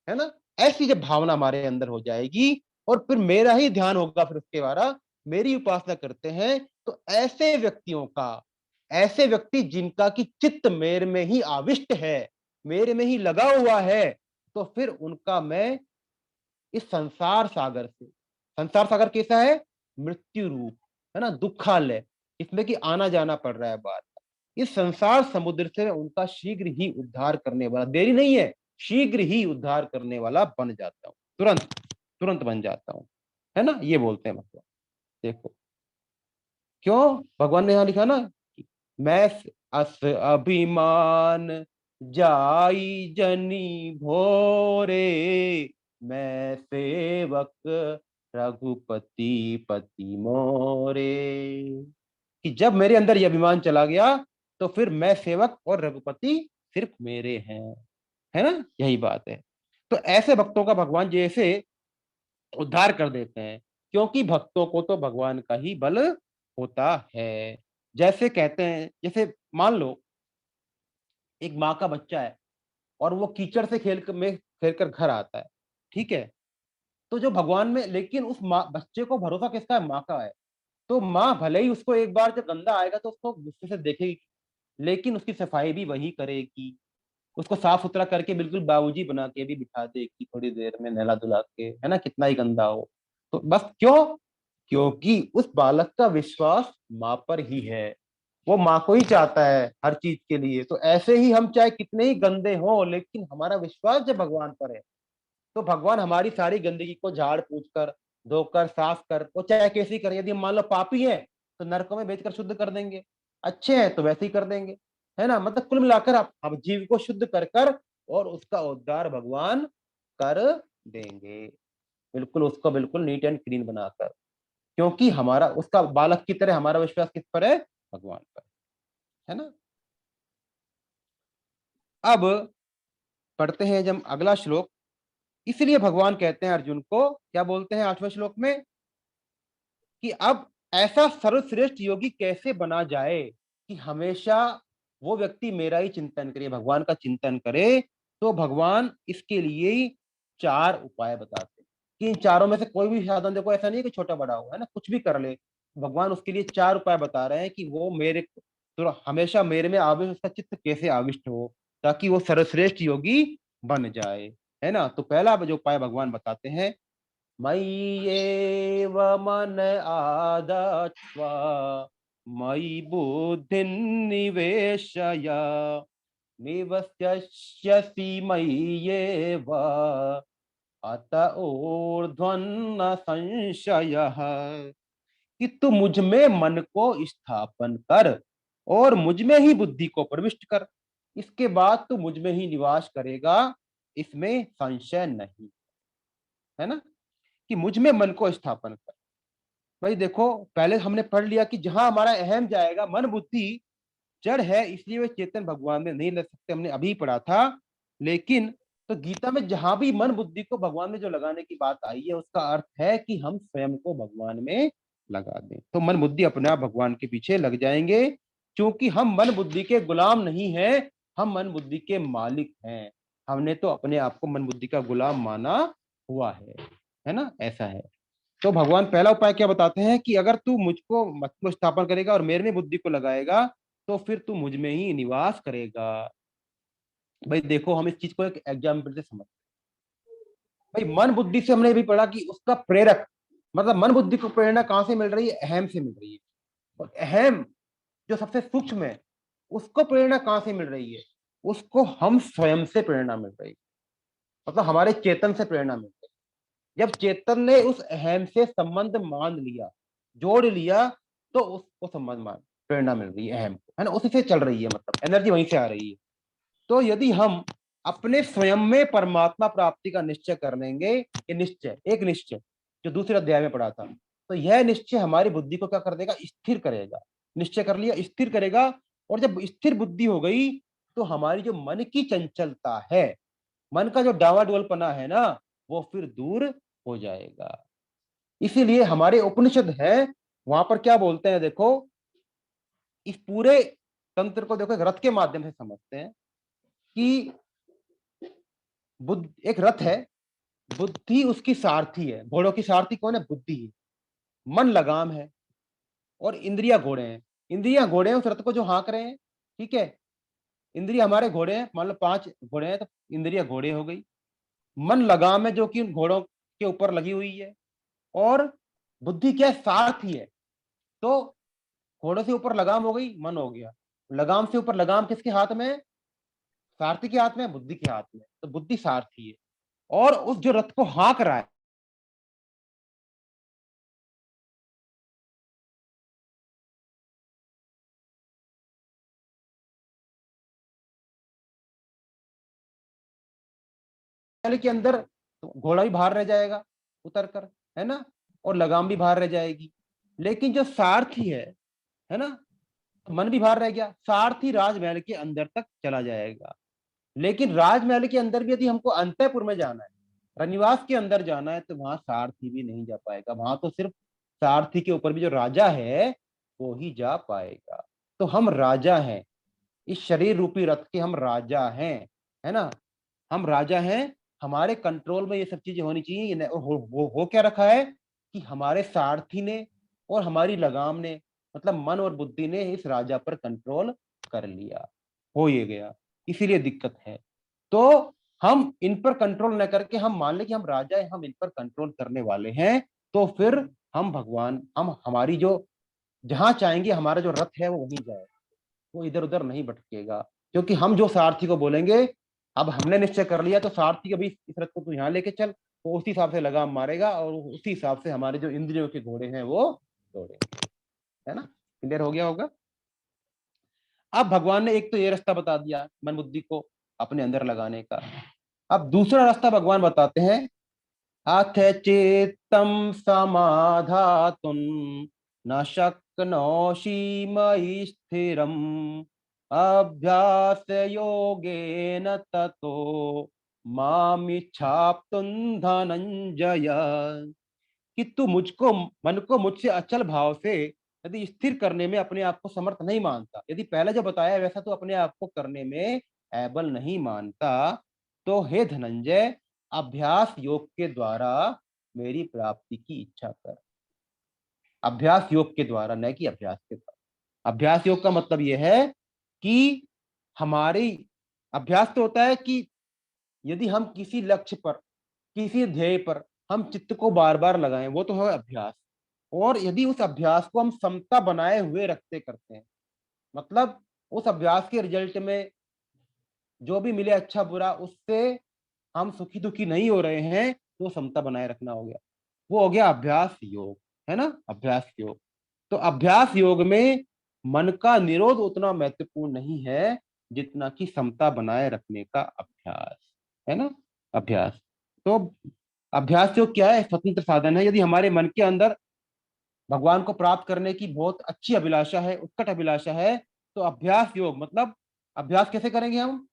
है ना। ऐसी जब भावना हमारे अंदर हो जाएगी और फिर मेरा ही ध्यान होगा, फिर उसके द्वारा मेरी उपासना करते हैं, तो ऐसे व्यक्तियों का, ऐसे व्यक्ति जिनका की चित्त मेरे में ही आविष्ट है, मेरे में ही लगा हुआ है, तो फिर उनका मैं इस संसार सागर से, संसार सागर कैसा है, मृत्यु रूप, है ना, दुखालय, इसमें कि आना जाना पड़ रहा है बार, इस संसार समुद्र से उनका शीघ्र ही उद्धार करने वाला, देरी नहीं है, शीघ्र ही उद्धार करने वाला बन जाता हूँ, तुरंत तुरंत बन जाता हूँ, है ना, ये बोलते हैं मतलब। देखो क्यों भगवान ने यहां लिखा ना, मैं अस अभिमान जाई जनी भोरे, मैं सेवक रघुपति पति मोरे, कि जब मेरे अंदर ये अभिमान चला गया तो फिर मैं सेवक और रघुपति सिर्फ मेरे हैं, है ना, यही बात है। तो ऐसे भक्तों का भगवान जैसे उद्धार कर देते हैं, क्योंकि भक्तों को तो भगवान का ही बल होता है। जैसे कहते हैं, जैसे मान लो एक माँ का बच्चा है और वो कीचड़ से खेल कर घर आता है, ठीक है, तो जो भगवान में, लेकिन उस माँ बच्चे को भरोसा किसका है, माँ का है। तो माँ भले ही उसको एक बार जब गंदा आएगा तो उसको गुस्से से देखेगी, लेकिन उसकी सफाई भी वही करेगी, उसको साफ सुथरा करके बिल्कुल बाबूजी बना के भी बिठा देगी थोड़ी देर में, नहला धुला के, है ना, कितना ही गंदा हो। तो बस क्यों, क्योंकि उस बालक का विश्वास माँ पर ही है, वो माँ को ही चाहता है हर चीज के लिए। तो ऐसे ही हम चाहे कितने ही गंदे हो, लेकिन हमारा विश्वास जब भगवान पर है, तो भगवान हमारी सारी गंदगी को झाड़ पूछ कर, धोकर, साफ कर, वो चाहे कैसे करे। यदि हम मान लो पापी है तो नरकों में भेजकर शुद्ध कर देंगे, अच्छे हैं तो वैसे ही कर देंगे, है ना। मतलब कुल मिलाकर आप जीव को शुद्ध कर और उसका उद्धार भगवान कर देंगे, बिल्कुल उसको बिल्कुल नीट एंड क्लीन बनाकर, क्योंकि हमारा उसका बालक की तरह हमारा विश्वास किस पर है, भगवान पर, है ना। अब पढ़ते हैं जब अगला श्लोक। इसलिए भगवान कहते हैं अर्जुन को, क्या बोलते हैं 8वें श्लोक में, कि अब ऐसा सर्वश्रेष्ठ योगी कैसे बना जाए कि हमेशा वो व्यक्ति मेरा ही चिंतन करे, भगवान का चिंतन करे। तो भगवान इसके लिए 4 उपाय बताते हैं, कि इन चारों में से कोई भी साधन, देखो ऐसा नहीं है कि छोटा बड़ा हो, है ना, कुछ भी कर ले, भगवान उसके लिए 4 उपाय बता रहे हैं कि वो मेरे, तो हमेशा मेरे में आविष्ट, उसका चित्त कैसे आविष्ट हो, ताकि वो सर्वश्रेष्ठ योगी बन जाए, है ना। तो पहला जो उपाय भगवान बताते हैं, मय्येव मन आदत्स्व मयि बुद्धिं निवेशय निवस्यसि मय्येव अत ऊर्ध्वन्न संशयः, कि तू मुझ में मन को स्थापन कर और मुझ में ही बुद्धि को प्रविष्ट कर, इसके बाद तू मुझ में ही निवास करेगा, इसमें संशय नहीं, है ना, कि मुझ में मन को स्थापन कर। भाई देखो, पहले हमने पढ़ लिया कि जहां हमारा अहम जाएगा, मन बुद्धि जड़ है, इसलिए वे चेतन भगवान में नहीं लग सकते, हमने अभी पढ़ा था। लेकिन तो गीता में जहां भी मन बुद्धि को भगवान में जो लगाने की बात आई है, उसका अर्थ है कि हम स्वयं को भगवान में लगा दें, तो मन बुद्धि अपने आप भगवान के पीछे लग जाएंगे। क्योंकि हम मन बुद्धि के गुलाम नहीं हैं, हम मन बुद्धि के मालिक हैं। हमने तो अपने आप को मन बुद्धि का गुलाम माना हुआ है ना, ऐसा है। तो भगवान पहला उपाय क्या बताते हैं कि अगर तू मुझको मत को स्थापन करेगा और मेरे में बुद्धि को लगाएगा, तो फिर तू मुझ में ही निवास करेगा। भाई देखो, हम इस चीज को एक एग्जाम्पल से समझ, भाई मन बुद्धि से हमने भी पढ़ा कि उसका प्रेरक, मतलब मन बुद्धि को प्रेरणा कहां से मिल रही है, अहम से मिल रही है। और अहम जो सबसे सूक्ष्म है, उसको प्रेरणा कहां से मिल रही है, उसको हम स्वयं से प्रेरणा मिल रही है, मतलब हमारे चेतन से प्रेरणा मिल रही है। जब चेतन ने उस अहम से संबंध मान लिया, जोड़ लिया, तो उसको संबंध मान प्रेरणा मिल रही है, अहम को, है ना, उसी से चल रही है, मतलब एनर्जी वहीं से आ रही है। तो यदि हम अपने स्वयं में परमात्मा प्राप्ति का निश्चय कर लेंगे, ये निश्चय, एक निश्चय जो दूसरे अध्याय में पढ़ा था, तो यह निश्चय हमारी बुद्धि को क्या कर देगा, स्थिर करेगा। निश्चय कर लिया, स्थिर करेगा। और जब स्थिर बुद्धि हो गई, तो हमारी जो मन की चंचलता है, मन का जो डावाडोलपना है ना, वो फिर दूर हो जाएगा। इसीलिए हमारे उपनिषद है, वहां पर क्या बोलते हैं, देखो, इस पूरे तंत्र को देखो एक रथ के माध्यम से समझते हैं कि बुद्ध एक रथ है, बुद्धि उसकी सारथी है। घोड़ों की सारथी कौन है, बुद्धि है। मन लगाम है, और इंद्रिया घोड़े हैं। इंद्रिया घोड़े हैं उस रथ को जो हाँक रहे हैं, ठीक है। इंद्रिया हमारे घोड़े हैं, मान लो 5 घोड़े हैं, तो इंद्रिया घोड़े हो गई। मन लगाम है जो कि उन घोड़ों के ऊपर लगी हुई है। और बुद्धि क्या है, सारथी है। तो घोड़ों से ऊपर लगाम हो गई, मन हो गया। लगाम से ऊपर लगाम किसके हाथ में है, सारथी के हाथ में, बुद्धि के हाथ में। तो बुद्धि सारथी है, और उस जो रथ को हाँक रहा है, के अंदर, तो घोड़ा भी बाहर रह जाएगा उतर कर, है ना, और लगाम भी बाहर रह जाएगी। लेकिन जो सारथी है ना, मन भी बाहर रह गया, सारथी राजमहल के अंदर तक चला जाएगा। लेकिन राजमहल के अंदर भी यदि हमको अंतःपुर में जाना है, रनिवास के अंदर जाना है, तो वहां सारथी भी नहीं जा पाएगा। वहां तो सिर्फ सारथी के ऊपर भी जो राजा है, वो ही जा पाएगा। तो हम राजा हैं, इस शरीर रूपी रथ के हम राजा हैं, है ना, हम राजा हैं। हमारे कंट्रोल में ये सब चीजें होनी चाहिए। हो क्या रखा है कि हमारे सारथी ने और हमारी लगाम ने, मतलब मन और बुद्धि ने इस राजा पर कंट्रोल कर लिया, हो ये गया। इसीलिए दिक्कत है। तो हम इन पर कंट्रोल न करके हम मान लें कि हम राजा हैं, हम इन पर कंट्रोल करने वाले हैं, तो फिर हम भगवान, हम हमारी जो जहां चाहेंगे हमारा जो रथ है वो वहीं जाएगा, वो इधर उधर नहीं भटकेगा। क्योंकि हम जो सारथी को बोलेंगे, अब हमने निश्चय कर लिया, तो सारथी कभी इस रथ को तू यहाँ लेके चल, तो उसी हिसाब से लगाम मारेगा, और उसी हिसाब से हमारे जो इंद्रियों के घोड़े हैं वो दौड़ेंगे, है ना। क्लियर हो गया होगा। अब भगवान ने एक तो ये रास्ता बता दिया मन बुद्धि को अपने अंदर लगाने का। अब दूसरा रास्ता भगवान बताते हैं, अथ चेत्तम समाधातुं न शक्नोषि मयि स्थिरम् अभ्यास योगेन ततो मामिच्छाप्तुं धनंजय। कि तू मुझको, मन को मुझसे अचल भाव से यदि स्थिर करने में अपने आप को समर्थ नहीं मानता, यदि पहले जो बताया वैसा तू अपने आप को करने में एबल नहीं मानता, तो हे धनंजय, अभ्यास योग के द्वारा मेरी प्राप्ति की इच्छा कर। अभ्यास योग के द्वारा, न कि अभ्यास के द्वारा। अभ्यास योग का मतलब यह है कि हमारी, अभ्यास तो होता है कि यदि हम किसी लक्ष्य पर, किसी ध्येय पर हम चित्त को बार बार लगाएं, वो तो है अभ्यास। और यदि उस अभ्यास को हम समता बनाए हुए रखते करते हैं, मतलब उस अभ्यास के रिजल्ट में जो भी मिले अच्छा बुरा, उससे हम सुखी दुखी नहीं हो रहे हैं, तो समता बनाए रखना हो गया, वो हो गया अभ्यास योग, है ना, अभ्यास योग। तो अभ्यास योग में मन का निरोध उतना महत्वपूर्ण नहीं है जितना कि समता बनाए रखने का अभ्यास, है ना। अभ्यास। तो अभ्यास जो क्या है, स्वतंत्र साधन है। यदि हमारे मन के अंदर भगवान को प्राप्त करने की बहुत अच्छी अभिलाषा है, उत्कट अभिलाषा है, तो अभ्यास योग मतलब अभ्यास कैसे करेंगे हम?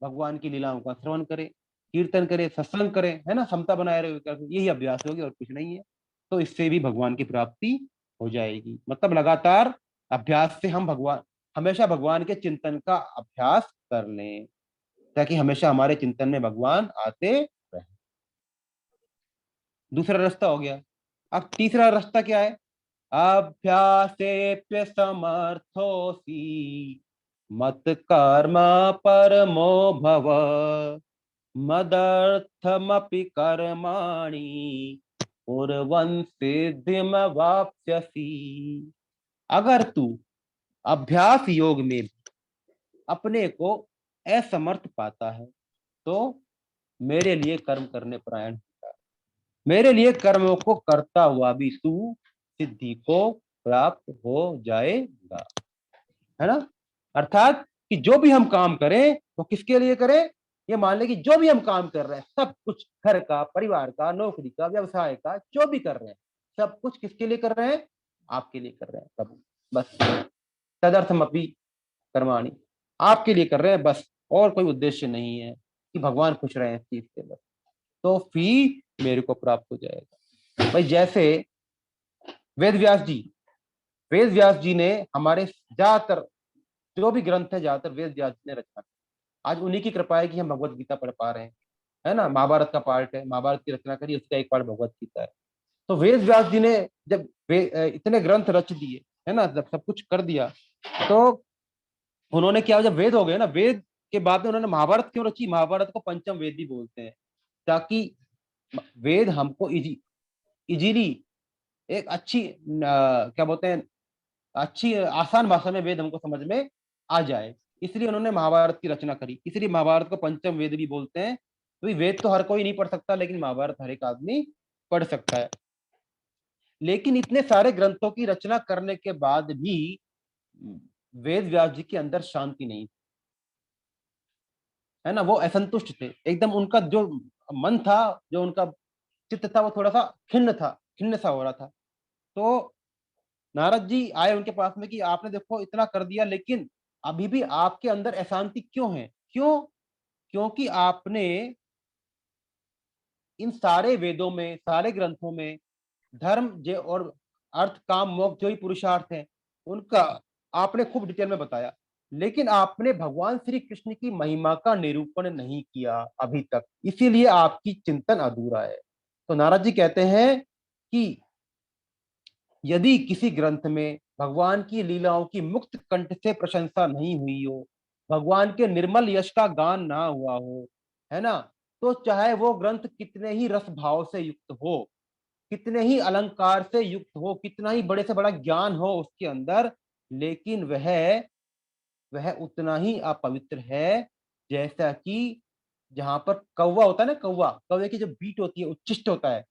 भगवान की लीलाओं का श्रवण करें, कीर्तन करें, सत्संग करें, है ना, समता बनाए रहे, यही अभ्यास होगी और कुछ नहीं है। तो इससे भी भगवान की प्राप्ति हो जाएगी। मतलब लगातार अभ्यास से हम भगवान, हमेशा भगवान के चिंतन का अभ्यास कर लें, ताकि हमेशा हमारे चिंतन में भगवान आते रहे। दूसरा रास्ता हो गया। अब तीसरा रास्ता क्या है? अभ्यासेप्य समर्थोसी मत कर्म परमो भव मदर्थमपि कर्माणि कुर्वन् सिद्धिमवाप्स्यसि। अगर तू अभ्यास योग में अपने को असमर्थ पाता है, तो मेरे लिए कर्म करने परायण, मेरे लिए कर्मों को करता हुआ भी तू सिद्धि को प्राप्त हो जाएगा, है ना। अर्थात कि जो भी हम काम करें वो किसके लिए करें? ये मान ले कि जो भी हम काम कर रहे हैं, सब कुछ घर का, परिवार का, नौकरी का, व्यवसाय का, जो भी कर रहे हैं, सब कुछ किसके लिए कर रहे हैं? आपके लिए कर रहे हैं प्रभु, बस। तदर्थमपि कर्माणि, आपके लिए कर रहे हैं बस, और कोई उद्देश्य नहीं है कि भगवान खुश रहे इस चीज से, बस। तो फिर मेरे को प्राप्त हो जाएगा। भाई जैसे वेद व्यास जी, वेद व्यास जी ने हमारे ज्यादातर जो भी ग्रंथ है, ज्यादातर वेद व्यास जी ने रचना की। आज उन्हीं की कृपा है कि हम भगवत गीता पढ़ पा रहे हैं, है ना। महाभारत का पार्ट है, महाभारत की रचना करी, उसका एक पार्ट भगवत गीता है। तो वेद व्यास जी ने जब इतने ग्रंथ रच दिए, है ना, जब सब कुछ कर दिया, तो उन्होंने क्या, जब वेद हो गए ना, वेद के बाद में उन्होंने महाभारत क्यों रची? महाभारत को पंचम वेद भी बोलते हैं, ताकि वेद हमको इजीली एक अच्छी क्या बोलते हैं, अच्छी आसान भाषा में वेद हमको समझ में आ जाए, इसलिए उन्होंने महाभारत की रचना करी। इसलिए महाभारत को पंचम वेद भी बोलते हैं। तो वेद तो हर कोई नहीं पढ़ सकता, लेकिन महाभारत हर एक आदमी पढ़ सकता है। लेकिन इतने सारे ग्रंथों की रचना करने के बाद भी वेद व्यास जी के अंदर शांति नहीं, है ना। वो असंतुष्ट थे एकदम, उनका जो मन था, जो उनका चित्त था, वो थोड़ा सा खिन्न था, खिन्न सा हो रहा था। तो नारद जी आए उनके पास में कि आपने देखो इतना कर दिया, लेकिन अभी भी आपके अंदर अशांति क्यों है? क्यों? क्योंकि आपने इन सारे वेदों में, सारे ग्रंथों में धर्म जो और अर्थ काम मोक्ष जो ही पुरुषार्थ है, उनका आपने खूब डिटेल में बताया, लेकिन आपने भगवान श्री कृष्ण की महिमा का निरूपण नहीं किया अभी तक, इसीलिए आपकी चिंतन अधूरा है। तो नारद जी कहते हैं कि यदि किसी ग्रंथ में भगवान की लीलाओं की मुक्त कंठ से प्रशंसा नहीं हुई हो, भगवान के निर्मल यश का गान ना हुआ हो, है ना, तो चाहे वो ग्रंथ कितने ही रस भाव से युक्त हो, कितने ही अलंकार से युक्त हो, कितना ही बड़े से बड़ा ज्ञान हो उसके अंदर, लेकिन वह उतना ही अपवित्र है, जैसा कि जहां पर कौवा होता है ना, कौवा, कौवे की जो बीट होती है, उच्छिष्ट होता है,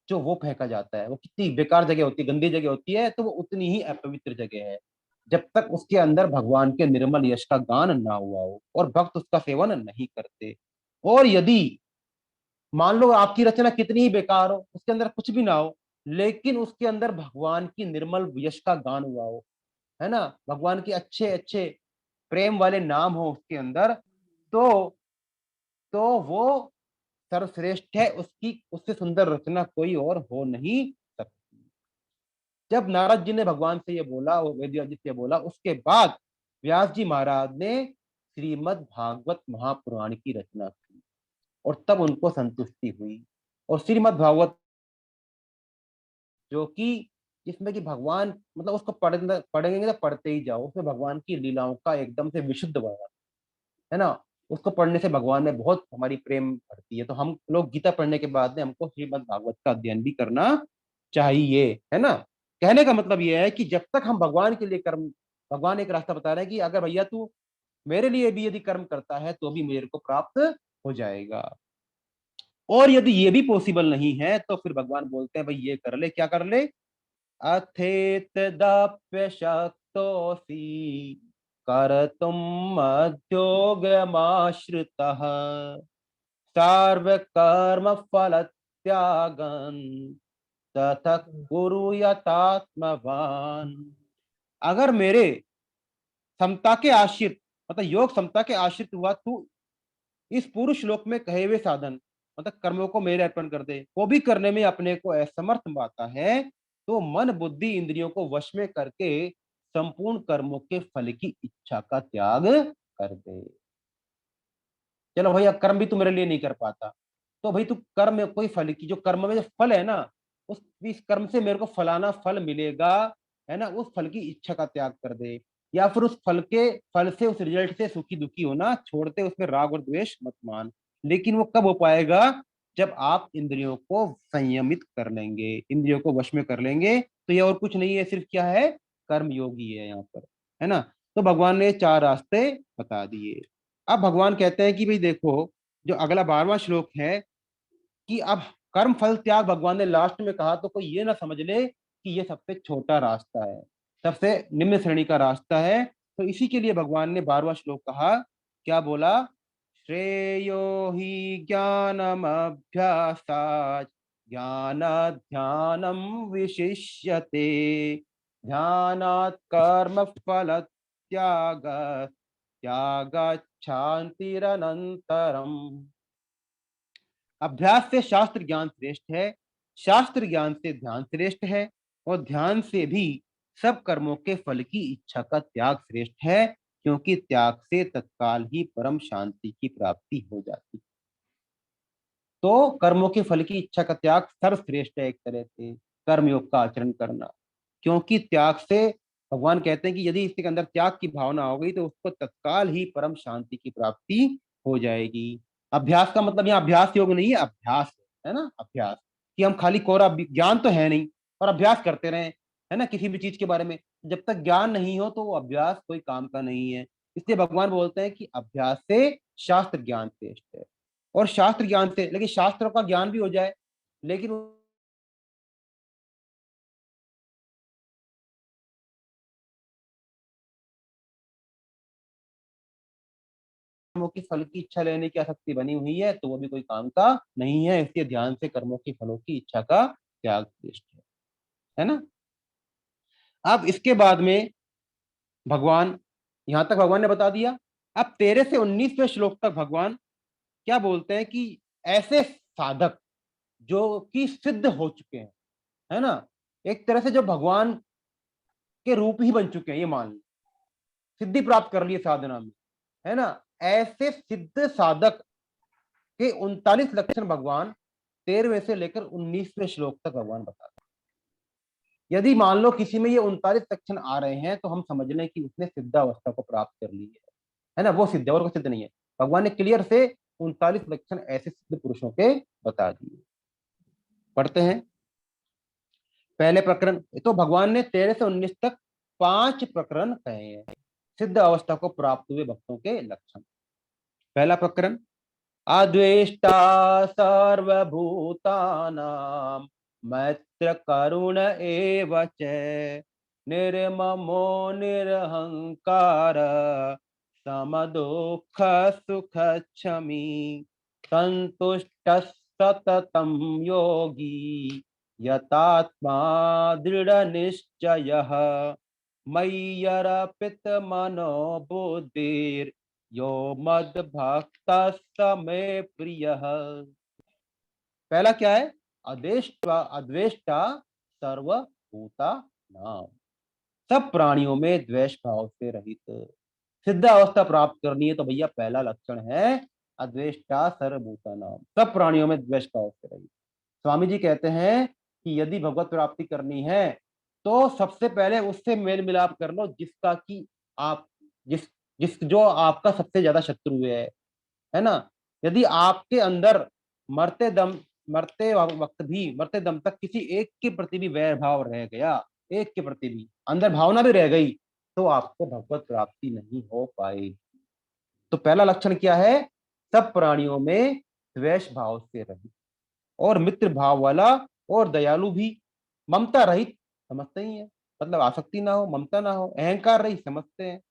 जो वो फेंका जाता है, वो कितनी बेकार जगह होती है, गंदी जगह होती है, तो वो उतनी ही अपवित्र जगह है, जब तक उसके अंदर भगवान के निर्मल यश का गान ना हुआ हो और भक्त उसका सेवन नहीं करते। और यदि मान लो आपकी रचना कितनी ही बेकार हो, उसके अंदर कुछ भी ना हो, लेकिन उसके अंदर भगवान की निर्मल यश का गान हुआ हो, है ना, भगवान के अच्छे अच्छे प्रेम वाले नाम हो उसके अंदर, तो वो सर्वश्रेष्ठ है, उसकी उससे सुंदर रचना कोई और हो नहीं सकती। जब नारद जी ने भगवान से ये बोला, वो वेद व्यास जी से बोला, उसके बाद व्यास जी महाराज ने श्रीमद् भागवत महापुराण की रचना की, और तब उनको संतुष्टि हुई। और श्रीमद् भागवत जो कि जिसमें कि भगवान, मतलब उसको पढ़ेंगे तो पढ़ते ही जाओ, उसमें भगवान की लीलाओं का एकदम से विशुद्ध वर्णन, है ना। उसको पढ़ने से भगवान में बहुत हमारी प्रेम बढ़ती है। तो हम लोग गीता पढ़ने के बाद में हमको श्रीमद् भागवत का अध्ययन भी करना चाहिए, है ना। कहने का मतलब यह है कि जब तक हम भगवान के लिए कर्म, भगवान एक रास्ता बता रहे हैं कि अगर भैया तू मेरे लिए भी यदि कर्म करता है तो भी मेरे को प्राप्त हो जाएगा। और यदि ये भी पॉसिबल नहीं है, तो फिर भगवान बोलते हैं भाई ये कर ले, क्या कर ले? अथेतदाप्य शक्तोऽसि कर्तुम् मद्योगमाश्रितः सर्व कर्म फल त्यागन तथा कुरु यतात्मवान। अगर मेरे समता के आश्रित, मतलब योग समता के आश्रित हुआ तू इस पूर्व श्लोक में कहे हुए साधन, मतलब कर्मों को मेरे अर्पण कर दे, वो भी करने में अपने को असमर्थ पाता है, तो मन बुद्धि इंद्रियों को वश में करके संपूर्ण कर्मों के फल की इच्छा का त्याग कर दे। चलो भैया कर्म भी तू मेरे लिए नहीं कर पाता, तो भाई तू कर्म में कोई फल की, जो कर्म में जो फल है ना, उस इस कर्म से मेरे को फलाना फल मिलेगा, है ना, उस फल की इच्छा का त्याग कर दे। या फिर उस फल से, उस रिजल्ट से सुखी दुखी होना छोड़ते, उसमें राग और द्वेष मत मान। लेकिन वो कब हो पाएगा? जब आप इंद्रियों को संयमित कर लेंगे, इंद्रियों को वश में कर लेंगे, तो ये और कुछ नहीं है, सिर्फ क्या है, कर्म योगी है यहाँ पर, है ना। तो भगवान ने चार रास्ते बता दिए। अब भगवान कहते हैं कि भाई देखो, जो अगला 12वां श्लोक है, कि अब कर्म फल त्याग भगवान ने लास्ट में कहा, तो कोई ये ना समझ ले कि ये सबसे छोटा रास्ता है, सबसे निम्न श्रेणी का रास्ता है। तो इसी के लिए भगवान ने 12वां श्लोक कहा, क्या बोला? श्रेयो ही ज्ञानम अभ्यासात् ज्ञान ध्यानम विशिष्यते ध्यानात् कर्म फल त्याग त्यागात् शांतिरनंतरम। अभ्यास से शास्त्र ज्ञान श्रेष्ठ है, शास्त्र ज्ञान से ध्यान श्रेष्ठ है, और ध्यान से भी सब कर्मों के फल की इच्छा का त्याग श्रेष्ठ है, क्योंकि त्याग से तत्काल ही परम शांति की प्राप्ति हो जाती। तो कर्मों के फल की इच्छा का त्याग सर्वश्रेष्ठ है, एक तरह से कर्मयोग का आचरण करना, क्योंकि त्याग से, भगवान कहते हैं कि यदि इसके अंदर त्याग की भावना हो गई, तो उसको तत्काल ही परम शांति की प्राप्ति हो जाएगी। अभ्यास का मतलब यहाँ अभ्यास योग नहीं है, अभ्यास है ना, अभ्यास, कि हम खाली कोरा ज्ञान तो है नहीं और अभ्यास करते रहे, है ना, किसी भी चीज के बारे में। जब तक ज्ञान नहीं हो तो वो अभ्यास कोई काम का नहीं है। इसलिए भगवान बोलते हैं कि अभ्यास से शास्त्र ज्ञान श्रेष्ठ है, और शास्त्र ज्ञान से, लेकिन शास्त्रों का ज्ञान भी हो जाए, लेकिन कर्मों के फल की इच्छा लेने की आसक्ति बनी हुई है, तो वो भी कोई काम का नहीं है। इसलिए ध्यान से कर्मों के फलों की इच्छा का त्याग श्रेष्ठ है ना। अब इसके बाद में भगवान, यहां तक भगवान ने बता दिया। अब 13 से 19वें श्लोक तक भगवान क्या बोलते हैं कि ऐसे साधक जो कि सिद्ध हो चुके हैं, है ना, एक तरह से जो भगवान के रूप ही बन चुके हैं, ये मान लो सिद्धि प्राप्त कर लिए साधना में, है ना, ऐसे सिद्ध साधक के 39 लक्षण भगवान 13वें से लेकर 19वें श्लोक तक भगवान बताते हैं। यदि मान लो किसी में ये 39 लक्षण आ रहे हैं, तो हम समझ लें कि उसने सिद्धावस्था को प्राप्त कर ली है ना, वो सिद्ध है और वो सिद्ध नहीं है। भगवान ने क्लियर से 39 लक्षण ऐसे सिद्ध पुरुषों के बता दिए। पढ़ते हैं पहले प्रकरण। तो भगवान ने 13 से 19 तक 5 प्रकरण कहे हैं सिद्ध अवस्था को प्राप्त हुए भक्तों के लक्षण। पहला प्रकरण, अद्वेष्टा सर्वभूतानां मैत्र करुण एव च निर्ममो निरहंकार समदुःख सुख क्षमी संतुष्ट सततं योगी यतात्मा दृढ़ निश्चयः मय्यर्पित मनो बुद्धिर् यो मद भक्त मे प्रिय। पहला क्या है? अद्वेष्टा, अद्वेष्टा सर्वभूता नाम, सब प्राणियों में द्वेष भाव से रहित। सिद्ध अवस्था प्राप्त करनी है तो भैया पहला लक्षण है अद्वेष्टा सर्वभूता नाम, सब प्राणियों में द्वेष भाव से रहित। स्वामी जी कहते हैं कि यदि भगवत प्राप्ति करनी है, तो सबसे पहले उससे मेल मिलाप कर लो जिसका कि आप, जिस जिस जो आपका सबसे ज्यादा शत्रु है ना। यदि आपके अंदर मरते दम, मरते वक्त भी, मरते दम तक किसी एक के प्रति भी वैर भाव रह गया, एक के प्रति भी अंदर भावना भी रह गई, तो आपको भगवत प्राप्ति नहीं हो पाएगी। तो पहला लक्षण क्या है? सब प्राणियों में द्वेष भाव से रहित, और मित्र भाव वाला, और दयालु भी, ममता रहित, समझते ही है, मतलब आसक्ति ना हो, ममता ना हो, अहंकार रहित समझते हैं,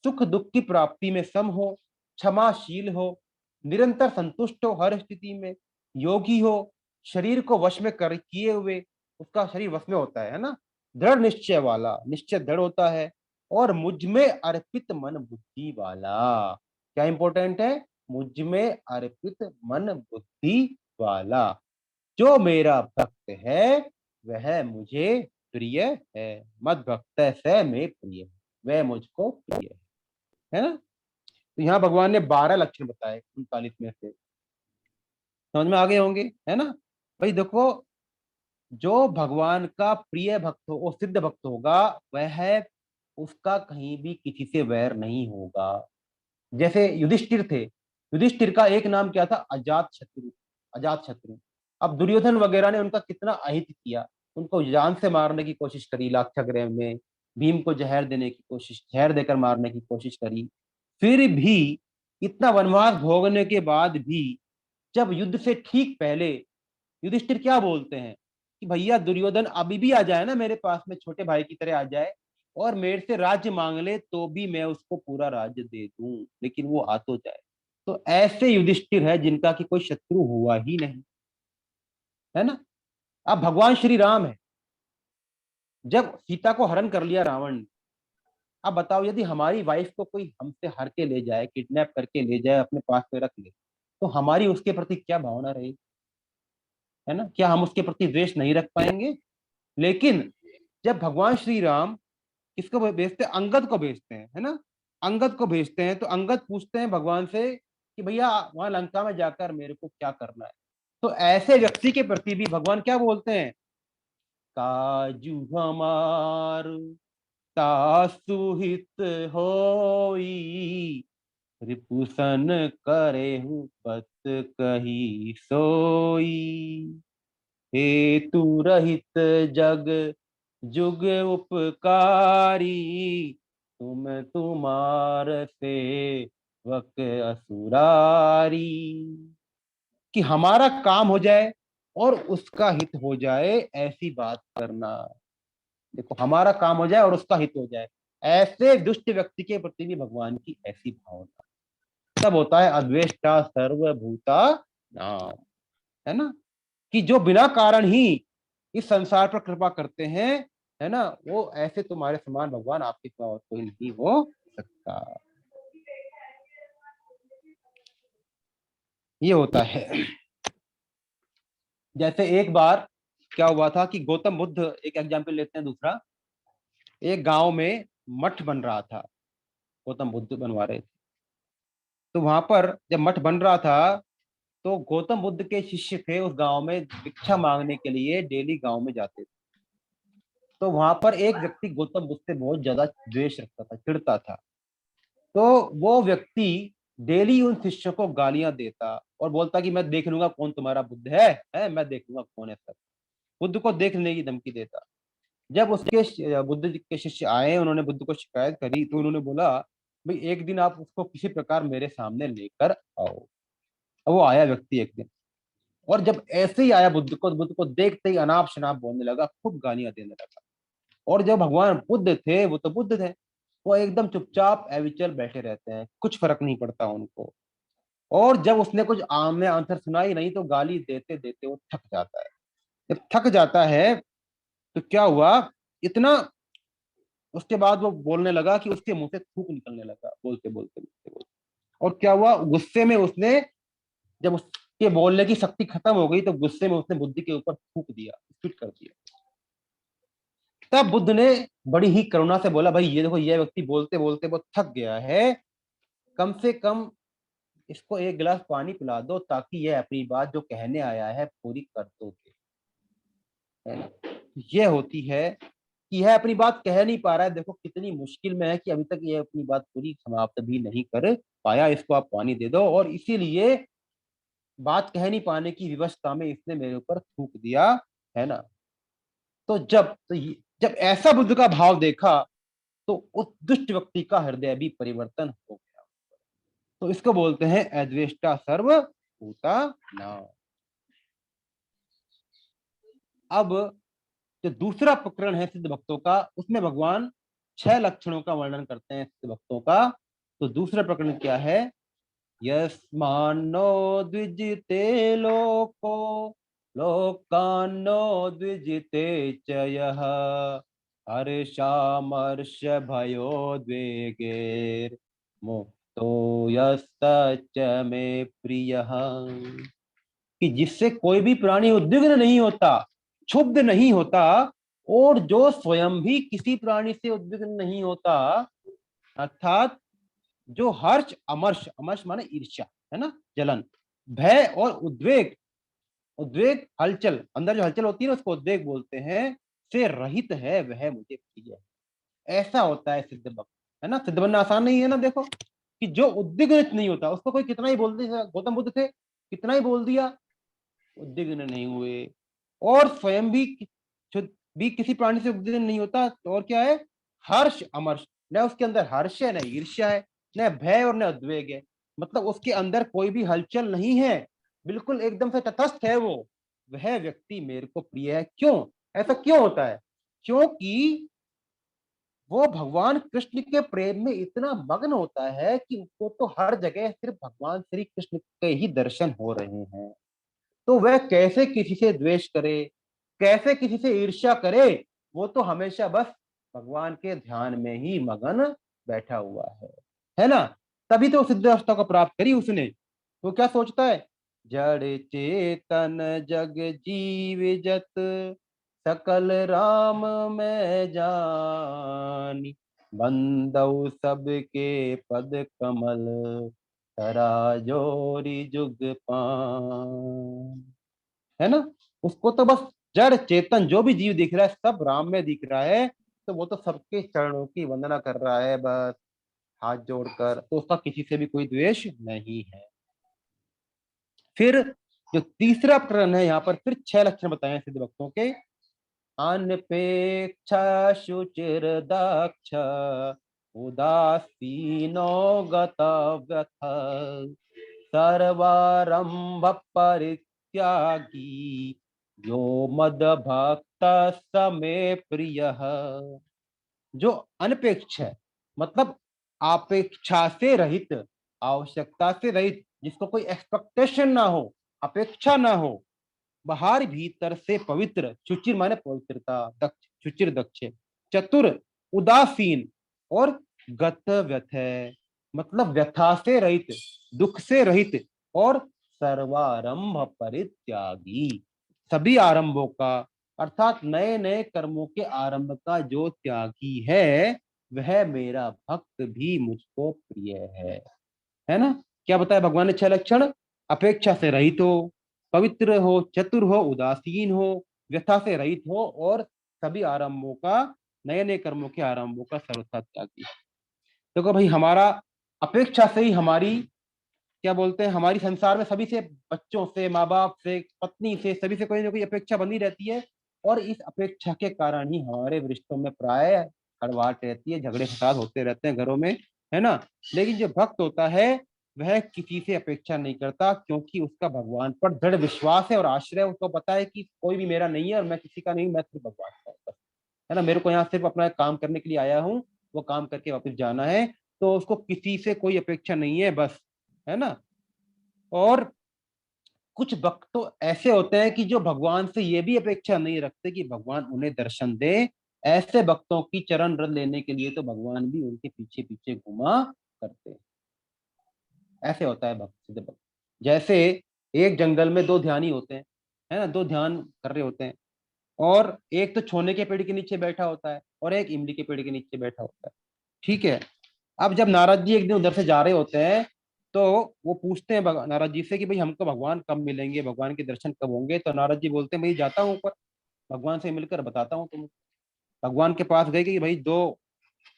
सुख दुख की प्राप्ति में सम हो, क्षमाशील हो, निरंतर संतुष्ट हो हर स्थिति में, योगी हो, शरीर को वश में कर किए हुए, उसका शरीर वश में होता है ना, दृढ़ निश्चय वाला, निश्चय दृढ़ होता है, और मुझ में अर्पित मन बुद्धि वाला। क्या इंपॉर्टेंट है? मुझ में अर्पित मन बुद्धि वाला। जो मेरा भक्त है वह मुझे प्रिय है, मद भक्त से मैं प्रिय, वह मुझको प्रिय है ना। तो यहाँ भगवान ने 12 लक्षण बताए 39 में से, समझ में आ गए होंगे, है ना। भाई देखो, जो भगवान का प्रिय भक्त हो, वो सिद्ध भक्त होगा, वह उसका कहीं भी किसी से वैर नहीं होगा। जैसे युधिष्ठिर थे, युधिष्ठिर का एक नाम क्या था? अजात शत्रु, अजात शत्रु। अब दुर्योधन वगैरह ने उनका कितना अहित किया, उनको जान से मारने की कोशिश करी लाक्षागृह में, भीम को जहर देने की कोशिश, जहर देकर मारने की कोशिश करी, फिर भी इतना वनवास भोगने के बाद भी, जब युद्ध से ठीक पहले युधिष्ठिर क्या बोलते हैं कि भैया दुर्योधन अभी भी आ जाए ना मेरे पास में, छोटे भाई की तरह आ जाए और मेरे से राज्य मांग ले, तो भी मैं उसको पूरा राज्य दे दूं, लेकिन वो आ तो जाए। तो ऐसे युधिष्ठिर है जिनका कि कोई शत्रु हुआ ही नहीं, है ना। अब भगवान श्री राम है, जब सीता को हरण कर लिया रावण ने, अब बताओ यदि हमारी वाइफ को कोई हमसे हर के ले जाए, किडनैप करके ले जाए, अपने पास में रख ले, तो हमारी उसके प्रति क्या भावना रहेगी, है ना। क्या हम उसके प्रति द्वेष नहीं रख पाएंगे? लेकिन जब भगवान श्री राम किसको भेजते हैं? अंगद को भेजते हैं, है ना। अंगद को भेजते हैं तो अंगद पूछते हैं भगवान से कि भैया वहां लंका में जाकर मेरे को क्या करना है। तो ऐसे व्यक्ति के प्रति भी भगवान क्या बोलते हैं? काजू हमार तासु हित होई, रिपुसन करे पत कही सोई, हेतु रहित जग जुग उपकारी, तुम तुम्हार सेवक असुरारी। कि हमारा काम हो जाए और उसका हित हो जाए, ऐसी बात करना। देखो, हमारा काम हो जाए और उसका हित हो जाए, ऐसे दुष्ट व्यक्ति के प्रति भी भगवान की ऐसी भावना, तब होता है अद्वेष्टा सर्वभूता नाम, है ना। कि जो बिना कारण ही इस संसार पर कृपा करते हैं, है ना, वो ऐसे तुम्हारे समान भगवान आपके सिवा और कोई नहीं हो सकता। ये होता है। जैसे एक बार क्या हुआ था कि गौतम बुद्ध, एक एग्जाम्पल लेते हैं दूसरा, एक गांव में मठ बन रहा था, गौतम बुद्ध बनवा रहे थे। तो वहां पर जब मठ बन रहा था, तो गौतम बुद्ध के शिष्य थे उस गांव में, भिक्षा मांगने के लिए डेली गांव में जाते थे। तो वहां पर एक व्यक्ति गौतम बुद्ध से बहुत ज्यादा द्वेष रखता था, चिढ़ता था। तो वो व्यक्ति डेली उन शिष्यों को गालियां देता और बोलता कि मैं देख लूंगा कौन तुम्हारा बुद्ध है, मैं देख लूंगा कौन है सर। बुद्ध को देखने की धमकी देता। जब उसके बुद्ध जी के शिष्य आए, उन्होंने बुद्ध को शिकायत करी, तो उन्होंने बोला भाई एक दिन आप उसको किसी प्रकार मेरे सामने लेकर आओ। अब वो आया व्यक्ति एक दिन, और जब ऐसे ही आया बुद्ध को देखते ही अनाप शनाप बोलने लगा, खूब गालियां देने लगा। और जो भगवान बुद्ध थे वो तो बुद्ध थे, वो एकदम चुपचाप अविचल बैठे रहते हैं, कुछ फर्क नहीं पड़ता उनको। और जब उसने कुछ आमने आंसर सुनाई नहीं, तो गाली देते देते वो थक जाता है। जब थक जाता है तो क्या हुआ, इतना, उसके बाद वो बोलने लगा कि उसके मुंह से थूक निकलने लगा, बोलते बोलते बोलते बोलते। और क्या हुआ, गुस्से में उसने, जब उसके बोलने की शक्ति खत्म हो गई, तो गुस्से में उसने बुद्धि के ऊपर थूक दिया, स्पिट कर दिया। तब बुद्ध ने बड़ी ही करुणा से बोला, भाई ये देखो, ये व्यक्ति बोलते बोलते बहुत थक गया है, कम से कम इसको एक गिलास पानी पिला दो, ताकि यह अपनी बात जो कहने आया है पूरी कर दोगे, है ना। ये होती है कि यह अपनी बात कह नहीं पा रहा है, देखो कितनी मुश्किल में है कि अभी तक ये अपनी बात पूरी समाप्त भी नहीं कर पाया, इसको आप पानी दे दो। और इसीलिए बात कह नहीं पाने की विवशता में इसने मेरे ऊपर थूक दिया, है ना। तो जब ऐसा बुद्ध का भाव देखा, तो उस दुष्ट व्यक्ति का हृदय भी परिवर्तन हो गया। तो इसको बोलते हैं अद्वेष्टा सर्वभूता नाम। अब जो दूसरा प्रकरण है सिद्ध भक्तों का, उसमें भगवान 6 लक्षणों का वर्णन करते हैं सिद्ध भक्तों का। तो दूसरा प्रकरण क्या है? यस्मान्नो द्विजिते लोको लोकान्नो द्विजिते च यः हर्षामर्ष भयोद्वेगैर् मुक्तो यस्तच्च मे प्रियः। कि जिससे कोई भी प्राणी उद्विग्न नहीं होता, क्षुब्ध नहीं होता, और जो स्वयं भी किसी प्राणी से उद्विग्न नहीं होता, अर्थात जो हर्ष अमर्ष, अमर्ष माने ईर्ष्या, है ना, जलन, भय और उद्वेग, उद्वेग हलचल, अंदर जो हलचल होती है ना उसको उद्वेग बोलते हैं, से रहित है, वह मुझे प्रिय है। ऐसा होता है सिद्ध भक्त, है ना। सिद्ध बनना आसान नहीं है ना। देखो कि जो उद्विग्न नहीं होता उसको कोई कितना ही बोल दिया, गौतम बुद्ध थे, कितना ही बोल दिया, उद्विग्न नहीं हुए। और स्वयं भी जो भी किसी प्राणी से उद्विग्न नहीं होता, तो और क्या है, हर्ष अमर्ष, न उसके अंदर हर्ष है, न ईर्ष्या है, न भय और न उद्वेग है। मतलब उसके अंदर कोई भी हलचल नहीं है, बिल्कुल एकदम से तटस्थ है वो। वह व्यक्ति मेरे को प्रिय है। क्यों? ऐसा क्यों होता है? क्योंकि वो भगवान कृष्ण के प्रेम में इतना मग्न होता है कि उसको तो हर जगह सिर्फ भगवान श्री कृष्ण के ही दर्शन हो रहे हैं। तो वह कैसे किसी से द्वेष करे, कैसे किसी से ईर्ष्या करे, वो तो हमेशा बस भगवान के ध्यान में ही मगन बैठा हुआ है ना। तभी तो सिद्ध अवस्था को प्राप्त करी उसने। तो क्या सोचता है, जड़ चेतन जग जीव जत सकल राम मैं जानी, बंदौ सबके पद कमल तरा जोरी जुग पान। है ना। उसको तो बस जड़ चेतन जो भी जीव दिख रहा है सब राम में दिख रहा है, तो वो तो सबके चरणों की वंदना कर रहा है बस, हाथ जोड़कर। तो उसका किसी से भी कोई द्वेष नहीं है। फिर जो तीसरा प्रकरण है, यहाँ पर फिर 6 लक्षण बताए हैं सिद्ध भक्तों के। अनपेक्षा शुचिर दक्ष उदासीनो गतव्यथ सर्वारंभ परित्यागी यो मद भक्त समे प्रिय। जो अनपेक्ष है, मतलब अपेक्षा से रहित, आवश्यकता से रहित, जिसको कोई एक्सपेक्टेशन ना हो, अपेक्षा ना हो, बाहर भीतर से पवित्र, शुचिर माने पवित्रता, दक्ष शुचिर दक्ष, चतुर उदासीन, और गत व्यथ मतलब व्यथा से रहित, दुख से रहित, और सर्वारंभ परित्यागी, सभी आरंभों का, अर्थात नए नए कर्मों के आरंभ का जो त्यागी है, वह मेरा भक्त भी मुझको प्रिय है ना। क्या बताया भगवान ने 6 लक्षण? अपेक्षा से रहित हो, पवित्र हो, चतुर हो, उदासीन हो, व्यथा से रहित हो, और सभी आरंभों का, नए नए कर्मों के आरंभों का सर्वथा त्यागी। देखो भाई, हमारा अपेक्षा से ही हमारी, क्या बोलते हैं, हमारी संसार में सभी से, बच्चों से, माँ बाप से, पत्नी से, सभी से कोई ना कोई अपेक्षा बनी रहती है। और इस अपेक्षा के कारण ही हमारे रिश्तों में प्राय कड़वाहट रहती है, झगड़े फसाद होते रहते हैं घरों में, है ना। लेकिन जो भक्त होता है वह किसी से अपेक्षा नहीं करता, क्योंकि उसका भगवान पर दृढ़ विश्वास है और आश्रय। उसको पता है कि कोई भी मेरा नहीं है और मैं किसी का नहीं, मैं सिर्फ भगवान का हूं, है ना। मेरे को यहाँ सिर्फ अपना काम करने के लिए आया हूँ, वो काम करके वापस जाना है। तो उसको किसी से कोई अपेक्षा नहीं है बस, है ना। और कुछ भक्त तो ऐसे होते हैं कि जो भगवान से ये भी अपेक्षा नहीं रखते कि भगवान उन्हें दर्शन दे। ऐसे भक्तों की चरण रज लेने के लिए तो भगवान भी उनके पीछे पीछे घुमा करते हैं। ऐसे होता है भक्त, सिद्ध भक्त। जैसे एक जंगल में 2 ध्यानी होते हैं, है ना, 2 ध्यान कर रहे होते हैं। और एक तो छोने के पेड़ के नीचे बैठा होता है और एक इमली के पेड़ के नीचे बैठा होता है। ठीक है। अब जब नारद जी एक दिन उधर से जा रहे होते हैं, तो वो पूछते हैं नारद जी से कि भाई हमको भगवान कब मिलेंगे, भगवान के दर्शन कब होंगे। तो नारद जी बोलते हैं भाई जाता हूँ ऊपर, भगवान से मिलकर बताता हूँ तुम। भगवान के पास गए कि भाई 2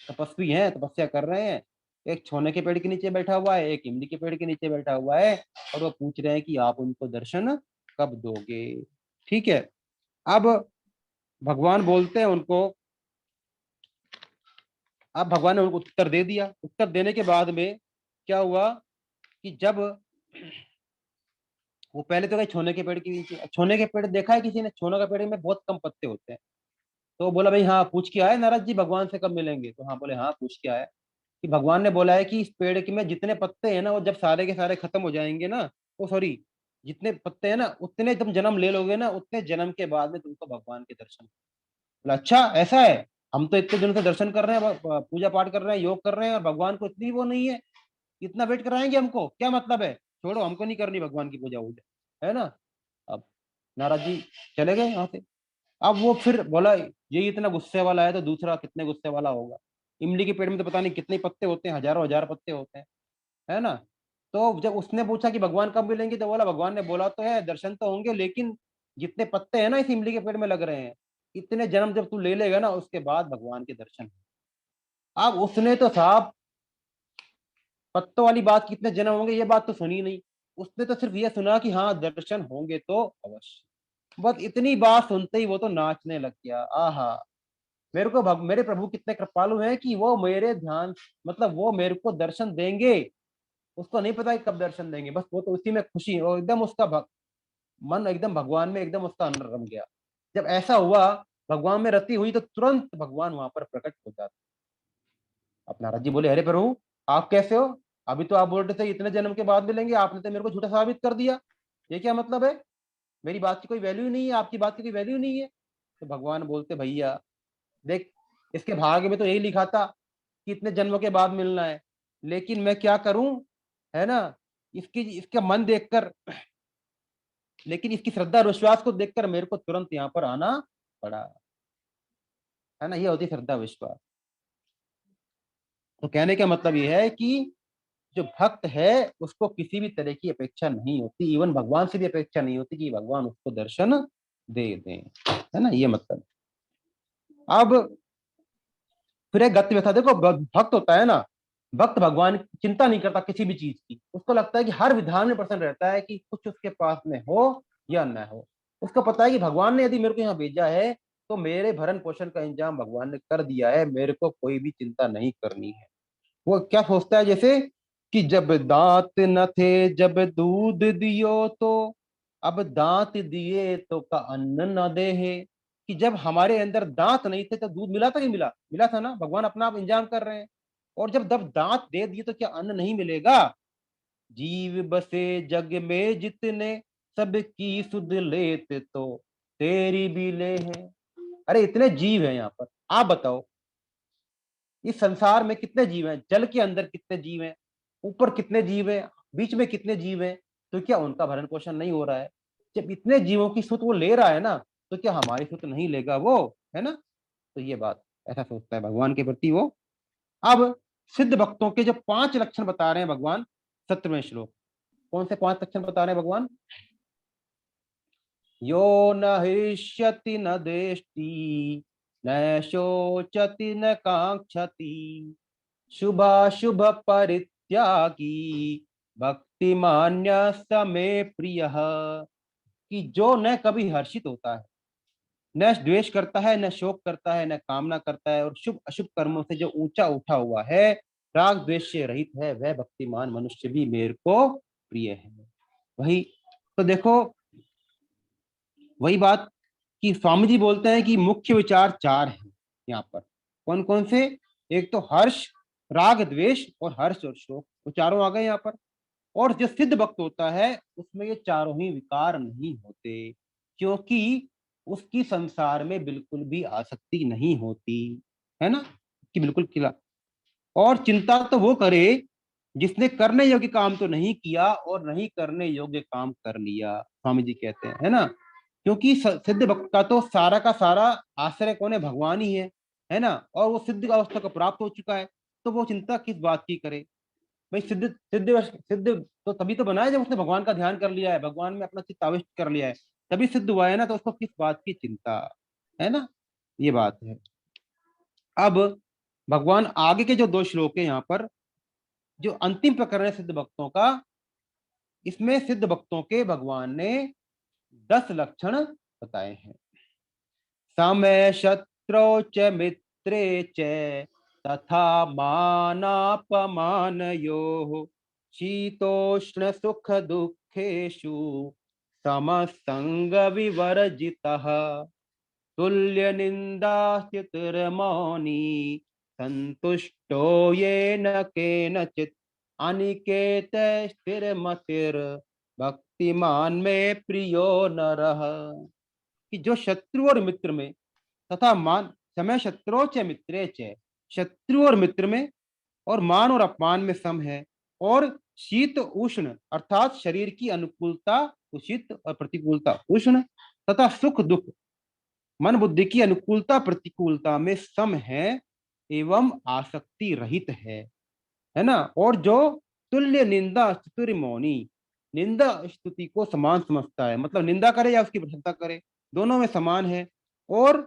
तपस्वी हैं, तपस्या कर रहे हैं, एक छोने के पेड़ के नीचे बैठा हुआ है, एक इमली के पेड़ के नीचे बैठा हुआ है, और वो पूछ रहे हैं कि आप उनको दर्शन कब दोगे। ठीक है। अब भगवान बोलते हैं उनको, अब भगवान ने उनको उत्तर दे दिया। उत्तर देने के बाद में क्या हुआ कि जब वो पहले तो गए छोने के पेड़ के नीचे। छोने के पेड़ देखा है किसी ने? छोने के पेड़ में बहुत कम पत्ते होते हैं। तो बोला भाई हाँ पूछ के आए नारद जी भगवान से कब मिलेंगे? तो हाँ बोले हाँ पूछ के आए। कि भगवान ने बोला है कि इस पेड़ के में जितने पत्ते हैं ना, वो जब सारे के सारे खत्म हो जाएंगे ना, वो सॉरी, जितने पत्ते हैं ना उतने तुम जन्म ले लोगे ना, उतने जन्म के बाद में तुमको भगवान के दर्शन। बोला अच्छा ऐसा है, हम तो इतने दिनों से दर्शन कर रहे हैं, पूजा पाठ कर रहे हैं, योग कर रहे हैं, और भगवान को इतनी वो नहीं है, इतना वेट कराएंगे हमको, क्या मतलब है, छोड़ो हमको नहीं करनी भगवान की पूजा वूजा, है ना। अब नारद जी चले गए यहाँ से। अब वो फिर बोला ये इतना गुस्से वाला है तो दूसरा कितने गुस्से वाला होगा। इमली के पेड़ में तो पता नहीं कितने पत्ते होते हैं, हजारों हजार पत्ते होते हैं, है ना। तो जब उसने पूछा कि भगवान कब मिलेंगे, तो बोला भगवान ने बोला तो है दर्शन तो होंगे, लेकिन जितने पत्ते हैं ना इस इमली के पेड़ में लग रहे हैं, इतने जन्म जब तू ले लेगा ना, उसके बाद भगवान के दर्शन। अब उसने तो साहब पत्तों वाली बात कितने जन्म होंगे ये बात तो सुनी नहीं, उसने तो सिर्फ ये सुना कि हाँ दर्शन होंगे तो अवश्य। बस इतनी बात सुनते ही वो तो नाचने लग गया। आहा, मेरे प्रभु कितने कृपालु हैं कि वो मेरे ध्यान, मतलब वो मेरे को दर्शन देंगे, उसको नहीं पता कि कब दर्शन देंगे, बस वो तो उसी में खुशी, और एकदम उसका मन एकदम भगवान में एकदम उसका अंदर रम गया। जब ऐसा हुआ, भगवान में रति हुई, तो तुरंत भगवान वहां पर प्रकट हो जाते। अब नारद जी बोले अरे प्रभु आप कैसे हो, अभी तो आप बोल रहे थे इतने जन्म के बाद मिलेंगे, आपने तो मेरे को झूठा साबित कर दिया, ये क्या मतलब है, मेरी बात की कोई वैल्यू नहीं है, आपकी बात की कोई वैल्यू नहीं है। तो भगवान बोलते भैया देख, इसके भाग्य में तो यही लिखा था कि इतने जन्मों के बाद मिलना है, लेकिन मैं क्या करूं, है ना, इसकी इसका मन देखकर, लेकिन इसकी श्रद्धा और विश्वास को देखकर मेरे को तुरंत यहाँ पर आना पड़ा, है ना, ये होती श्रद्धा विश्वास। तो कहने का मतलब ये है कि जो भक्त है उसको किसी भी तरह की अपेक्षा नहीं होती, इवन भगवान से भी अपेक्षा नहीं होती कि भगवान उसको दर्शन दे दें, है ना, ये मतलब। अब फिर एक गति व्यथा देखो, भक्त होता है ना, भक्त भगवान की चिंता नहीं करता किसी भी चीज की, उसको लगता है कि हर विधान में प्रसन्न रहता है कि कुछ उसके पास में हो या न हो, उसको पता है कि भगवान ने यदि मेरे को यहाँ भेजा है तो मेरे भरण पोषण का इंतजाम भगवान ने कर दिया है, मेरे को कोई भी चिंता नहीं करनी है। वो क्या सोचता है, जैसे कि जब दांत न थे जब दूध दियो तो, अब दांत दिए तो का अन्न न दे है। कि जब हमारे अंदर दांत नहीं थे तो दूध मिला था कि मिला, मिला था ना, भगवान अपना आप इंतजाम कर रहे हैं। और जब दांत दे दिए तो क्या अन्न नहीं मिलेगा। जीव बसे जग में जितने, सबकी सुध लेते तो तेरी भी ले है। अरे इतने जीव हैं यहाँ पर, आप बताओ इस संसार में कितने जीव हैं, जल के अंदर कितने जीव हैं, ऊपर कितने जीव हैं, बीच में कितने जीव हैं, तो क्या उनका भरण पोषण नहीं हो रहा है। जब इतने जीवों की सुध वो ले रहा है ना, तो क्या हमारी सुध नहीं लेगा वो, है ना। तो ये बात ऐसा सोचता है भगवान के प्रति वो। अब सिद्ध भक्तों के जो 5 लक्षण बता रहे हैं भगवान 17वें श्लोक, कौन से 5 लक्षण बता रहे हैं भगवान। यो न हृष्यति न देष्टि, न शोचति न कांक्षति, शुभाशुभ परित्यागी, भक्तिमान्य समे प्रिय। कि जो न कभी हर्षित होता है, न द्वेष करता है, न शोक करता है, न कामना करता है, और शुभ अशुभ कर्मों से जो ऊंचा उठा हुआ है, राग द्वेष से रहित है, वह भक्तिमान मनुष्य भी मेरे को प्रिय है। वही तो देखो, वही बात कि स्वामी जी बोलते हैं कि मुख्य विचार 4 हैं यहाँ पर। कौन कौन से, एक तो हर्ष, राग द्वेष और हर्ष और शोक, वो चारों आ गए यहाँ पर। और जो सिद्ध भक्त होता है उसमें ये चारों ही विकार नहीं होते, क्योंकि उसकी संसार में बिल्कुल भी आसक्ति नहीं होती, है ना, कि बिल्कुल खिला। और चिंता तो वो करे जिसने करने योग्य काम तो नहीं किया और नहीं करने योग्य काम कर लिया, स्वामी जी कहते हैं, है ना। क्योंकि सिद्ध भक्त का तो सारा का सारा आश्रय कौन है, भगवान ही है ना, और वो सिद्ध अवस्था को प्राप्त हो चुका है, तो वो चिंता किस बात की करे। भाई सिद्ध सिद्ध सिद्ध तो तभी तो बना है जब उसने भगवान का ध्यान कर लिया है, भगवान में अपना चित्त आविष्ट कर लिया है, तभी सिद्ध हुआ है ना, तो उसको किस बात की चिंता, है ना, ये बात है। अब भगवान आगे के जो 2 श्लोक है यहाँ पर, जो अंतिम प्रकरण है सिद्ध भक्तों का, इसमें सिद्ध भक्तों के भगवान ने 10 लक्षण बताए हैं। समय शत्रौ च मित्रे च, तथा मानापमानयोः, शीतोष्ण सुख दुखेषु, समसंग विवर्जितः, तुल्य निंदा स्तुतिर्मौनी, संतुष्टो येन केनचित् अनिकेत स्थिरमतिर् भक्तिमान में प्रियो नरः। कि जो शत्रु और मित्र में तथा मान समय शत्रु च मित्रे च, शत्रु और मित्र में और मान और अपमान में सम है, और शीत उष्ण अर्थात शरीर की अनुकूलता उचित और प्रतिकूलता उष्ण तथा सुख दुख मन बुद्धि की अनुकूलता प्रतिकूलता में सम है, एवं आसक्ति रहित है ना। और जो तुल्य निंदा स्तुति मौनी, निंदा स्तुति को समान समझता है, मतलब निंदा करे या उसकी प्रशंसा करे दोनों में समान है। और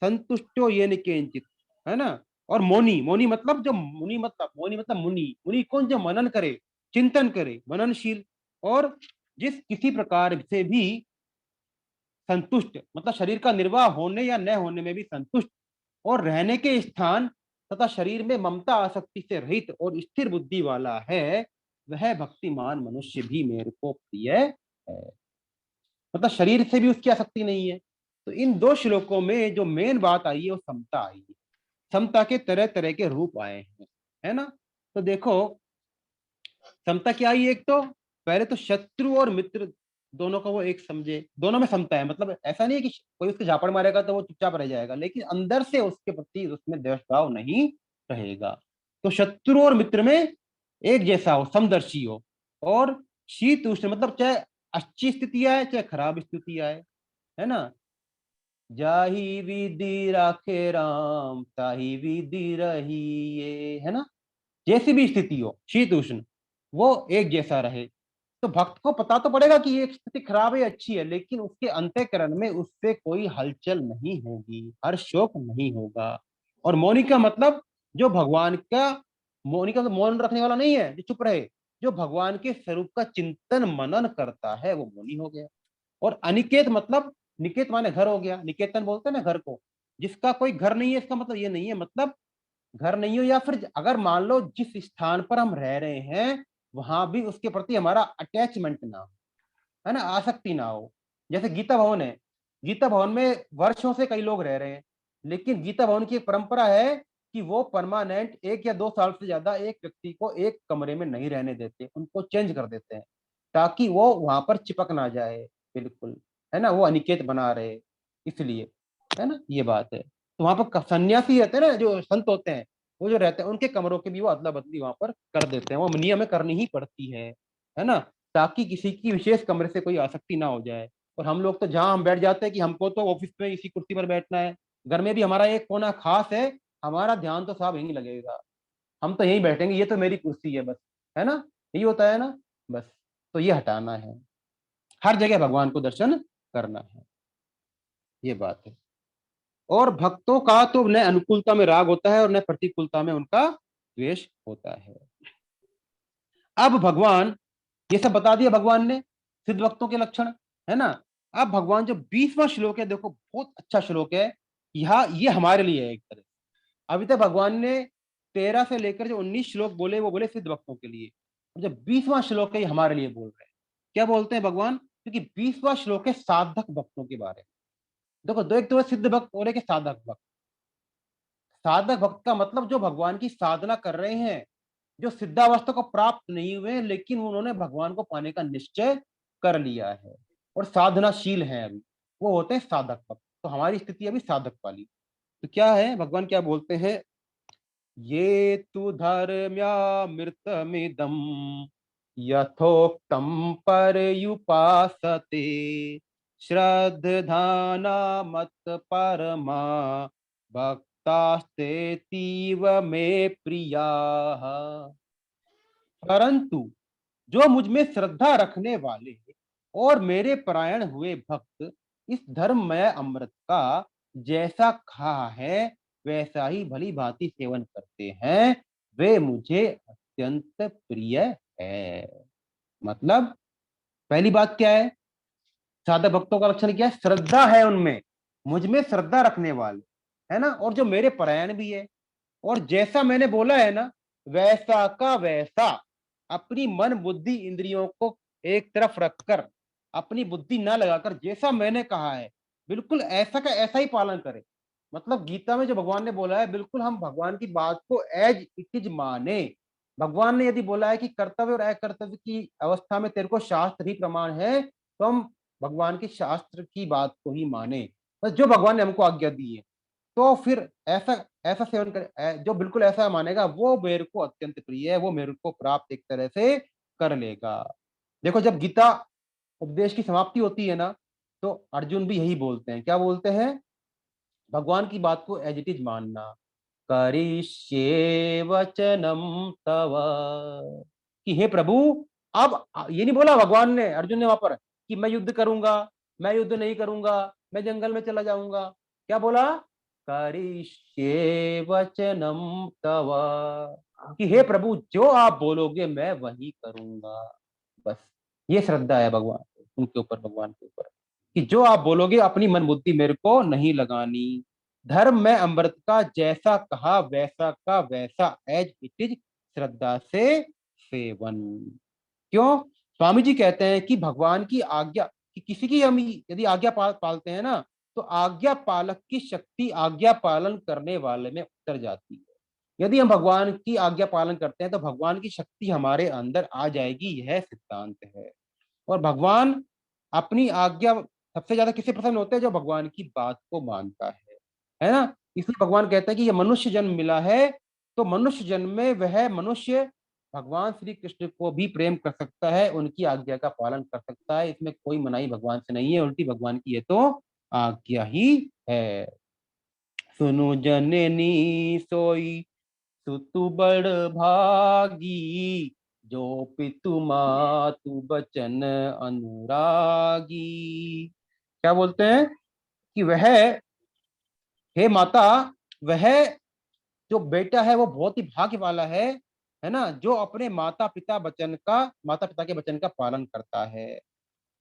संतुष्टो ये निकिंचित, है ना। और मौनी, मौनी मतलब जो मुनि, मतलब मौनी मतलब मुनि, मुनि कौन, जो मनन करे चिंतन करे मननशील, और जिस किसी प्रकार से भी संतुष्ट, मतलब शरीर का निर्वाह होने या न होने में भी संतुष्ट, और रहने के स्थान तथा शरीर में ममता आसक्ति से रहित और स्थिर बुद्धि वाला है, वह भक्तिमान मनुष्य भी मेरे को प्रिय है। मतलब शरीर से भी उसकी आसक्ति नहीं है। तो इन दो श्लोकों में जो मेन बात आई है वो समता आई है। समता के तरह तरह के रूप आए हैं, है ना। तो देखो समता क्या आई, एक तो पहले तो शत्रु और मित्र दोनों का वो एक समझे, दोनों में समता है। मतलब ऐसा नहीं है कि कोई उसके झापड़ मारेगा तो वो चुपचाप रह जाएगा, लेकिन अंदर से उसके प्रति उसमें द्वेष भाव नहीं रहेगा। तो शत्रु और मित्र में एक जैसा हो, समदर्शी हो। और शीत उष्ण मतलब चाहे अच्छी स्थिति आए चाहे खराब स्थिति आए, है ना। जाही विधि राखे राम ताही विधि रही, ये है ना। जैसी भी स्थिति हो शीत उष्ण वो एक जैसा रहे। तो भक्त को पता तो पड़ेगा कि ये स्थिति खराब है अच्छी है, लेकिन उसके अंतःकरण में उससे कोई हलचल नहीं होगी, हर शोक नहीं होगा। और मौनी का मतलब जो भगवान का, मौनी का तो मौन रखने वाला नहीं है जो चुप रहे, जो भगवान के स्वरूप का चिंतन मनन करता है वो मौनी हो गया। और अनिकेत मतलब, निकेत माने घर हो गया, निकेतन बोलते हैं ना घर को। जिसका कोई घर नहीं है इसका मतलब ये नहीं है, मतलब घर नहीं हो, या फिर अगर मान लो जिस स्थान पर हम रह रहे हैं वहां भी उसके प्रति हमारा अटैचमेंट ना हो, है ना, आसक्ति ना हो। जैसे गीता भवन है, गीता भवन में वर्षों से कई लोग रह रहे हैं, लेकिन गीता भवन की एक परंपरा है कि वो परमानेंट 1 या 2 साल से ज्यादा एक व्यक्ति को एक कमरे में नहीं रहने देते, उनको चेंज कर देते हैं ताकि वो वहां पर चिपक ना जाए, बिल्कुल, है ना, वो अनिकेत बना रहे, इसलिए, है ना, ये बात है। तो वहां पर सन्यासी रहते हैं ना, जो संत होते हैं, वो जो रहते हैं उनके कमरों की भी वो अदला बदली वहां पर कर देते हैं, वो नियम में करनी ही पड़ती है ना, ताकि किसी की विशेष कमरे से कोई आसक्ति ना हो जाए। और हम लोग तो जहां हम बैठ जाते हैं कि हमको तो ऑफिस में इसी कुर्सी पर बैठना है, घर में भी हमारा एक कोना खास है, हमारा ध्यान तो साहब यहीं लगेगा, हम तो यहीं बैठेंगे, ये तो मेरी कुर्सी है बस, है ना, यही होता है ना, बस। तो ये हटाना है, हर जगह भगवान को दर्शन करना है, ये बात है। और भक्तों का तो न अनुकूलता में राग होता है और न प्रतिकूलता में उनका द्वेष होता है। अब भगवान ये सब बता दिया भगवान ने सिद्ध भक्तों के लक्षण, है ना। अब भगवान जो 20वां श्लोक है, देखो बहुत अच्छा श्लोक है, यहाँ ये हमारे लिए है एक तरह। अभी तक भगवान ने 13 से लेकर जो 19 श्लोक बोले वो बोले सिद्ध भक्तों के लिए, और जो 20वां श्लोक है ये हमारे लिए बोल रहे हैं। क्या बोलते हैं भगवान, क्योंकि 20वां श्लोक है साधक भक्तों के बारे में। देखो दो, एक तो है सिद्ध भक्त और एक है साधक भक्त। साधक भक्त का मतलब जो भगवान की साधना कर रहे हैं, जो सिद्धावस्था को प्राप्त नहीं हुए लेकिन उन्होंने भगवान को पाने का निश्चय कर लिया है और साधनाशील हैं अभी, वो होते हैं साधक भक्त। तो हमारी स्थिति अभी साधक वाली। तो क्या है, भगवान क्या बोलते हैं, ये तु धर्म्यामृतमिदं यथोक्तं पर्युपासते श्रद्धाना मत परमा भक्तास्तेतीव मे प्रियाः। परंतु जो मुझ में श्रद्धा रखने वाले और मेरे परायण हुए भक्त इस धर्ममय अमृत का जैसा खा है वैसा ही भली भांति सेवन करते हैं, वे मुझे अत्यंत प्रिय है। मतलब पहली बात क्या है, साधक भक्तों का लक्षण क्या है, श्रद्धा है उनमें, मुझ में श्रद्धा रखने वाले, है ना, और जो मेरे परायण भी है, और जैसा मैंने बोला है ना वैसा का वैसा अपनी मन बुद्धि इंद्रियों को एक तरफ रखकर, अपनी बुद्धि ना लगाकर जैसा मैंने कहा है बिल्कुल ऐसा का ऐसा ही पालन करे। मतलब गीता में जो भगवान ने बोला है बिल्कुल हम भगवान की बात को एज इट इज माने। भगवान ने यदि बोला है कि कर्तव्य और अकर्तव्य की अवस्था में तेरे को शास्त्र ही प्रमाण है, तो हम भगवान के शास्त्र की बात को ही माने, बस जो भगवान ने हमको आज्ञा दी है। तो फिर ऐसा ऐसा सेवन कर जो बिल्कुल ऐसा मानेगा वो मेरे को अत्यंत प्रिय है, वो मेरे को प्राप्त एक तरह से कर लेगा। देखो जब गीता उपदेश की समाप्ति होती है ना, तो अर्जुन भी यही बोलते हैं, क्या बोलते हैं? भगवान की बात को एज इट इज मानना। करिष्ये वचनम तव, कि हे प्रभु, अब ये नहीं बोला भगवान ने, अर्जुन ने वहां पर, कि मैं युद्ध करूंगा, मैं युद्ध नहीं करूंगा, मैं जंगल में चला जाऊंगा। क्या बोला? करिष्ये वचनम तव, कि हे प्रभु जो आप बोलोगे मैं वही करूंगा। बस ये श्रद्धा है भगवान उनके ऊपर, भगवान के ऊपर, कि जो आप बोलोगे अपनी मन बुद्धि मेरे को नहीं लगानी। धर्म में अमृत का जैसा कहा वैसा का वैसा एज इट इज श्रद्धा से सेवन। क्यों? स्वामी जी कहते हैं कि भगवान की आज्ञा, कि किसी की हम यदि आज्ञा पालते हैं ना, तो आज्ञा पालक की शक्ति आज्ञा पालन करने वाले में उतर जाती है। यदि हम भगवान की आज्ञा पालन करते हैं तो भगवान की शक्ति हमारे अंदर आ जाएगी, यह सिद्धांत है। और भगवान अपनी आज्ञा सबसे ज्यादा किससे प्रसन्न होते हैं? जो भगवान की बात को मानता है ना। इसलिए भगवान कहते हैं कि ये मनुष्य जन्म मिला है, तो मनुष्य जन्म में वह मनुष्य भगवान श्री कृष्ण को भी प्रेम कर सकता है, उनकी आज्ञा का पालन कर सकता है, इसमें कोई मनाही भगवान से नहीं है, उल्टी भगवान की ये तो आज्ञा ही है। सुनु जननी सोई सुतु बड़ भागी, जो पितु मातु बचन अनुरागी। क्या बोलते हैं? कि वह, हे माता, वह जो बेटा है वो बहुत ही भाग्य वाला है ना, जो अपने माता पिता के वचन का पालन करता है।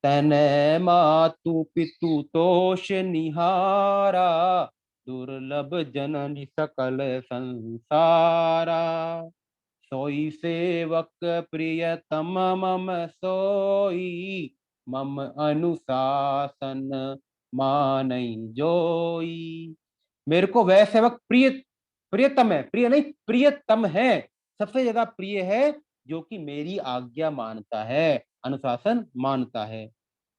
तने मातु पितु तोष निहारा, दुर्लभ जननी सकल संसारा। सोई सेवक प्रियतम मम सोई, मम अनुशासन मानई जोई। मेरे को वह सेवक प्रियतम है, प्रिय नहीं प्रियतम है, सबसे ज्यादा प्रिय है, जो कि मेरी आज्ञा मानता है, अनुशासन मानता है।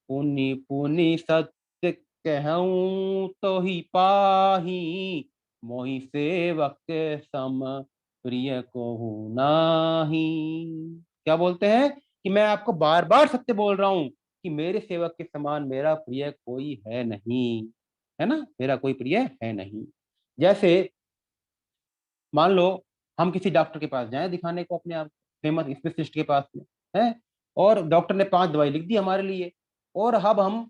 पुनि पुनि सत्य कहूं तो ही पाही, मोहि सेवक सम प्रिय को नाही। क्या बोलते हैं? कि मैं आपको बार बार सत्य बोल रहा हूं कि मेरे सेवक के समान मेरा प्रिय कोई है नहीं, है ना, मेरा कोई प्रिय है नहीं। जैसे मान लो हम किसी डॉक्टर के पास जाएं दिखाने को अपने आप, फेमस स्पेशलिस्ट के पास में है, और डॉक्टर ने 5 दवाई लिख दी हमारे लिए, और अब हम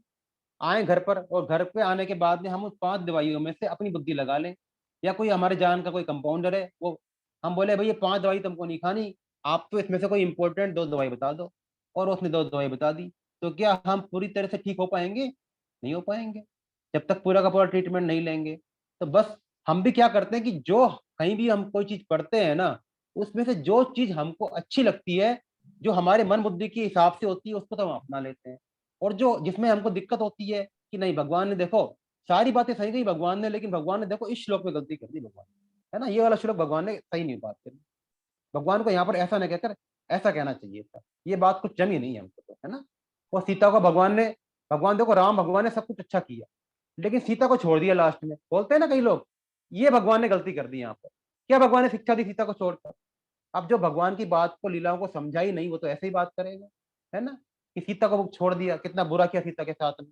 आए घर पर, और घर पे आने के बाद में हम उस 5 दवाइयों में से अपनी बुद्धि लगा लें, या कोई हमारे जान का कोई कंपाउंडर है, वो हम बोले भाई ये 5 दवाई तुमको नहीं खानी, आप तो इसमें से कोई इंपॉर्टेंट 2 दवाई बता दो, और उसने 2 दवाई बता दी, तो क्या हम पूरी तरह से ठीक हो पाएंगे? नहीं हो पाएंगे, जब तक पूरा का पूरा ट्रीटमेंट नहीं लेंगे। तो बस हम भी क्या करते हैं कि जो कहीं भी हम कोई चीज पढ़ते हैं ना, उसमें से जो चीज हमको अच्छी लगती है, जो हमारे मन बुद्धि के हिसाब से होती है, उसको तो हम अपना लेते हैं। और जो जिसमें हमको दिक्कत होती है कि नहीं भगवान ने देखो सारी बातें सही कही भगवान ने, लेकिन भगवान ने देखो इस श्लोक में गलती कर दी भगवान ने, है ना, ये वाला श्लोक भगवान ने सही नहीं बात करी, भगवान को यहाँ पर ऐसा नहीं कहकर ऐसा कहना चाहिए था, ये बात कुछ जमी नहीं हमको तो, है ना। और सीता को भगवान देखो राम भगवान ने सब कुछ अच्छा किया, लेकिन सीता को छोड़ दिया लास्ट में, बोलते हैं ना कई लोग, ये भगवान ने गलती कर दी यहाँ पर। क्या भगवान ने शिक्षा दी सीता को छोड़कर? अब जो भगवान की बात को लीलाओं को समझा ही नहीं, वो तो ऐसे ही बात करेगा, है ना, कि सीता को छोड़ दिया, कितना बुरा किया सीता के साथ में।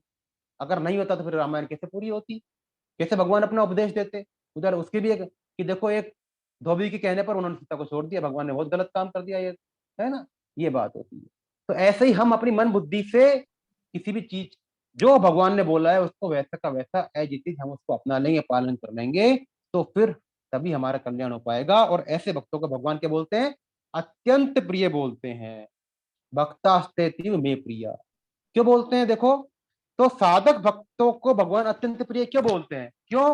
अगर नहीं होता तो फिर रामायण कैसे पूरी होती, कैसे भगवान अपना उपदेश देते? उधर उसकी भी एक, कि देखो एक धोबी के कहने पर उन्होंने सीता को छोड़ दिया, भगवान ने बहुत गलत काम कर दिया, ये है ना, ये बात होती है। तो ऐसे ही हम अपनी मन बुद्धि से किसी भी चीज जो भगवान ने बोला है उसको वैसा का वैसा एज इट इज हम उसको अपना लेंगे, पालन कर लेंगे, तो फिर तभी हमारा कल्याण हो पाएगा। और ऐसे भक्तों को भगवान के बोलते हैं? अत्यंत प्रिय बोलते हैं। भक्तास्ते में प्रिया क्यों बोलते हैं? देखो, तो साधक भक्तों को भगवान अत्यंत प्रिय क्यों बोलते हैं? क्यों?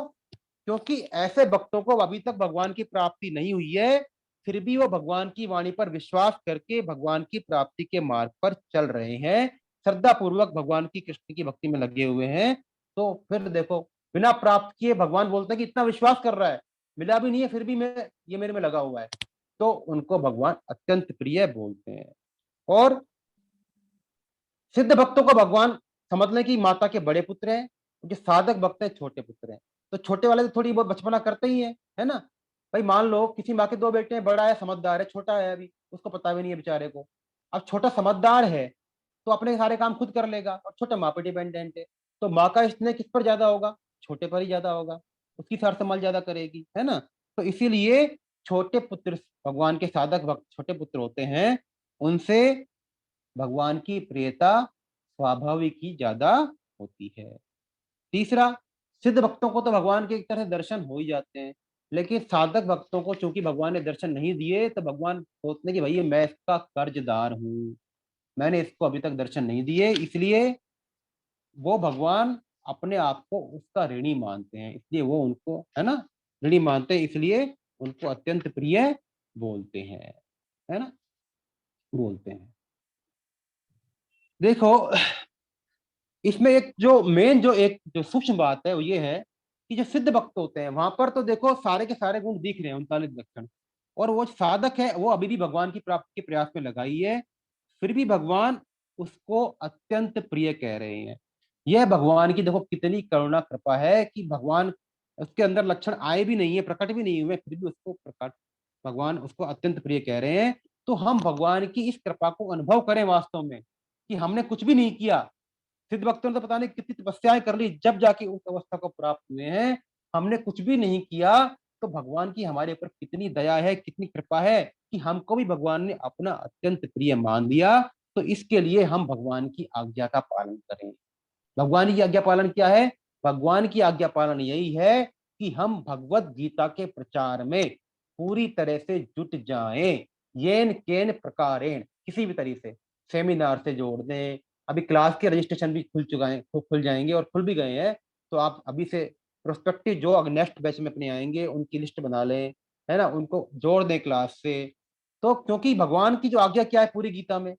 क्योंकि ऐसे भक्तों को अभी तक भगवान की प्राप्ति नहीं हुई है, फिर भी वो भगवान की वाणी पर विश्वास करके भगवान की प्राप्ति के मार्ग पर चल रहे हैं, श्रद्धा पूर्वक भगवान की कृष्ण की भक्ति में लगे हुए हैं। तो फिर देखो बिना प्राप्त किए भगवान बोलते हैं कि इतना विश्वास कर रहा है, मिला भी नहीं है फिर भी मैं ये मेरे में लगा हुआ है, तो उनको भगवान अत्यंत प्रिय बोलते हैं। और सिद्ध भक्तों को भगवान समझ लें कि माता के बड़े पुत्र हैं, जो साधक भक्त हैं छोटे पुत्र हैं। तो छोटे वाले तो थोड़ी बहुत बचपना करते ही है ना। भाई मान लो किसी माँ के दो बेटे हैं, बड़ा है समझदार है, छोटा है अभी उसको पता भी नहीं है बेचारे को। अब छोटा समझदार है तो अपने सारे काम खुद कर लेगा, और छोटा माँ पे डिपेंडेंट है, तो माँ का स्नेह किस पर ज्यादा होगा, छोटे पर ही ज्यादा होगा, उसकी सार संभाल ज्यादा करेगी, है ना। तो इसीलिए छोटे पुत्र भगवान के साधक भक्त छोटे पुत्र होते हैं, उनसे भगवान की प्रियता स्वाभाविक ही ज्यादा होती है। तीसरा, सिद्ध भक्तों को तो भगवान के एक तरह से दर्शन हो ही जाते हैं, लेकिन साधक भक्तों को चूंकि भगवान ने दर्शन नहीं दिए, तो भगवान सोचते हैं कि भैया मैं इसका कर्जदार हूँ, मैंने इसको अभी तक दर्शन नहीं दिए, इसलिए वो भगवान अपने आप को उसका ऋणी मानते हैं, इसलिए वो उनको, है ना, ऋणी मानते हैं, इसलिए उनको अत्यंत प्रिय बोलते हैं, है ना, बोलते हैं। देखो, इसमें एक जो मेन जो एक जो सूक्ष्म बात है वो ये है कि जो सिद्ध भक्त होते हैं वहां पर तो देखो सारे के सारे गुण दिख रहे हैं, 39 लक्षण, और वो साधक है वो अभी भी भगवान की प्राप्ति के प्रयास में लगाई है, फिर भी भगवान उसको अत्यंत प्रिय कह रहे हैं। यह भगवान की देखो कितनी करुणा कृपा है कि भगवान उसके अंदर लक्षण आए भी नहीं है, प्रकट भी नहीं हुए, फिर भी उसको प्रकट भगवान उसको अत्यंत प्रिय कह रहे हैं। तो हम भगवान की इस कृपा को अनुभव करें वास्तव में, कि हमने कुछ भी नहीं किया, सिद्ध भक्तों ने तो पता नहीं कितनी तपस्याएं कर ली जब जाके उस अवस्था को प्राप्त हुए हैं, हमने कुछ भी नहीं किया, तो भगवान की हमारे ऊपर कितनी दया है, कितनी कृपा है कि हमको भी भगवान ने अपना अत्यंत प्रिय मान लिया। तो इसके लिए हम भगवान की आज्ञा का पालन करें। भगवान की आज्ञा पालन क्या है? भगवान की आज्ञा पालन यही है कि हम भगवत गीता के प्रचार में पूरी तरह से जुट जाएं, येन केन प्रकारेण, किसी भी तरीके से सेमिनार से जोड़ दें। अभी क्लास के रजिस्ट्रेशन भी खुल चुका है, खुल जाएंगे और खुल भी गए हैं, तो आप अभी से प्रोस्पेक्टिव जो नेक्स्ट बैच में अपने आएंगे उनकी लिस्ट बना लें, है ना, उनको जोड़ दें क्लास से। तो क्योंकि भगवान की जो आज्ञा क्या है पूरी गीता में,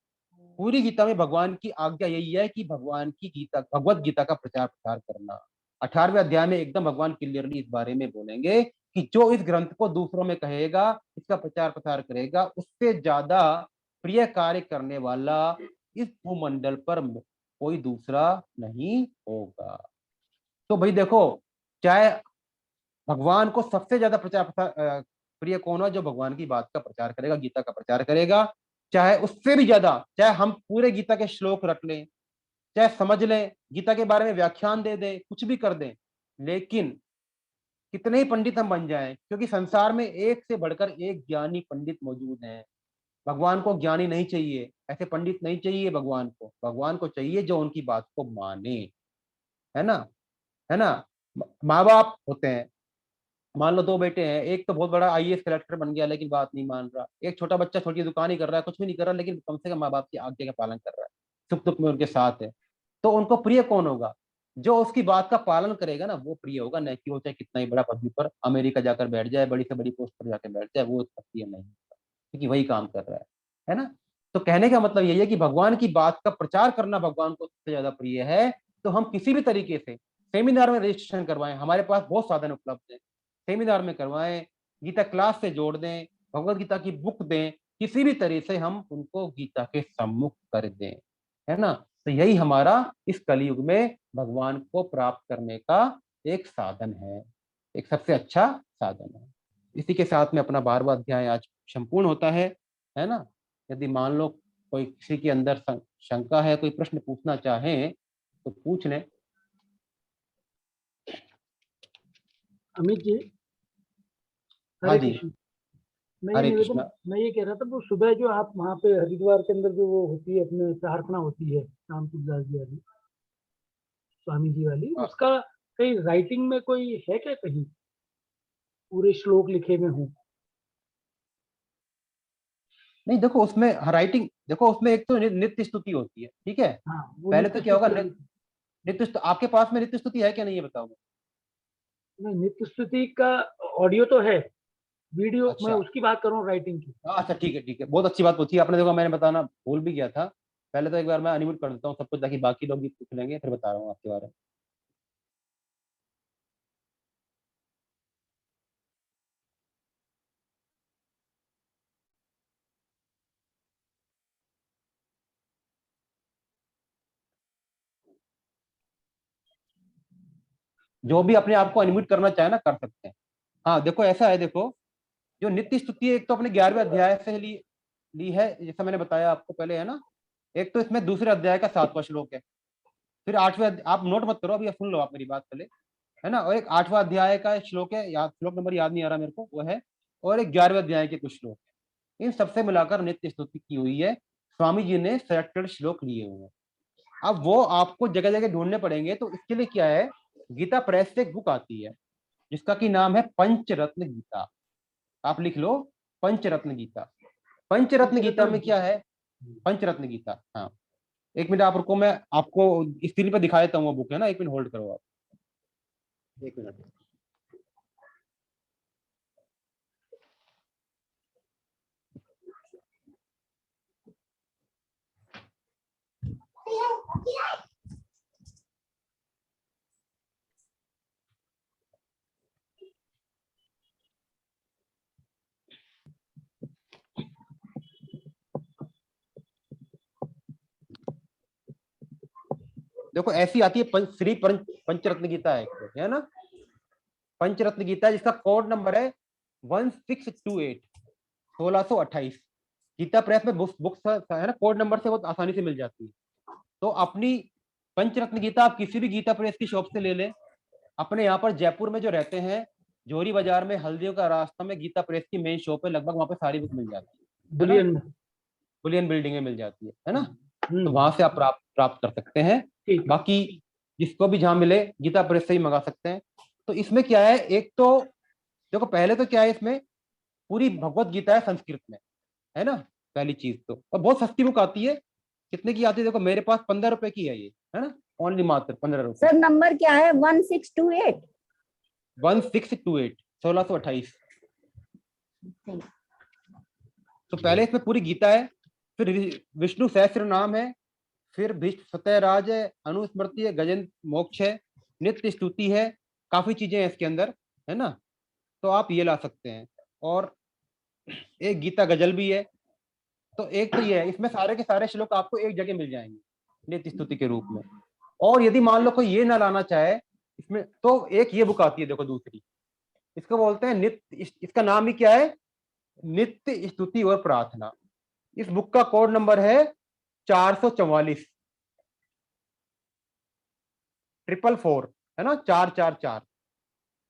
पूरी गीता में भगवान की आज्ञा यही है कि भगवान की गीता, भगवत गीता का प्रचार प्रसार करना। 18वें अध्याय में एकदम भगवान क्लियरली इस बारे में बोलेंगे कि जो इस ग्रंथ को दूसरों में कहेगा, इसका प्रचार प्रसार करेगा, उससे ज्यादा प्रिय कार्य करने वाला इस भूमंडल पर कोई दूसरा नहीं होगा। तो भाई देखो, चाहे भगवान को सबसे ज्यादा प्रचार प्रसार प्रिय कौन है? जो भगवान की बात का प्रचार करेगा, गीता का प्रचार करेगा। चाहे उससे भी ज्यादा, चाहे हम पूरे गीता के श्लोक रट लें, चाहे समझ लें, गीता के बारे में व्याख्यान दे दें, कुछ भी कर दें, लेकिन कितने ही पंडित हम बन जाएं, क्योंकि संसार में एक से बढ़कर एक ज्ञानी पंडित मौजूद हैं। भगवान को ज्ञानी नहीं चाहिए, ऐसे पंडित नहीं चाहिए भगवान को। भगवान को चाहिए जो उनकी बात को माने, है ना, है ना। माँ बाप होते हैं, मान लो दो बेटे हैं, एक तो बहुत बड़ा आईएएस कलेक्टर बन गया लेकिन बात नहीं मान रहा, एक छोटा बच्चा छोटी दुकान ही कर रहा है, कुछ भी नहीं कर रहा, लेकिन कम से कम माँ बाप की आज्ञा का पालन कर रहा है, सुख दुख में उनके साथ है। तो उनको प्रिय कौन होगा? जो उसकी बात का पालन करेगा ना, वो प्रिय होगा, न कि वो चाहे कितना ही बड़ा पदवी पर अमेरिका जाकर बैठ जाए, बड़ी से बड़ी पोस्ट पर जाकर बैठ जाए, वो उसका प्रिय नहीं होगा, क्योंकि वही काम कर रहा है ना। तो कहने का मतलब यही है कि भगवान की बात का प्रचार करना भगवान को सबसे ज्यादा प्रिय है। तो हम किसी भी तरीके से सेमिनार में रजिस्ट्रेशन करवाएं, हमारे पास बहुत साधन उपलब्ध है, सेमिनार में करवाएं, गीता क्लास से जोड़ दें, भगवत गीता की बुक दें, किसी भी तरह से हम उनको गीता के सम्मुख कर दें, है ना। तो यही हमारा इस कलयुग में भगवान को प्राप्त करने का एक साधन है, एक सबसे अच्छा साधन है। इसी के साथ में अपना 12वां अध्याय आज संपूर्ण होता है ना। यदि मान लो कोई किसी के अंदर शंका है, कोई प्रश्न पूछना चाहे तो पूछ लें। अमित जी, हाँ हरे जी, कृष्ण। मैं ये हरे निवेदन, कृष्णा। मैं ये कह रहा था, वो सुबह जो आप वहाँ पे हरिद्वार के अंदर जो वो होती है अपने प्रार्थना होती है राम तुलदास जी वाली, स्वामी जी वाली, हाँ, उसका कहीं राइटिंग में कोई है क्या, कहीं पूरे श्लोक लिखे में हूँ? नहीं देखो उसमें राइटिंग, देखो उसमें एक तो नित्य स्तुति होती है, ठीक है। हाँ, वो पहले तो नित्य क्या होगा, स्तुति वाली। आपके पास में नित्य स्तुति है क्या, नहीं ये बताओ मुझे। नहीं, नित्य स्तुति का ऑडियो तो है, वीडियो मैं अच्छा, उसकी बात करूँ, राइटिंग की। अच्छा ठीक है ठीक है, बहुत अच्छी बात पूछी आपने। देखो मैंने बताना भूल भी गया था, पहले तो एक बार मैं अनम्यूट कर देता हूँ सब कुछ ताकि बाकी लोग भी पूछ लेंगे, फिर बता रहा हूँ आपके बारे में। जो भी अपने आप को अनम्यूट करना चाहे ना कर सकते हैं। हाँ देखो ऐसा है, देखो जो नित्य स्तुति है एक तो अपने 11वें अध्याय से ली है, जैसा मैंने बताया आपको पहले, है ना। एक तो इसमें दूसरे अध्याय का 7वां श्लोक है, फिर 8वें, आप नोट मत करो अभी, सुन लो आप मेरी बात पहले, है ना। और एक 8वां अध्याय का श्लोक है, याद श्लोक नंबर याद नहीं आ रहा मेरे को, वो है। और एक 11वें अध्याय के कुछ श्लोक है। इन सबसे मिलाकर नित्य स्तुति की हुई है। स्वामी जी ने सेलेक्टेड श्लोक लिए हुए हैं। अब वो आपको जगह जगह ढूंढने पड़ेंगे, तो इसके लिए क्या है, गीता प्रेस से एक बुक आती है जिसका की नाम है पंचरत्न गीता। आप लिख लो, पंचरत्न गीता। पंचरत्न गीता में क्या है, पंचरत्न गीता, हाँ। एक मिनट आप रुको, मैं आपको स्क्रीन पर दिखा देता हूँ वो बुक, है ना। एक मिनट होल्ड करो आप, एक मिनट। देखो ऐसी आती है पंचरत्न गीता है ना। पंचरत्न गीता जिसका कोड नंबर है 1628, 1628। गीता प्रेस में बुक्स है ना, कोड नंबर से बहुत आसानी से मिल जाती है। तो अपनी पंचरत्न गीता आप किसी भी गीता प्रेस की शॉप से ले लें। अपने यहाँ पर जयपुर में जो रहते हैं, जोरी बाजार में हल्दियों का रास्ता में गीता प्रेस की मेन शॉप है, लगभग वहां पे सारी बुक मिल जाती है ना। बुलियन में। बुलियन बिल्डिंग में मिल जाती है ना। तो हम्म, वहां से आप प्राप्त कर सकते हैं। ठीक। बाकी जिसको भी जहां मिले गीता प्रेस से ही मंगा सकते हैं। तो इसमें क्या है, एक तो देखो पहले तो क्या है, इसमें पूरी भगवत गीता है संस्कृत में, है ना। पहली चीज तो, और बहुत सस्ती बुक आती है। कितने की आती है, देखो मेरे पास 15 रुपए की है ये, है ना। ओनली मात्र 15 रुपए। सर नंबर क्या है? 1628। 1628, 1628। तो पहले इसमें पूरी गीता है, फिर विष्णु सहस्त्र नाम है, फिर भीष्म सत्यराज है, अनुस्मृति है, गजेंद्र मोक्ष है, नित्य स्तुति है, काफी चीजें हैं इसके अंदर, है ना। तो आप ये ला सकते हैं। और एक गीता गजल भी है। तो एक तो ये है, इसमें सारे के सारे श्लोक आपको एक जगह मिल जाएंगे नित्य स्तुति के रूप में। और यदि मान लो कोई ये ना लाना चाहे इसमें, तो एक ये बुक आती है देखो दूसरी, इसको बोलते हैं नित्य, इसका नाम ही क्या है, नित्य स्तुति और प्रार्थना। इस बुक का कोड नंबर है 444, 444, है ना, 444।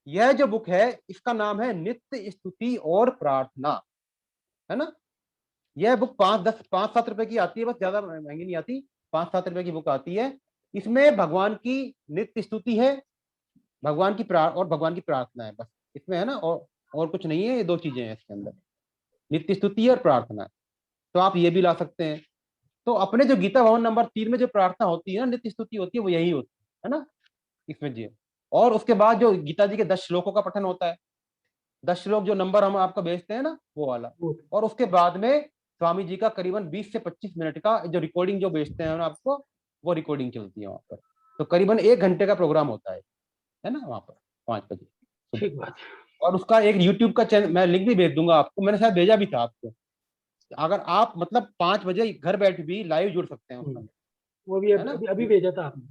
यह जो बुक है इसका नाम है नित्य स्तुति और प्रार्थना, है ना। यह बुक 5-7 रुपए की आती है, बस ज्यादा महंगी नहीं आती। 5-7 रुपए की बुक आती है। इसमें भगवान की नित्य स्तुति है, भगवान की और भगवान की प्रार्थना है, बस इसमें, है ना। और कुछ नहीं है, ये दो चीजें हैं इसके अंदर, नित्य स्तुति और प्रार्थना। तो आप ये भी ला सकते हैं। तो अपने जो गीता भवन नंबर 3 में जो प्रार्थना होती है ना, नित्य स्तुति होती है, वो यही होती है ना, इसमें जी। और उसके बाद जो गीता जी के 10 श्लोकों का पठन होता है, 10 श्लोक जो नंबर हम आपको भेजते हैं ना, वो वाला। और उसके बाद में स्वामी जी का करीबन 20 से 25 मिनट का जो रिकॉर्डिंग जो भेजते हैं हम आपको, वो रिकॉर्डिंग चलती है वहां पर। तो करीबन 1 घंटे का प्रोग्राम होता है ना, वहां पर 5 बजे। ठीक बात। और उसका एक यूट्यूब का चैनल, मैं लिंक भी भेज दूंगा आपको, मैंने शायद भेजा भी था आपको। अगर आप मतलब 5 बजे घर बैठ भी लाइव जुड़ सकते हैं उसमें, वो भी है ना। अभी भेजा था आपने।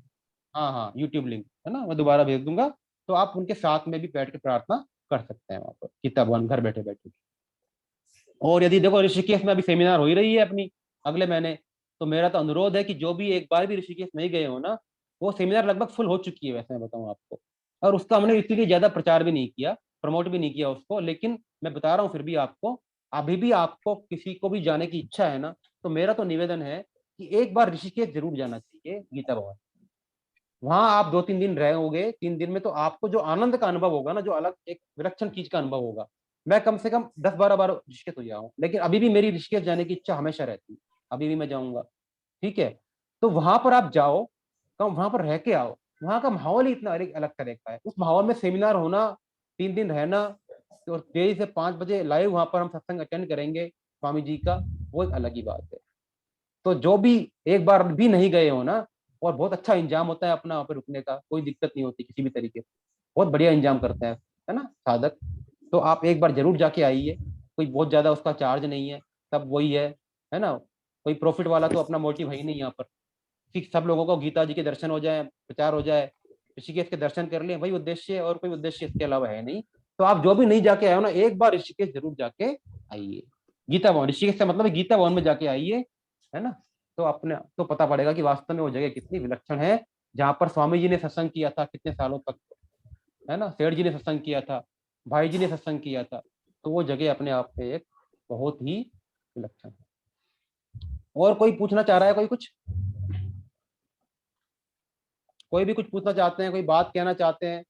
हाँ हाँ, यूट्यूब लिंक है ना, मैं दोबारा भेज दूंगा। तो आप उनके साथ में भी बैठ के प्रार्थना कर सकते हैं वहां पर, गीता भवन, घर बैठे बैठे। और यदि देखो ऋषिकेश में अभी सेमिनार हो ही रही है अपनी अगले महीने, तो मेरा तो अनुरोध है कि जो भी एक बार भी ऋषिकेश नहीं गए हो ना, वो सेमिनार लगभग फुल हो चुकी है वैसे मैं बताऊं आपको। और उसका हमने इसीलिए ज्यादा प्रचार भी नहीं किया, प्रमोट भी नहीं किया उसको, लेकिन मैं बता रहा हूँ फिर भी आपको, अभी भी आपको किसी को भी जाने की इच्छा है ना, तो मेरा तो निवेदन है कि एक बार ऋषिकेश जरूर जाना चाहिए, गीता भवन। वहां आप 2-3 दिन रहोगे, 3 दिन में तो आपको जो आनंद का अनुभव होगा ना, जो अलग एक विलक्षण चीज का अनुभव होगा। मैं कम से कम 10-12 बार ऋषिकेश हो जाऊं, लेकिन अभी भी मेरी ऋषिकेश जाने की इच्छा हमेशा रहती है, अभी भी मैं जाऊंगा। ठीक है। तो वहां पर आप जाओ, कम वहां पर रह के आओ। वहां का माहौल ही इतना अलग अलग तरह का है, उस माहौल में सेमिनार होना, 3 दिन रहना, और देरी से 5 बजे लाइव वहां पर हम सत्संग अटेंड करेंगे स्वामी जी का, वो एक अलग ही बात है। तो जो भी एक बार भी नहीं गए हो ना, और बहुत अच्छा इंतजाम होता है अपना वहाँ पे रुकने का, कोई दिक्कत नहीं होती किसी भी तरीके से, बहुत बढ़िया इंतजाम करते हैं, है ना साधक। तो आप एक बार जरूर जाके आइए, कोई बहुत ज्यादा उसका चार्ज नहीं है, सब वही है ना। कोई प्रॉफिट वाला तो अपना मोटिव है ही नहीं यहाँ पर कि सब लोगों को गीता जी के दर्शन हो जाए, प्रचार हो जाए, ऋषिकेश के दर्शन कर लें, वही उद्देश्य है, और कोई उद्देश्य इसके अलावा है नहीं। तो आप जो भी नहीं जाके आए हो ना, एक बार ऋषिकेश जरूर जाके आइए। गीता भवन, ऋषिकेश का मतलब है गीता भवन में जाके आइए, है ना। तो अपने तो पता पड़ेगा कि वास्तव में वो जगह कितनी विलक्षण है, जहाँ पर स्वामी जी ने सत्संग किया था कितने सालों तक, है ना। सेठ जी ने सत्संग किया था, भाई जी ने सत्संग किया था। तो वो जगह अपने आप में एक बहुत ही विलक्षण है। और कोई पूछना चाह रहा है, कोई कुछ, कोई भी कुछ पूछना चाहते हैं, कोई बात कहना चाहते हैं?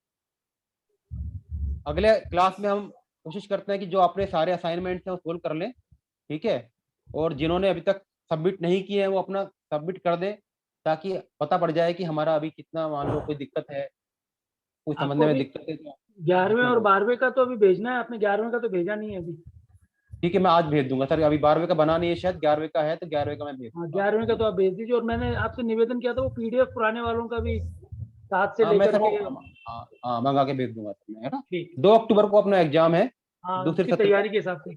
अगले क्लास में हम कोशिश करते हैं कि जो अपने सारे असाइनमेंट्स हैं वो सोल्व कर लें, ठीक है। और जिन्होंने अभी तक सबमिट नहीं किए हैं वो अपना सबमिट कर दें, ताकि पता पड़ जाए कि हमारा अभी कितना, मान लो कोई दिक्कत है, कुछ आपको समझने में अभी दिक्कत है तो 11वें और उसमें 12वें का तो अभी भेजना है, आपने 11वें का तो भेजा नहीं है अभी। ठीक है, मैं आज भेज दूंगा सर। अभी 12वें का बना नहीं है, शायद 11वें का है, तो 11वें का मैं भेज हाँ, दूंगा। 11वें का तो आप भेज दीजिए। और मैंने आपसे निवेदन किया था वो पीडीएफ पुराने वालों का भी साथ से हाँ मैं लेकर सर वो, के। हाँ हाँ मंगा के भेज दूंगा सर मैं, है ना। ठीक। 2 अक्टूबर को अपना एग्जाम है, हाँ, दूसरे उसकी सत्र का। तैयारी के हिसाब से।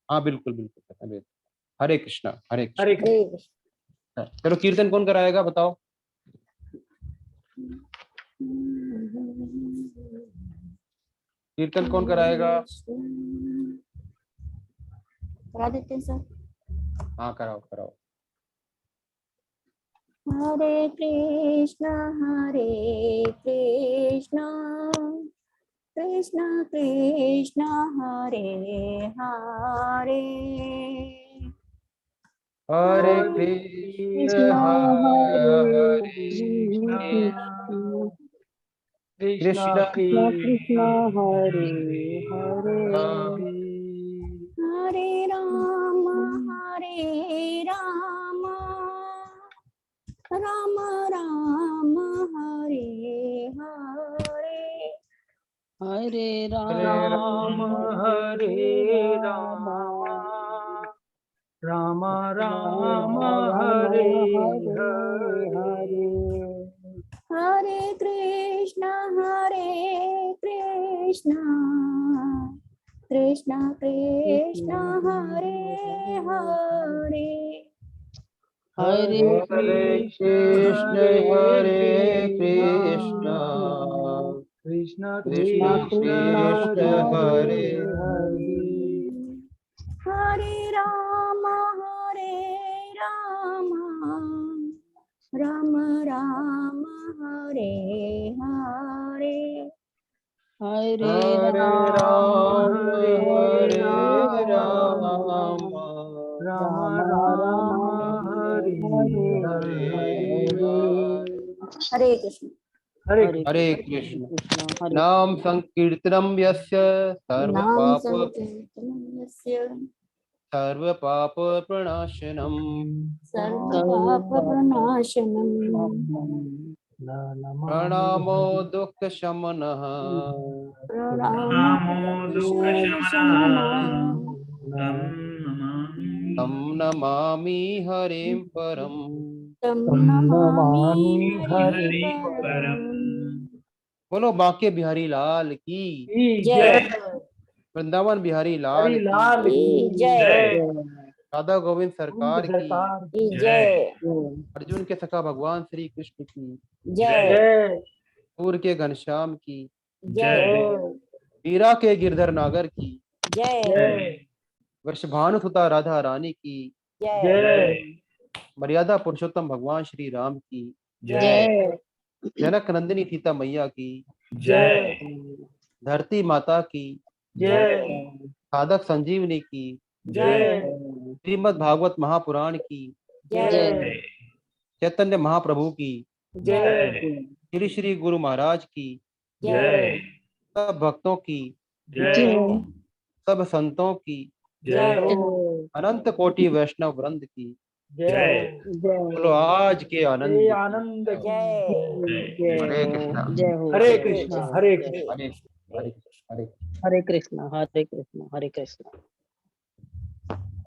हाँ बिल्कुल बिल्कुल सर, मैं भेज दूंगा। हरे कृष्णा, हरे कृष्णा। हरे कृष्ण। हरे कृष्ण। चलो कीर्तन कौन कराएगा बताओ? कीर्तन कौन कराएगा? करा देते हैं सर। हाँ कराओ कराओ। हरे कृष्णा कृष्ण कृष्ण हरे हरे हरे हरे कृष्ण कृष्णा हरे कृष्णा कृष्ण कृष्णा कृष्ण कृष्णा हरे हरे हरे हरे राम राम राम हरे हरे हरे राम हरे राम राम राम हरे हरे हरे कृष्ण कृष्ण कृष्ण हरे हरे हरे हरे कृष्ण कृष्ण हरे कृष्ण कृष्ण कृष्ण कृष्ण कृष्ण हरे हरे हरे हरे राम राम राम हरे हरे हरे हरे राम राम हरे हरे राम राम राम राम राम राम हरे हरे हरे हरे कृष्ण हरे हरे हरे कृष्ण कृष्ण। कृष्ण हरे नाम संकीर्तनम यस्य सर्व नाम पाप संकीर्तनं यस्य सर्व पाप प्रणाशनम सर्वपापप्रणाशनम् प्रणामो दुःख शमनः प्रणामो नमो शमनः तं नमामि तं नमामि हरिं परम्। तं तं नमामि नमामि हरिं हरि परम परम्। बोलो बांके बिहारी लाल की, की जय जय। वृंदावन बिहारी लाल हरि की, लाल की की जय जय। राधा गोविंद गोविंद सरकार की, सरकार की की जय अर्जुन के सखा भगवान श्री कृष्ण की, जय जय सूर के घनश्याम की, जय जय मीरा के गिरधर नागर की, जय जय वृषभानु सुता राधा रानी की, जय जय मर्यादा पुरुषोत्तम भगवान श्री राम की, जय जय जनक नंदिनी सीता मैया की, जय धरती माता की, जय साधक संजीवनी की, जय श्रीमद् भागवत महापुराण की, जय चैतन्य महाप्रभु की, जय श्री श्री गुरु महाराज की, जय सब भक्तों की, जय सब संतों की, जय हो अनंत कोटि वैष्णव वृंद की, जय बोलो आज के आनंद जय की। आनंद की जय हरे कृष्णा, जय हो हरे हरे कृष्णा कृष्ण हरे हरे कृष्णा हरे कृष्ण हरे हरे हरे कृष्ण हरे कृष्ण हरे कृष्ण।